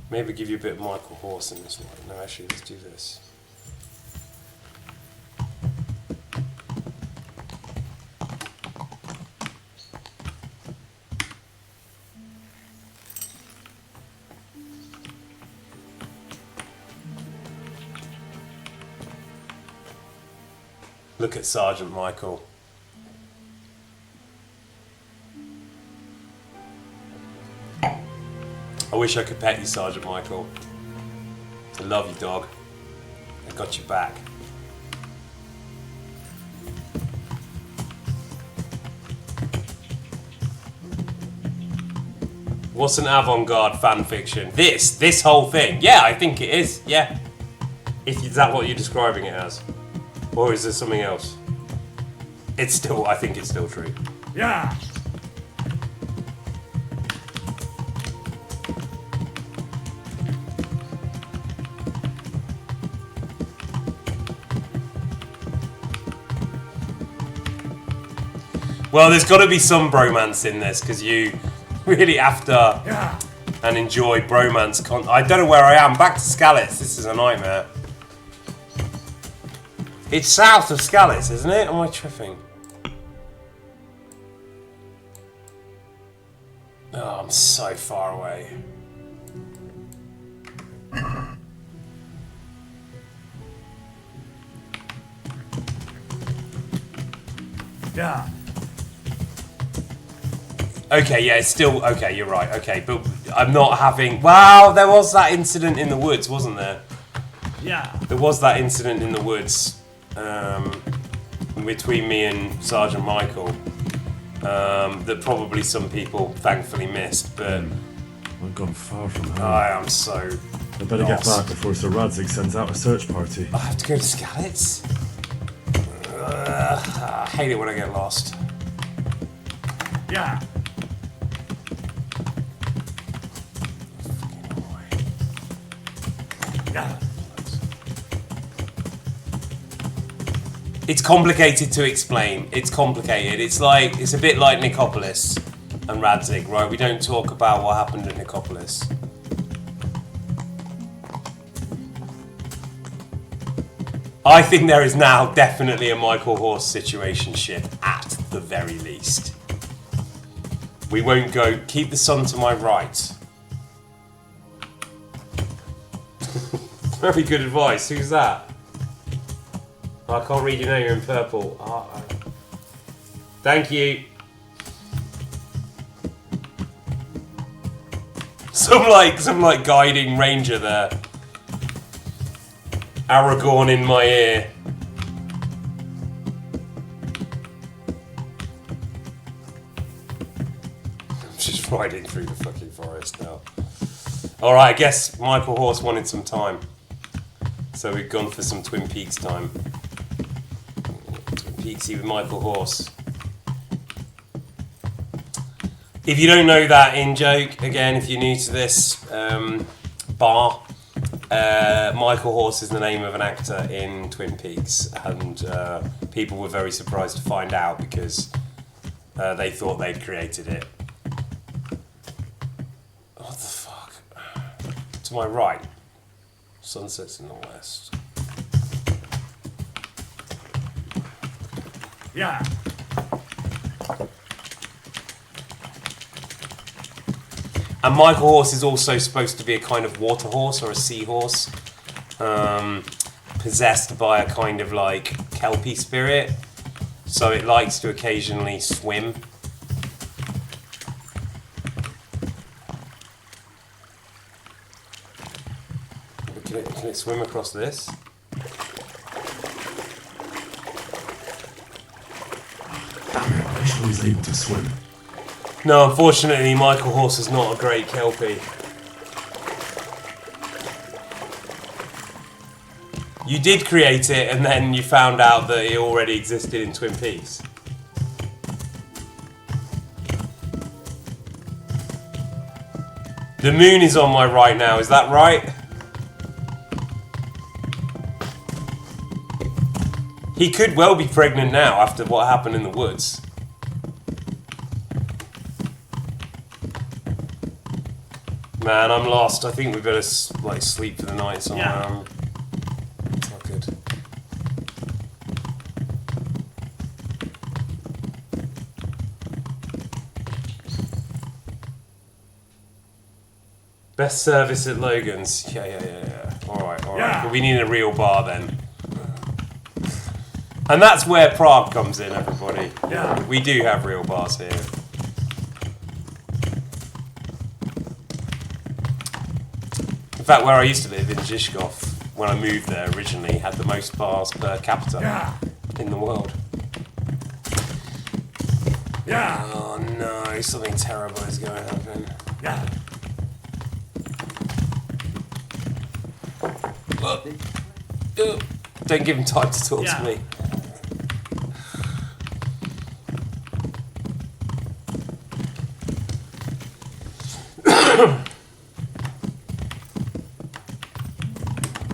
Maybe give you a bit of Michael Horse in this one. No, actually, let's do this. Look at Sergeant Michael. I wish I could pet you, Sergeant Michael. I love you, dog. I got your back. What's an avant-garde fan fiction? This whole thing. Yeah, I think it is. Yeah. Is that what you're describing it as? Or is there something else? It's still, I think it's still true. Yeah. Well, there's got to be some bromance in this because you really have to and enjoy bromance. I don't know where I am. Back to Skalitz. This is a nightmare. It's south of Skalitz, isn't it? Am I tripping? Oh, I'm so far away. Yeah. Okay, yeah, it's still... Okay, you're right. Okay, but I'm not having... Wow, there was that incident in the woods, wasn't there? Yeah. There was that incident in the woods between me and Sergeant Michael that probably some people thankfully missed, but... I've gone far from home. I am so I better get back before Sir Radzig sends out a search party. I have to go to Skalitz? I hate it when I get lost. Yeah. Yeah. It's complicated to explain. It's complicated. It's like, it's a bit like Nicopolis and Radzig, right? We don't talk about what happened at Nicopolis. I think there is now definitely a Michael Horse situation ship, at the very least. We won't go, keep the sun to my right. Very good advice. Who's that? Oh, I can't read your name. You're in purple. Thank you. Some like guiding ranger there. Aragorn in my ear. Just riding through the fucking forest now. Alright, I guess Michael Horse wanted some time. So we've gone for some Twin Peaks time. Twin Peaksy with Michael Horse. If you don't know that in-joke, again, if you're new to this bar, Michael Horse is the name of an actor in Twin Peaks, and people were very surprised to find out because they thought they'd created it. What the fuck? To my right, sunsets in the west. Yeah. And Michael Horse is also supposed to be a kind of water horse or a seahorse, possessed by a kind of like kelpie spirit. So it likes to occasionally swim. Can it swim across this? Damn it, I wish I was able to swim. No, unfortunately, Michael Horse is not a great kelpie. You did create it, and then you found out that it already existed in Twin Peaks. The moon is on my right now, is that right? He could well be pregnant now after what happened in the woods. Man, I'm lost. I think we better like sleep for the night somewhere. Yeah. It's not good. Best service at Logan's. Yeah. Alright. Yeah. But we need a real bar then. And that's where Prague comes in, everybody. Yeah. We do have real bars here. In fact, where I used to live in Zhishkov, when I moved there originally, had the most bars per capita in the world. Yeah. Oh no, something terrible is going to happen. Yeah. Don't give him time to talk to me.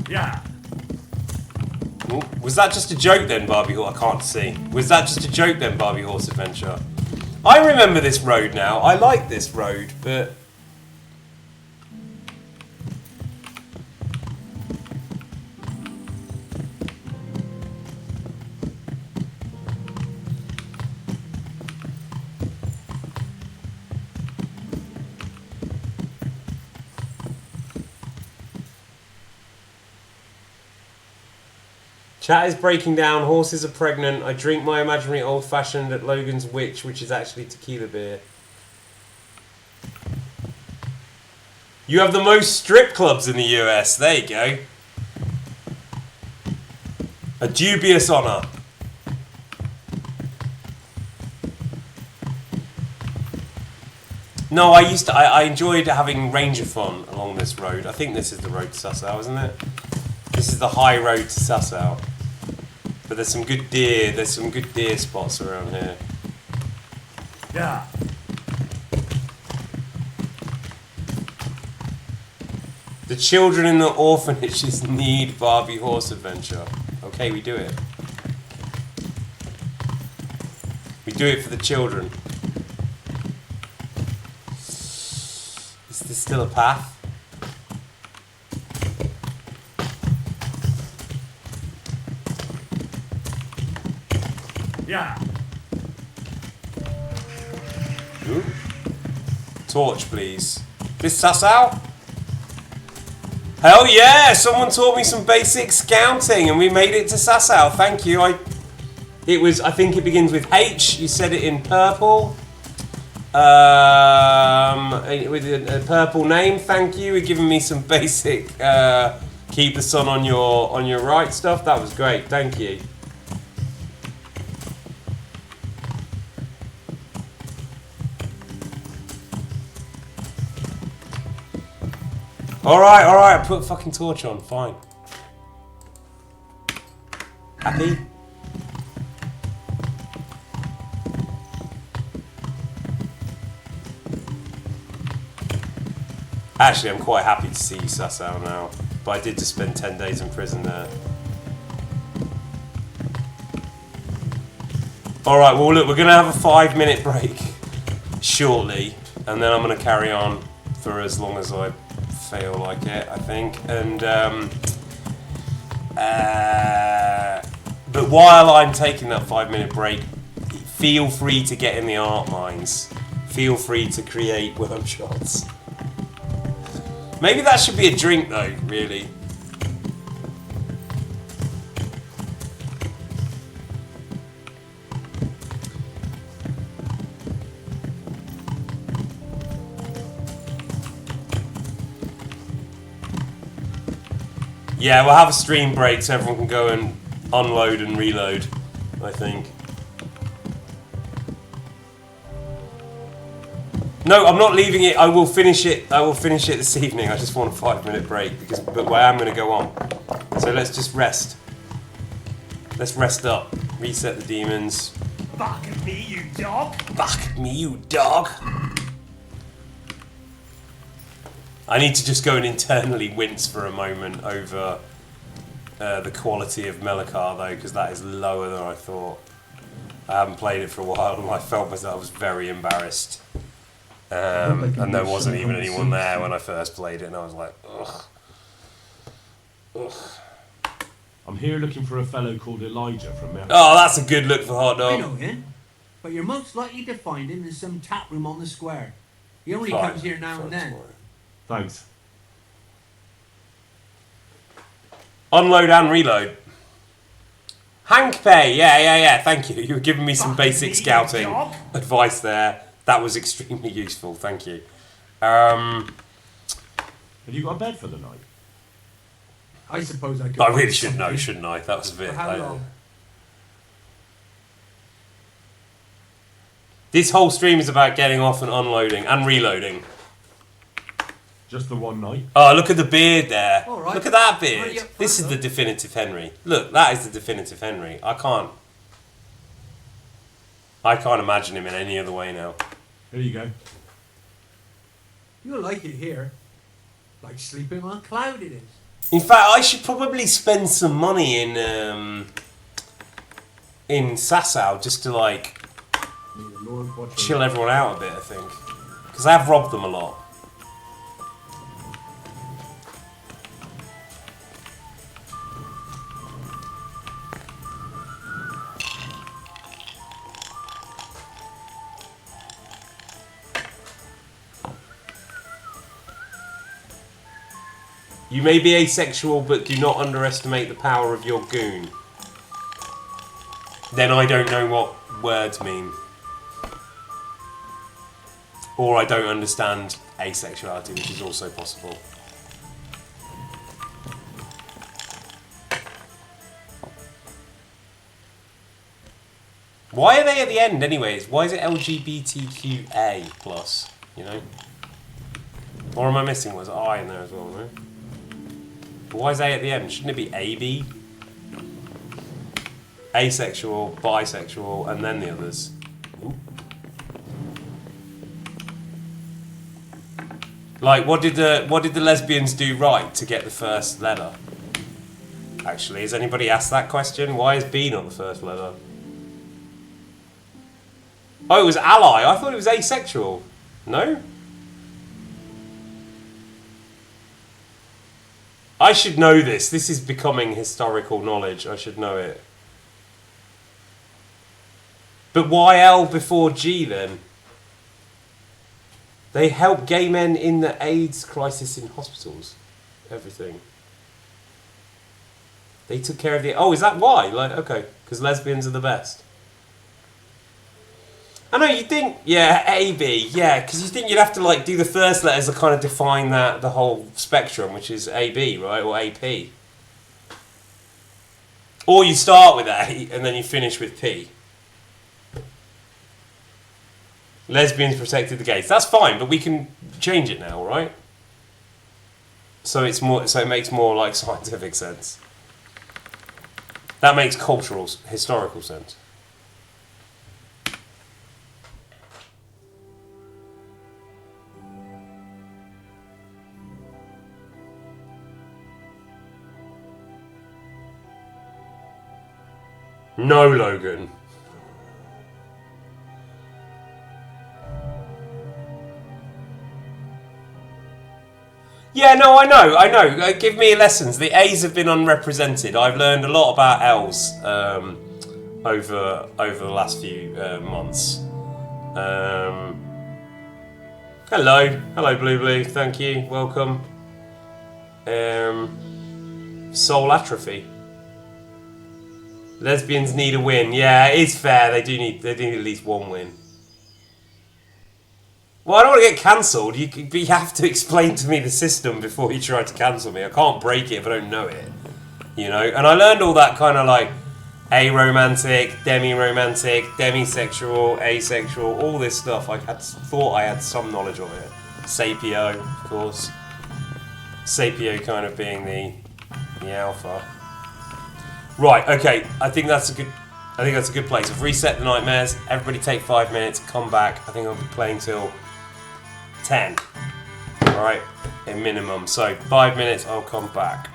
Yeah. Ooh, was that just a joke then, Barbie Horse? I can't see. Was that just a joke then, Barbie Horse Adventure? I remember this road now. I like this road, but... Chat is breaking down. Horses are pregnant. I drink my imaginary old-fashioned at Logan's Witch, which is actually tequila beer. You have the most strip clubs in the US. There you go. A dubious honour. No, I enjoyed having ranger fun along this road. I think this is the road to Sassow, isn't it? This is the high road to Sassow. But there's some good deer spots around here. Yeah. The children in the orphanages need Barbie Horse Adventure. Okay, we do it. We do it for the children. Is this still a path? Yeah. Ooh. Torch, please. This Sassow? Hell yeah! Someone taught me some basic scouting and we made it to Sassow. Thank you. I think it begins with H. You said it in purple. With a purple name. Thank you. You're giving me some basic keep the sun on your right stuff. That was great. Thank you. Alright, I put a fucking torch on, fine. Happy? Actually, I'm quite happy to see Sasau now, but I did just spend 10 days in prison there. Alright, well look, we're going to have a 5-minute break shortly, and then I'm going to carry on for as long as I feel like it, I think. And but while I'm taking that 5-minute break, feel free to get in the art mines. Feel free to create worm shots. Maybe that should be a drink though, really. Yeah, we'll have a stream break so everyone can go and unload and reload, I think. No, I'm not leaving it. I will finish it. I will finish it this evening. I just want a 5-minute break but I am going to go on. So let's just rest. Let's rest up. Reset the demons. Bark at me, you dog! Bark at me, you dog! I need to just go and internally wince for a moment over the quality of Melikar though, because that is lower than I thought. I haven't played it for a while and I felt myself, I was very embarrassed. And there wasn't even anyone there when I first played it, and I was like, ugh. Ugh. I'm here looking for a fellow called Elijah from Melikar. Oh, that's a good look for Hotdog. I know him, but you're most likely to find him in some tap room on the square. He only Fine. comes here now and then. Thanks. Unload and reload. Hank Pay, yeah, thank you. You were giving me some basic scouting advice there. That was extremely useful, thank you. Have you got a bed for the night? I suppose I could. I really should know, shouldn't I? That was a bit... For how long? This whole stream is about getting off and unloading and reloading. Just the one night? Oh, look at the beard there. All right. Look at that beard. Hurry up, This is the definitive Henry. Look, that is the definitive Henry. I can't imagine him in any other way now. Here you go. You'll like it here. Like sleeping on a cloud it is. In fact, I should probably spend some money in Sasau just to like chill everyone out a bit, I think. Because I have robbed them a lot. You may be asexual, but do not underestimate the power of your goon. Then I don't know what words mean. Or I don't understand asexuality, which is also possible. Why are they at the end anyways? Why is it LGBTQA plus, you know? Or am I missing? Was I in there as well, no? But why is A at the end? Shouldn't it be AB? Asexual, bisexual, and then the others. Ooh. Like, what did the lesbians do right to get the first letter? Actually, has anybody asked that question? Why is B not the first letter? Oh, it was ally. I thought it was asexual. No? I should know this. This is becoming historical knowledge. I should know it. But why L before G then? They help gay men in the AIDS crisis in hospitals. Everything. They took care of the... Oh, is that why? Like, okay. Because lesbians are the best. I know, you think... Yeah, AB. Yeah, because you think you'd have to, like, do the first letters to kind of define that, the whole spectrum, which is AB, right? Or AP. Or you start with A, and then you finish with P. Lesbians protected the gays. That's fine, but we can change it now, right? So it's more. So it makes more like scientific sense. That makes historical sense. No, Logan. Yeah, no, I know. Give me lessons. The A's have been unrepresented. I've learned a lot about L's over the last few months. Hello, Blue. Thank you. Welcome. Soul atrophy. Lesbians need a win. Yeah, it is fair. They do need at least one win. Well, I don't want to get cancelled. You have to explain to me the system before you try to cancel me. I can't break it if I don't know it. You know? And I learned all that kind of like aromantic, demi-romantic, demisexual, asexual, all this stuff. I thought I had some knowledge of it. Sapio, of course. Sapio kind of being the alpha. Right, okay. I think that's a good place. I've reset the nightmares. Everybody take 5 minutes, come back. I think I'll be playing till 10. Alright, a minimum. So 5 minutes, I'll come back.